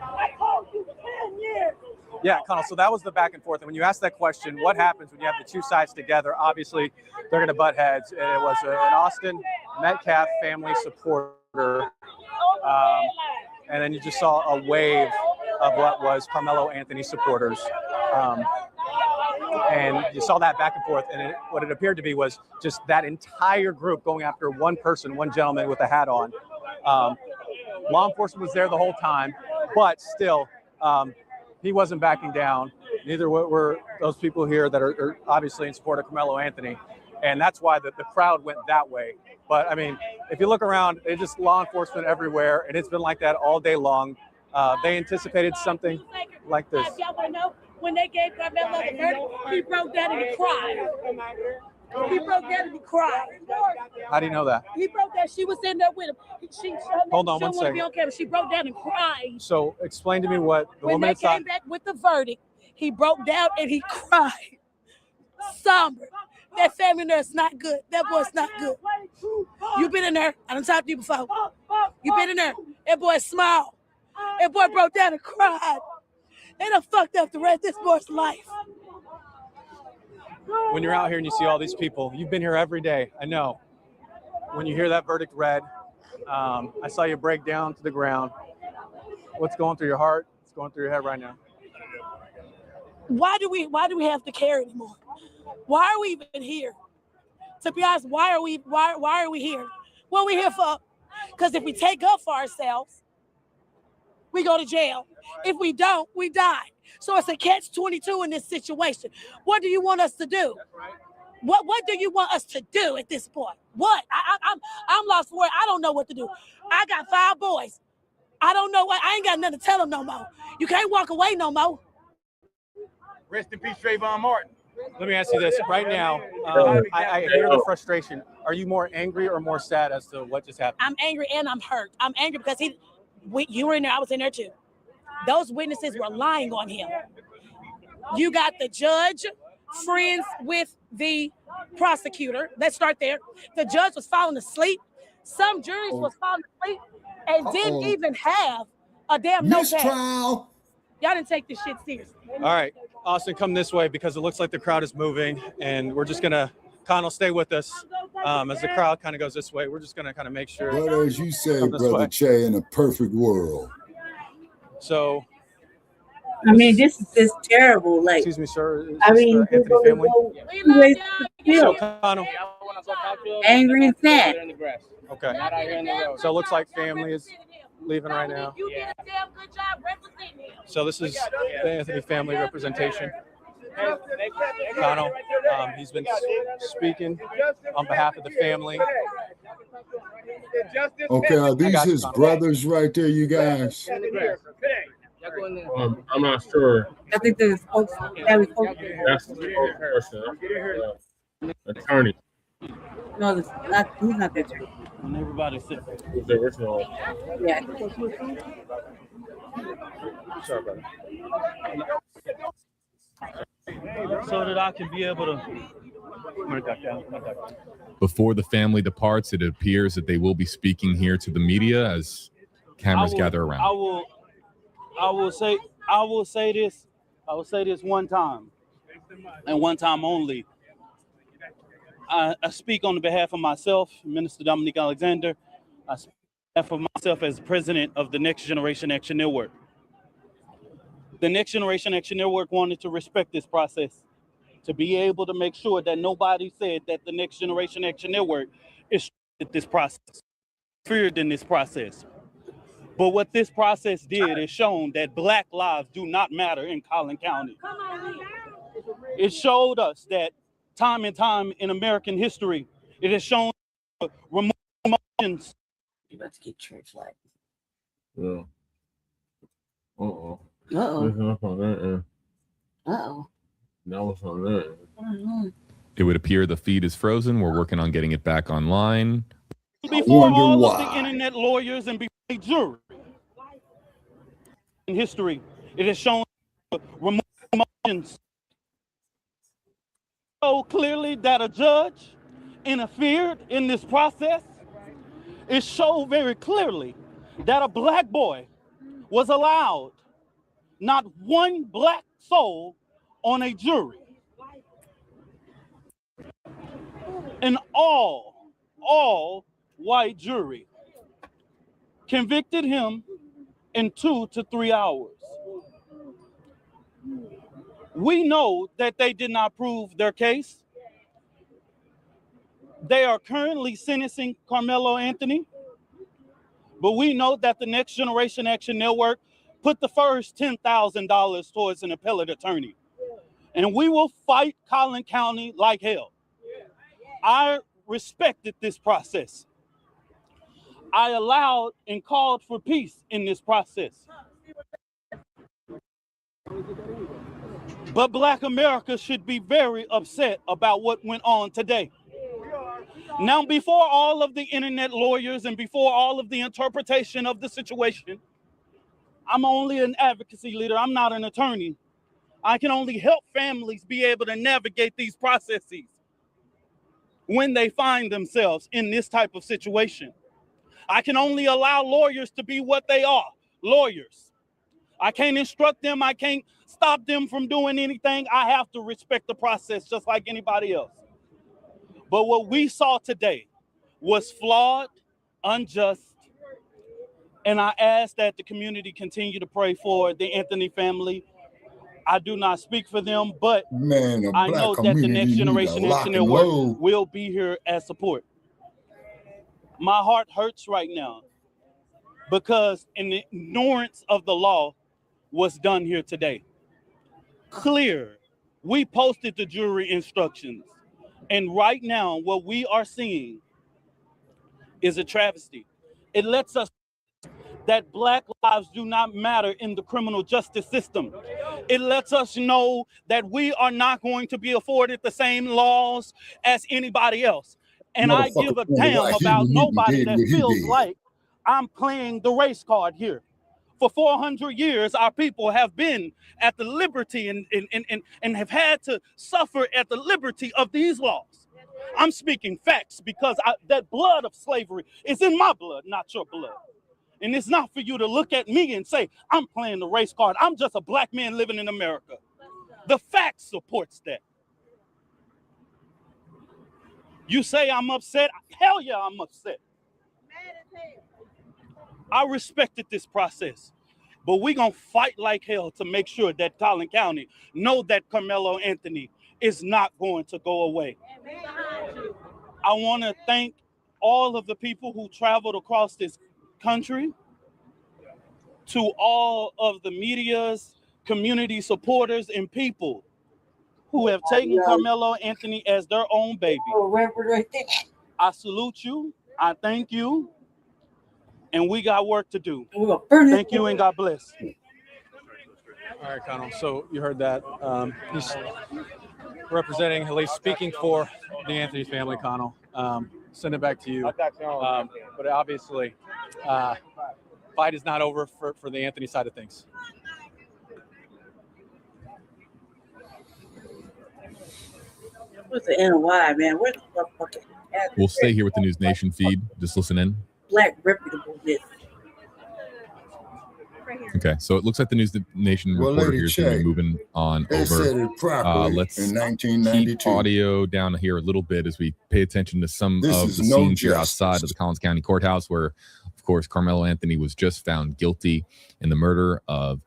I called you 10 years. Yeah, Connell, so that was the back and forth. And when you ask that question, what happens when you have the two sides together? Obviously, they're going to butt heads. And it was an Austin Metcalf family supporter. And then you just saw a wave of what was Karmelo Anthony supporters. And you saw that back and forth. And what it appeared to be was just that entire group going after one person, one gentleman with a hat on. Law enforcement was there the whole time, but still, he wasn't backing down. Neither were those people here that are obviously in support of Karmelo Anthony. And that's why the crowd went that way. But I mean, if you look around, it's just law enforcement everywhere. And it's been like that all day long. They anticipated something like this. When they gave Karmelo the verdict, he broke down and he cried. He broke down and he cried. How do you know that? He broke down. She was in there with him. Hold on one second. Be on camera. She broke down and cried. So explain to me what the when woman they came back with the verdict, he broke down and he cried. Somber. That family nurse not good. That boy's not good. You been in there. I done talked to you before. You been in there. That boy smiled. That boy broke down and cried. They done fucked up the rest of this boy's life. When you're out here and you see all these people, you've been here every day. I know. When you hear that verdict read, I saw you break down to the ground. What's going through your heart? What's going through your head right now? Why do we have to care anymore? Why are we even here? To be honest, why are we here? What are we here for? Because if we take up for ourselves, we go to jail. If we don't, we die. So it's a catch-22 in this situation. What do you want us to do? What do you want us to do at this point? What? I'm lost for it. I don't know what to do. I got 5 boys. I don't know what. I ain't got nothing to tell them no more. You can't walk away no more. Rest in peace, Trayvon Martin. Let me ask you this right now. I hear the frustration. Are you more angry or more sad as to what just happened? I'm angry and I'm hurt. I'm angry because you were in there. I was in there too. Those witnesses were lying on him. You got the judge friends with the prosecutor. Let's start there. The judge was falling asleep. Some juries was falling asleep and didn't even have a damn notepad. Y'all didn't take this shit seriously. All right, Austin, come this way because it looks like the crowd is moving, and we're just gonna, Connell, stay with us as the crowd kind of goes this way. We're just gonna kind of make sure. But as you say, Brother Che, in a perfect world. So, I mean, this is just terrible. Like, excuse me, sir. I mean, Anthony family. So, Connell. Angry and sad. Okay. So it looks like family is leaving right now. So this is the Anthony family representation. Connell, he's been speaking on behalf of the family. Okay, are these his brothers right there, you guys? I'm not sure. I think there's folks. That's the spokesperson. Attorney. No, he's not the attorney. When everybody sits. Who's the original? Yeah. Sorry about So that I can be able to. Before the family departs, it appears that they will be speaking here to the media as cameras gather around. I will say this one time, and one time only. I speak on behalf of myself, Minister Dominique Alexander. I speak on behalf of myself as president of the Next Generation Action Network. The Next Generation Action Network wanted to respect this process, to be able to make sure that nobody said that the Next Generation Action Network is this process, feared in this process. But what this process did is shown that Black lives do not matter in Collin County. It showed us that time and time in American history, it has shown emotions. You're about to get church flag. Yeah. Uh-oh. Uh-oh. Uh-oh. That was on that. It would appear the feed is frozen. We're working on getting it back online. Before all of the internet lawyers and before the jury in history, it has shown emotions so clearly that a judge interfered in this process. It showed very clearly that a Black boy was allowed, not one Black soul on a jury. An all white jury convicted him in 2 to 3 hours. We know that they did not prove their case. They are currently sentencing Karmelo Anthony, but we know that the Next Generation Action Network put the first $10,000 towards an appellate attorney. And we will fight Collin County like hell. I respected this process. I allowed and called for peace in this process. But Black America should be very upset about what went on today. Now, before all of the internet lawyers and before all of the interpretation of the situation, I'm only an advocacy leader. I'm not an attorney. I can only help families be able to navigate these processes when they find themselves in this type of situation. I can only allow lawyers to be what they are, lawyers. I can't instruct them. I can't stop them from doing anything. I have to respect the process just like anybody else. But what we saw today was flawed, unjust, and I ask that the community continue to pray for the Anthony family. I do not speak for them, but I know that the Next Generation Action Network will be here as support. My heart hurts right now because an ignorance of the law was done here today. Clear. We posted the jury instructions. And right now, what we are seeing is a travesty. It lets us know that Black lives do not matter in the criminal justice system. It lets us know that we are not going to be afforded the same laws as anybody else. And I give a damn about nobody that feels like I'm playing the race card here. For 400 years, our people have been at the liberty and have had to suffer at the liberty of these laws. I'm speaking facts because that blood of slavery is in my blood, not your blood. And it's not for you to look at me and say, I'm playing the race card. I'm just a Black man living in America. The fact supports that. You say I'm upset? Hell yeah, I'm upset. I respected this process, but we're going to fight like hell to make sure that Collin County know that Karmelo Anthony is not going to go away. I want to thank all of the people who traveled across this country, to all of the media's community supporters and people who have taken Karmelo Anthony as their own baby. I salute you. I thank you. and we got work to do. We're gonna burn Thank you and God bless. All right, Connell. So you heard that. He's representing, at least speaking for the Anthony family, Connell. Send it back to you. But obviously, fight is not over for the Anthony side of things. What's the NY, man? Where's the fucking We'll stay here with the News Nation feed. Just listen in. Black reputableness? Okay, so it looks like the News Nation Well, reporter Lady here is going to be Che, moving on they over. said it properly Let's in keep 1992. audio down here a little bit as we pay attention to some This of is the no scenes here justice. outside of the Collins County Courthouse, where, of course, Karmelo Anthony was just found guilty in the murder of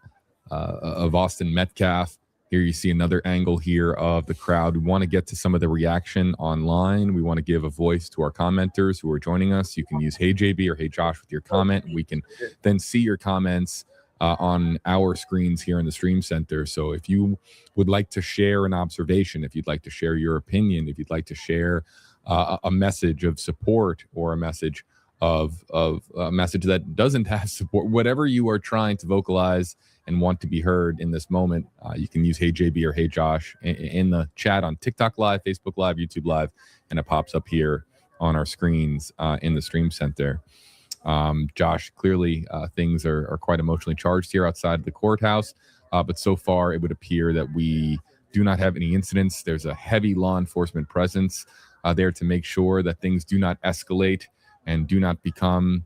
Austin Metcalf. Here you see another angle here of the crowd. We want to get to some of the reaction online. We want to give a voice to our commenters who are joining us. You can use Hey JB or Hey Josh with your comment. We can then see your comments on our screens here in the Stream Center. So if you would like to share an observation, if you'd like to share your opinion, if you'd like to share a message of support or a message of a message that doesn't have support, whatever you are trying to vocalize and want to be heard in this moment, you can use Hey JB or Hey Josh in the chat on TikTok Live, Facebook Live, YouTube Live, and it pops up here on our screens in the Stream Center. Josh, clearly things are quite emotionally charged here outside of the courthouse, but so far it would appear that we do not have any incidents. There's a heavy law enforcement presence there to make sure that things do not escalate and do not become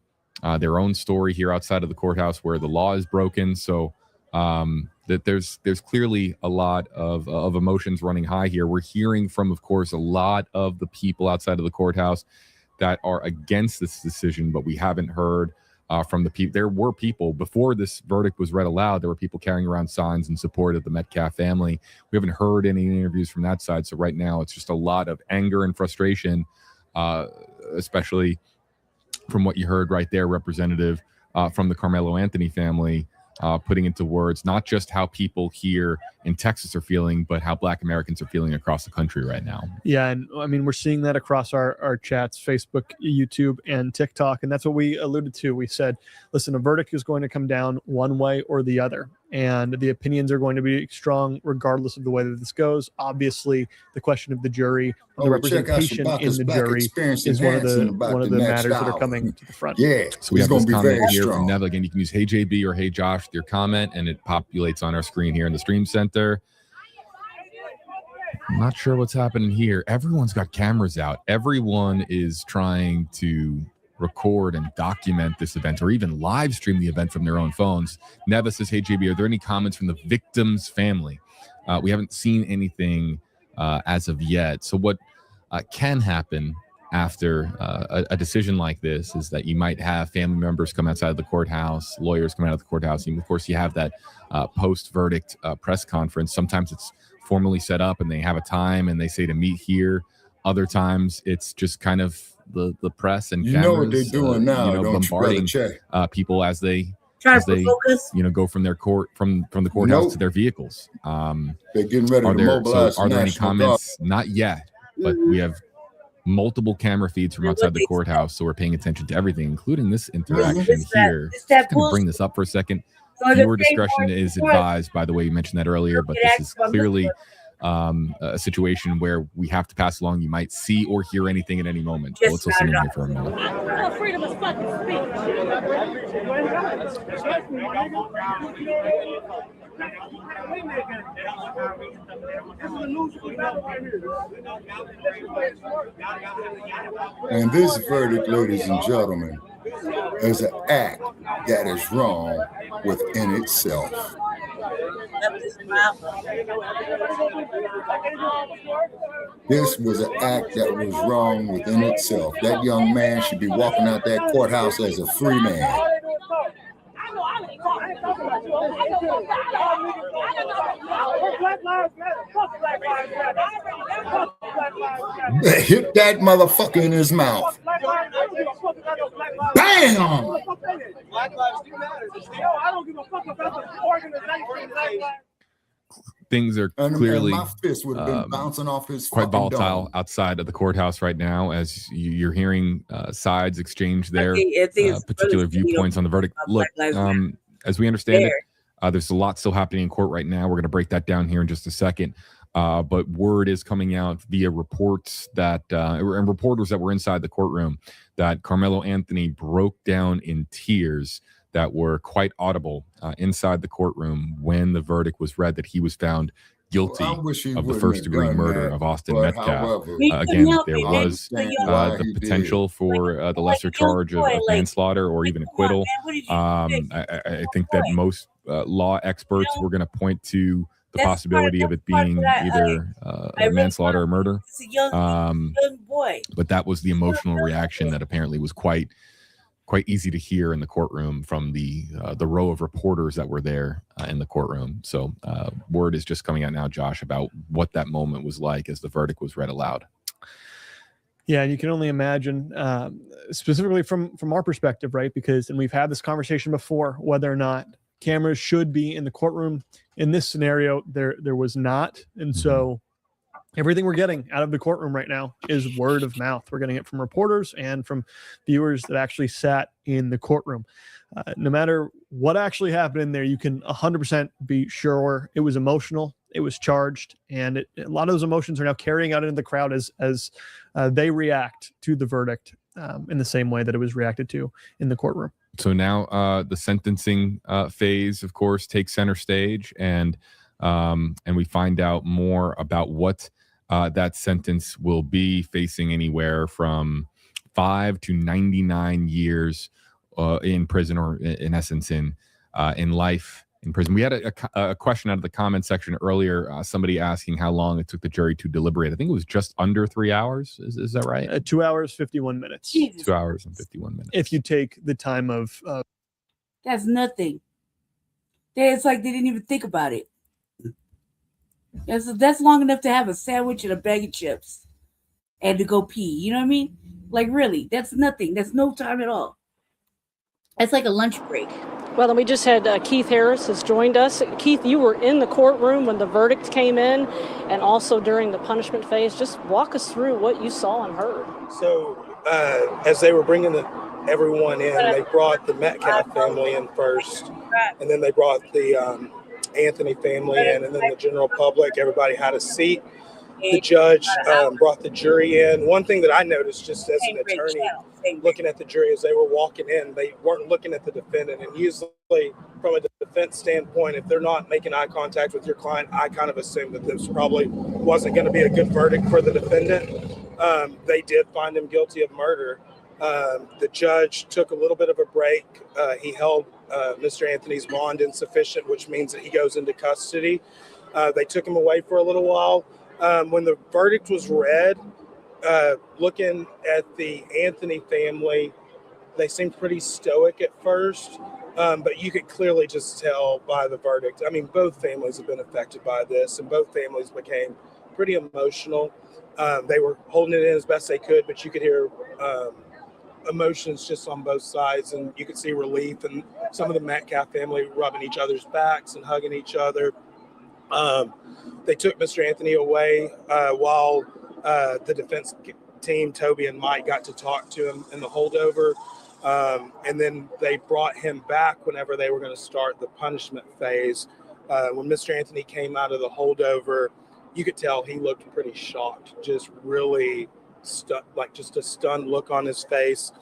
their own story here outside of the courthouse where the law is broken. So that there's clearly a lot of emotions running high here. We're hearing from, of course, a lot of the people outside of the courthouse that are against this decision, but we haven't heard from the people. There were people before this verdict was read aloud. There were people carrying around signs in support of the Metcalf family. We haven't heard any interviews from that side. So right now it's just a lot of anger and frustration, especially from what you heard right there, Representative from the Karmelo Anthony family, putting into words not just how people here in Texas are feeling, but how Black Americans are feeling across the country right now. Yeah, and I mean, we're seeing that across our chats, Facebook, YouTube, and TikTok, and that's what we alluded to. We said, listen, a verdict is going to come down one way or the other, and the opinions are going to be strong regardless of the way that this goes. Obviously, the question of the jury, the representation in the jury is one of the matters that are coming to the front. Yeah, so we have this comment here from Nev. Again, you can use Hey JB or Hey Josh with your comment, and it populates on our screen here in the Stream Center. I'm not sure what's happening here. Everyone's got cameras out. Everyone is trying to record and document this event or even live stream the event from their own phones. Neva says, Hey JB, are there any comments from the victim's family? We haven't seen anything as of yet. So what can happen after a decision like this is that you might have family members come outside of the courthouse, lawyers come out of the courthouse, and of course you have that post-verdict press conference. Sometimes it's formally set up and they have a time and they say to meet here. Other times it's just kind of the press and cameras, know what they're doing now, bombarding people as they go from their from the courthouse to their vehicles. They're getting ready to mobilize. Are there any comments? Not yet, but we have multiple camera feeds from outside the courthouse, so we're paying attention to everything, incling this interaction here. Just going to bring this up for a second. Viewer discretion is advised, by the way. You mentioned that earlier, but this is clearly a situation where we have to pass along. You might see or hear anything at any moment. So let's listen in here for a moment. Freedom of fucking And this verdict, ladies and gentlemen, is an act that is wrong within itself. This was an act that was wrong within itself. That young man should be walking out that courthouse as a free man. Hit that motherfucker in his mouth. Bam! things are and clearly my fist would have been bouncing off his quite fucking volatile dome. outside of the courthouse right now, as you're hearing sides exchange their I think it's particular really, viewpoints on the verdict. Look, Black Lives Matter. as we understand it, there's a lot still happening in court right now. We're going to break that down here in just a second. But word is coming out via reports that and reporters that were inside the courtroom that Karmelo Anthony broke down in tears that were quite audible inside the courtroom when the verdict was read, that he was found guilty of the first-degree murder of Austin Metcalf. Again, there was the potential for the lesser charge of manslaughter or even acquittal. I think that most law experts were going to point to the possibility of it being either manslaughter or murder. But that was the emotional reaction that apparently was quite easy to hear in the courtroom from the row of reporters that were there in the courtroom. So word is just coming out now, Josh, about what that moment was like as the verdict was read aloud. Yeah, and you can only imagine, specifically from our perspective, right? Because, and we've had this conversation before, whether or not cameras should be in the courtroom. In this scenario, there was not. And so everything we're getting out of the courtroom right now is word of mouth. We're getting it from reporters and from viewers that actually sat in the courtroom. No matter what actually happened in there, you can 100% be sure it was emotional, it was charged, and a lot of those emotions are now carrying out into the crowd as they react to the verdict in the same way that it was reacted to in the courtroom. So now the sentencing phase, of course, takes center stage, and we find out more about what that sentence will be, facing anywhere from 5 to 99 years in prison, or in essence in life in prison. We had a question out of the comment section earlier, somebody asking how long it took the jury to deliberate. I think it was just under 3 hours. Is that right? 2 hours, 51 minutes. 2 hours and 51 minutes. If you take the time of... That's nothing. It's like they didn't even think about it. That's long enough to have a sandwich and a bag of chips and to go pee. You know what I mean? Like, really, that's nothing. That's no time at all. That's like a lunch break. Well, and we just had Keith Harris has joined us. Keith, you were in the courtroom when the verdict came in and also during the punishment phase. Just walk us through what you saw and heard. So as they were bringing everyone in, they brought the Metcalf family in first, and then they brought the Anthony family in, and then the general public. Everybody had a seat. The judge brought the jury in. One thing that I noticed just as an attorney looking at the jury as they were walking in, they weren't looking at the defendant. And usually from a defense standpoint, if they're not making eye contact with your client, I kind of assume that this probably wasn't going to be a good verdict for the defendant. They did find him guilty of murder. The judge took a little bit of a break. He held Mr. Anthony's bond insufficient, which means that he goes into custody. They took him away for a little while. When the verdict was read, looking at the Anthony family, they seemed pretty stoic at first, but you could clearly just tell by the verdict. I mean, both families have been affected by this, and both families became pretty emotional. They were holding it in as best they could, but you could hear emotions just on both sides, and you could see relief, and some of the Metcalf family rubbing each other's backs and hugging each other. They took Mr. Anthony away while the defense team, Toby and Mike, got to talk to him in the holdover. And then they brought him back whenever they were going to start the punishment phase. When Mr. Anthony came out of the holdover, you could tell he looked pretty shocked, just really like just a stunned look on his face.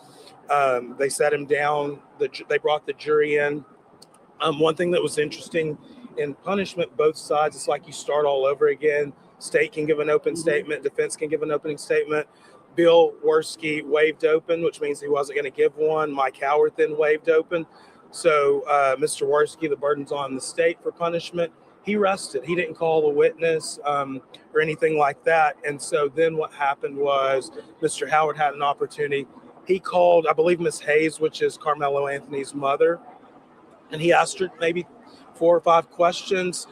They sat him down. They brought the jury in. One thing that was interesting in punishment, both sides, it's like you start all over again. State can give an open statement. Defense can give an opening statement. Bill Worski waved open, which means he wasn't going to give one. Mike Howard then waved open. So Mr. Worski, the burden's on the state for punishment. He rested. He didn't call a witness or anything like that. And so then what happened was Mr. Howard had an opportunity. He called, I believe, Miss Hayes, which is Karmelo Anthony's mother, and he asked her maybe 4 or 5 questions,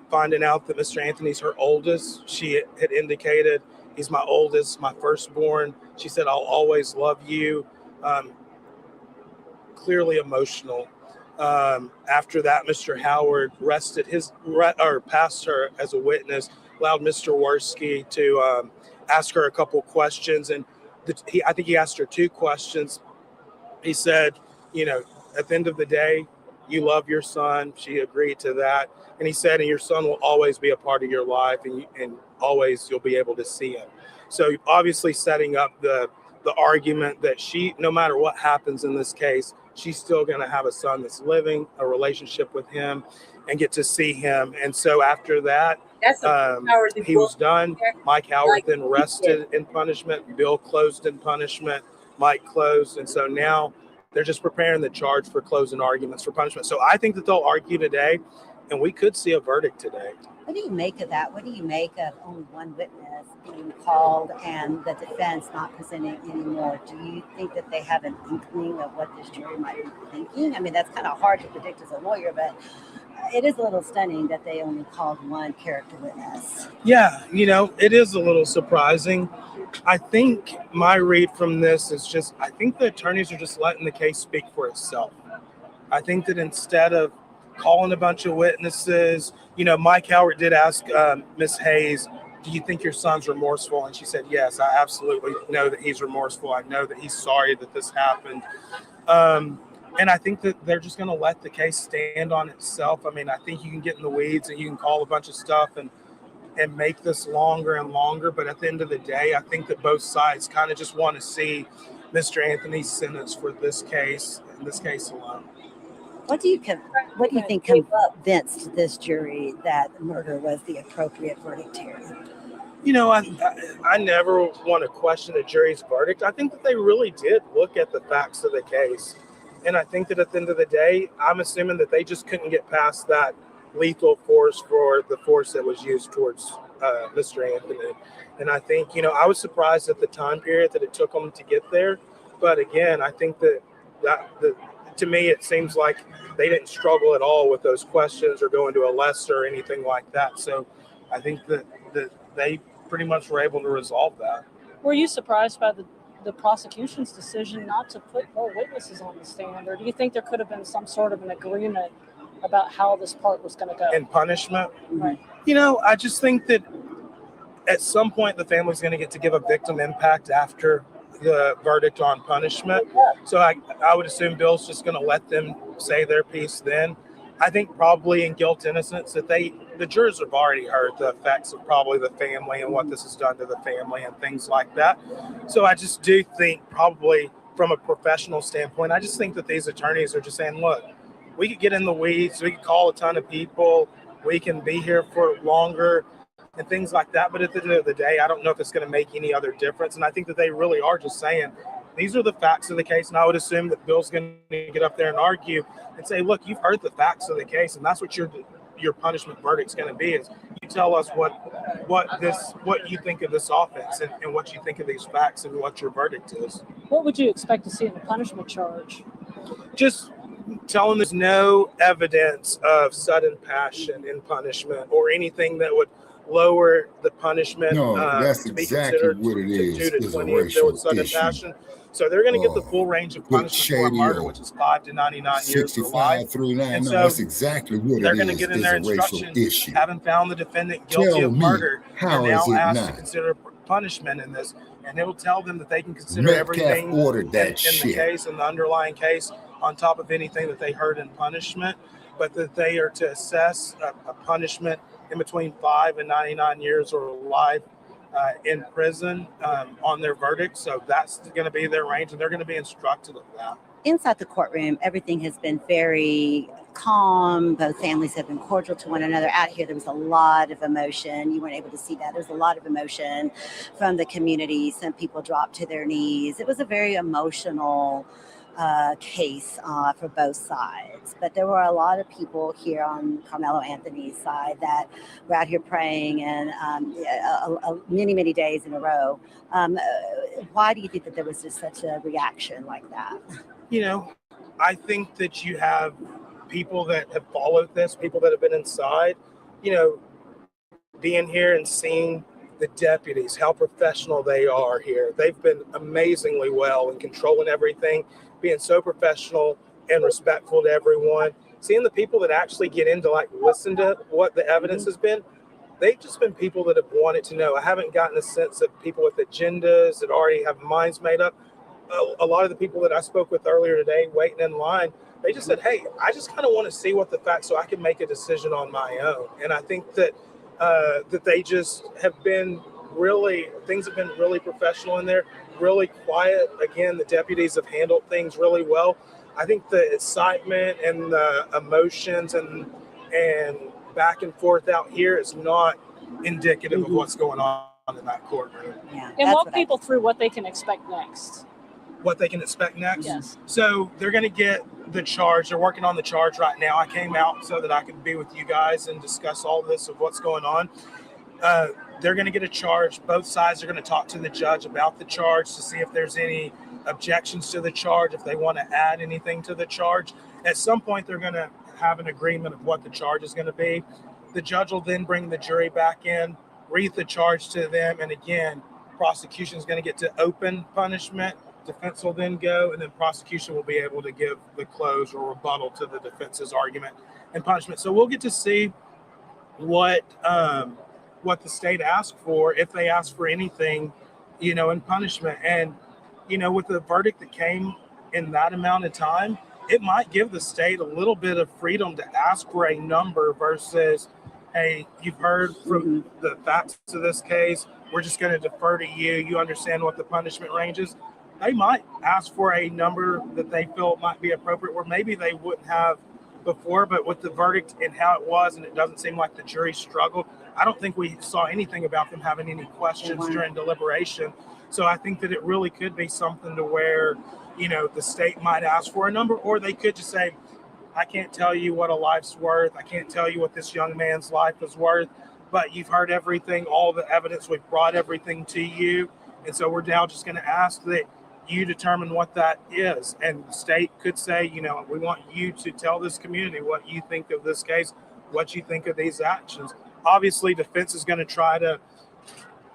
finding out that Mr. Anthony's her oldest. She had indicated, he's my oldest, my firstborn. She said, I'll always love you. Clearly emotional. After that, Mr. Howard passed her as a witness, allowed Mr. Worski to ask her a couple questions. And I think he asked her 2 questions. He said, at the end of the day, you love your son. She agreed to that. And he said, and your son will always be a part of your life, and always you'll be able to see him. So obviously setting up the argument that no matter what happens in this case, she's still going to have a son that's living, a relationship with him, and get to see him. And so after that, he was done. Mike Howard then rested in punishment. Bill closed in punishment. Mike closed. And so now they're just preparing the charge for closing arguments for punishment. So I think that they'll argue today, and we could see a verdict today. What do you make of that? What do you make of only one witness being called and the defense not presenting anymore? Do you think that they have an inkling of what this jury might be thinking? I mean, that's kind of hard to predict as a lawyer, but it is a little stunning that they only called one character witness. Yeah, it is a little surprising. I think my read from this is I think the attorneys are just letting the case speak for itself. I think that instead of calling a bunch of witnesses, Mike Howard did ask Miss Hayes, do you think your son's remorseful? And she said, yes, I absolutely know that he's remorseful. I know that he's sorry that this happened. And I think that they're just going to let the case stand on itself. I mean, I think you can get in the weeds and you can call a bunch of stuff and make this longer and longer. But at the end of the day, I think that both sides kind of just want to see Mr. Anthony's sentence for this case and this case alone. What do you think convinced this jury that murder was the appropriate verdict here? I never want to question a jury's verdict. I think that they really did look at the facts of the case. And I think that at the end of the day, I'm assuming that they just couldn't get past that lethal force for the force that was used towards Mr. Anthony. And I think, I was surprised at the time period that it took them to get there. But again, I think that to me, it seems like they didn't struggle at all with those questions or go into a lesser or anything like that. So I think that they pretty much were able to resolve that. Were you surprised by the prosecution's decision not to put more witnesses on the stand? Or do you think there could have been some sort of an agreement about how this part was going to go? In punishment? Right. I just think that at some point the family's going to get to give a victim impact after the verdict on punishment. So I would assume Bill's just going to let them say their piece then. I think probably in guilt innocence that the jurors have already heard the effects of probably the family and what this has done to the family and things like that. So I just do think probably from a professional standpoint, I just think that these attorneys are just saying, look, we could get in the weeds, we could call a ton of people, we can be here for longer and things like that. But at the end of the day, I don't know if it's going to make any other difference. And I think that they really are just saying, these are the facts of the case. And I would assume that Bill's going to get up there and argue and say, look, you've heard the facts of the case. And that's what your punishment verdict's going to be, is you tell us what you think of this offense and what you think of these facts and what your verdict is. What would you expect to see in the punishment charge? Just telling there's no evidence of sudden passion in punishment or anything that would lower the punishment. No, that's to be exactly considered what it is. 2 to Is a 20 if there was sudden racial passion. So they're going to get the full range of punishment for murder, which is 5 to 99 years for life. 65 through 9. And No, so that's exactly what they're it going to is. get in It's their a racial instructions, issue. having found the defendant guilty Tell of me, murder, how they're now is it asked to not? consider punishment in this, and it will tell them that they can consider Metcalf everything ordered that in the shit. case and the underlying case on top of anything that they heard in punishment, but that they are to assess a punishment in between 5 and 99 years or life in prison on their verdict. So that's going to be their range, and they're going to be instructed of that. Inside the courtroom, everything has been very calm. Both families have been cordial to one another. Out here, there was a lot of emotion. You weren't able to see that. There's a lot of emotion from the community. Some people dropped to their knees. It was a very emotional case for both sides. But there were a lot of people here on Karmelo Anthony's side that were out here praying and many, many days in a row. Why do you think that there was just such a reaction like that? I think that you have people that have followed this, people that have been inside, being here and seeing the deputies, how professional they are here. They've been amazingly well in controlling everything, being so professional, and respectful to everyone. Seeing the people that actually get in to like listen to what the evidence has been, they've just been people that have wanted to know. I haven't gotten a sense of people with agendas that already have minds made up. A lot of the people that I spoke with earlier today, waiting in line, they just said, hey, I just kind of want to see what the facts so I can make a decision on my own. And I think that that they just have been really, things have been really professional in there, really quiet. Again, the deputies have handled things really well. I think the excitement and the emotions and back and forth out here is not indicative of what's going on in that courtroom. Yeah, And walk people through what they can expect next. What they can expect next? Yes. So they're going to get the charge. They're working on the charge right now. I came out so that I could be with you guys and discuss all this of what's going on. They're going to get a charge. Both sides are going to talk to the judge about the charge to see if there's any objections to the charge, if they want to add anything to the charge. At some point, they're going to have an agreement of what the charge is going to be. The judge will then bring the jury back in, read the charge to them, and again, prosecution is going to get to open punishment. Defense will then go, and then prosecution will be able to give the close or rebuttal to the defense's argument and punishment. So we'll get to see what the state asked for, if they ask for anything, in punishment. And, with the verdict that came in that amount of time, it might give the state a little bit of freedom to ask for a number versus, hey, you've heard from the facts of this case, we're just going to defer to you. You understand what the punishment range is. They might ask for a number that they feel might be appropriate, or maybe they wouldn't have before, but with the verdict and how it was, and it doesn't seem like the jury struggled, I don't think we saw anything about them having any questions during deliberation. So I think that it really could be something to where, the state might ask for a number, or they could just say, I can't tell you what a life's worth. I can't tell you what this young man's life is worth, but you've heard everything, all the evidence, we've brought everything to you. And so we're now just going to ask that you determine what that is. And the state could say, we want you to tell this community what you think of this case, what you think of these actions. Obviously, defense is going to try to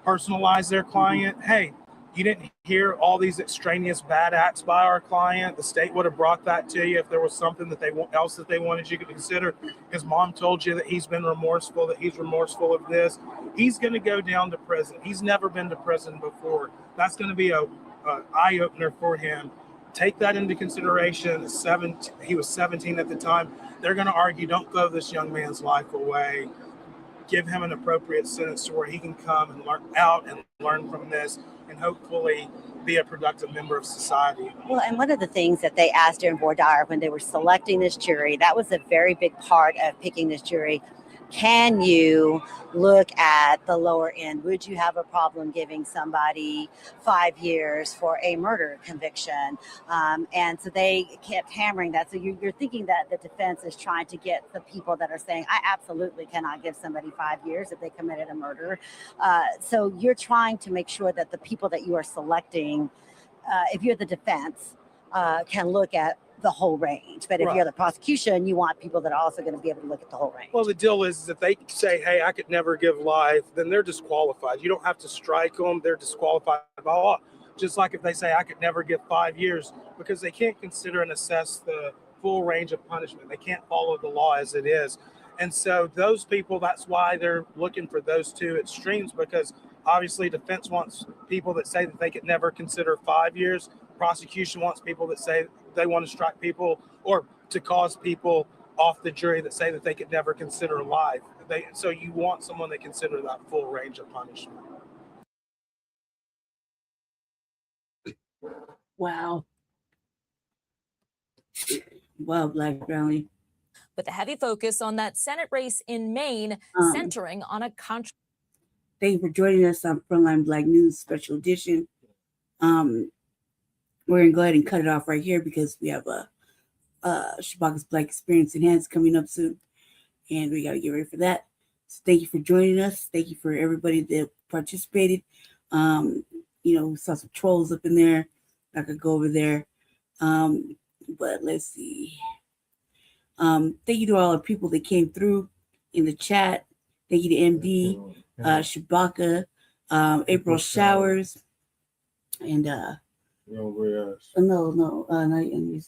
personalize their client. Hey, you didn't hear all these extraneous bad acts by our client. The state would have brought that to you if there was something that they wanted you to consider. His mom told you that he's been remorseful, that he's remorseful of this. He's going to go down to prison. He's never been to prison before. That's going to be a eye-opener for him. Take that into consideration. He was 17 at the time. They're going to argue, don't throw this young man's life away. Give him an appropriate sentence to where he can come and learn from this and hopefully be a productive member of society. Well, and one of the things that they asked during voir dire when they were selecting this jury, that was a very big part of picking this jury. Can you look at the lower end? Would you have a problem giving somebody 5 years for a murder conviction? And so they kept hammering that. So you're thinking that the defense is trying to get the people that are saying, I absolutely cannot give somebody 5 years if they committed a murder. So you're trying to make sure that the people that you are selecting, if you're the defense, can look at the whole range. But if you're the prosecution, you want people that are also going to be able to look at the whole range. Well, the deal is if they say, hey, I could never give life, then they're disqualified. You don't have to strike them. They're disqualified by law. Just like if they say, I could never give 5 years, because they can't consider and assess the full range of punishment. They can't follow the law as it is. And so those people, that's why they're looking for those two extremes, because obviously defense wants people that say that they could never consider 5 years. Prosecution wants people that say they want to strike people or to cause people off the jury that say that they could never consider life. So you want someone that consider that full range of punishment. Wow. Wow, Black Rally. With a heavy focus on that Senate race in Maine, centering on a controversy. Thank you for joining us on Front Line Blacc News Special Edition. We're going to go ahead and cut it off right here because we have Shabaka's Black Experience Enhanced coming up soon, and we got to get ready for that. So thank you for joining us. Thank you for everybody that participated. We saw some trolls up in there. I could go over there. But let's see. Thank you to all the people that came through in the chat. Thank you to MD, Shabaka, April Showers, and No, what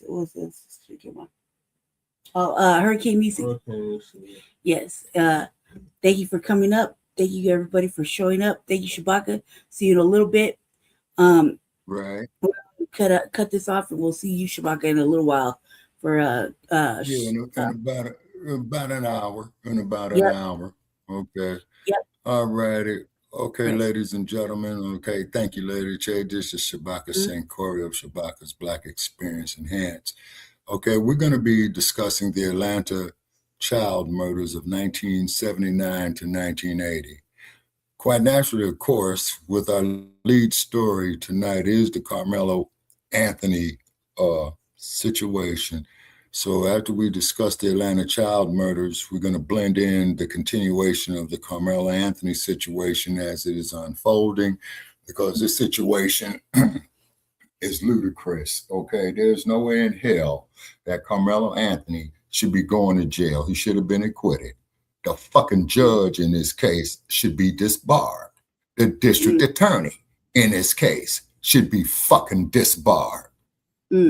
was this? Hurricane Music. Yes. Thank you for coming up. Thank you everybody for showing up. Thank you, Shabaka. See you in a little bit. Right. Cut this off, and we'll see you, Shabaka, in a little while for in about an hour. An hour. Okay. Yep. All righty. Okay, ladies and gentlemen. Okay, thank you, Lady Che. This is Shabaka St. Corey of Shabaka's Black Experience Enhanced. Okay, we're going to be discussing the Atlanta child murders of 1979 to 1980. Quite naturally, of course, with our lead story tonight is the Karmelo Anthony situation. So after we discuss the Atlanta child murders, we're going to blend in the continuation of the Karmelo Anthony situation as it is unfolding, because this situation is ludicrous, okay? There's no way in hell that Karmelo Anthony should be going to jail. He should have been acquitted. The fucking judge in this case should be disbarred. The district attorney in this case should be fucking disbarred.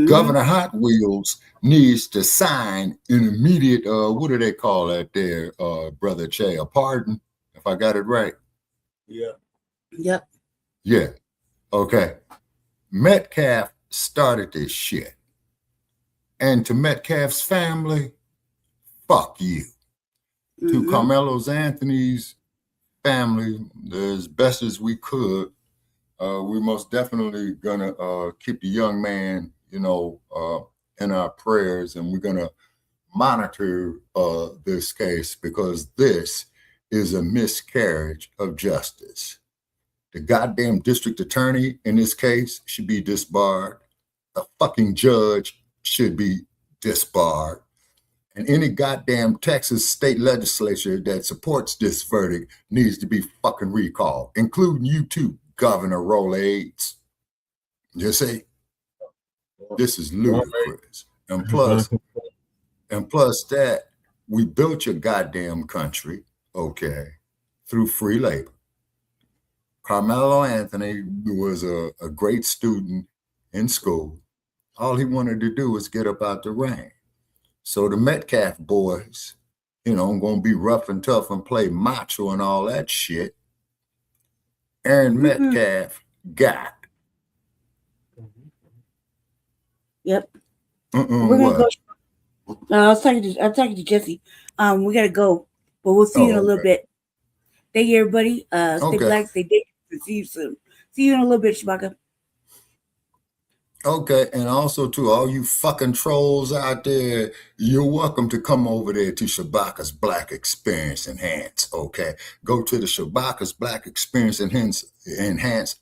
Governor Hot Wheels needs to sign an immediate, what do they call that there, Brother Che, a pardon, if I got it right? Yeah. Yep. Yeah. Okay. Metcalf started this shit. And to Metcalf's family, fuck you. To Karmelo Anthony's family, as best as we could, we're most definitely gonna keep the young man, in our prayers, and we're gonna monitor this case, because this is a miscarriage of justice. The goddamn district attorney in this case should be disbarred. The fucking judge should be disbarred. And any goddamn Texas state legislature that supports this verdict needs to be fucking recalled, including you too, Governor Rolaids. You see? This is ludicrous. And plus that, we built your goddamn country, okay, through free labor. Karmelo Anthony was a great student in school. All he wanted to do was get up out the rain. So the Metcalf boys, going to be rough and tough and play macho and all that shit. Aaron Metcalf got. Yep. We're gonna go. I was talking to Jesse. We gotta go, but we'll see you in a little bit. Thank you, everybody. Stay black, stay dangerous. See you soon. See you in a little bit, Shabaka. Okay, and also to all you fucking trolls out there, you're welcome to come over there to Shabaka's Black Experience Enhanced, okay? Go to the Shabaka's Black Experience Enhanced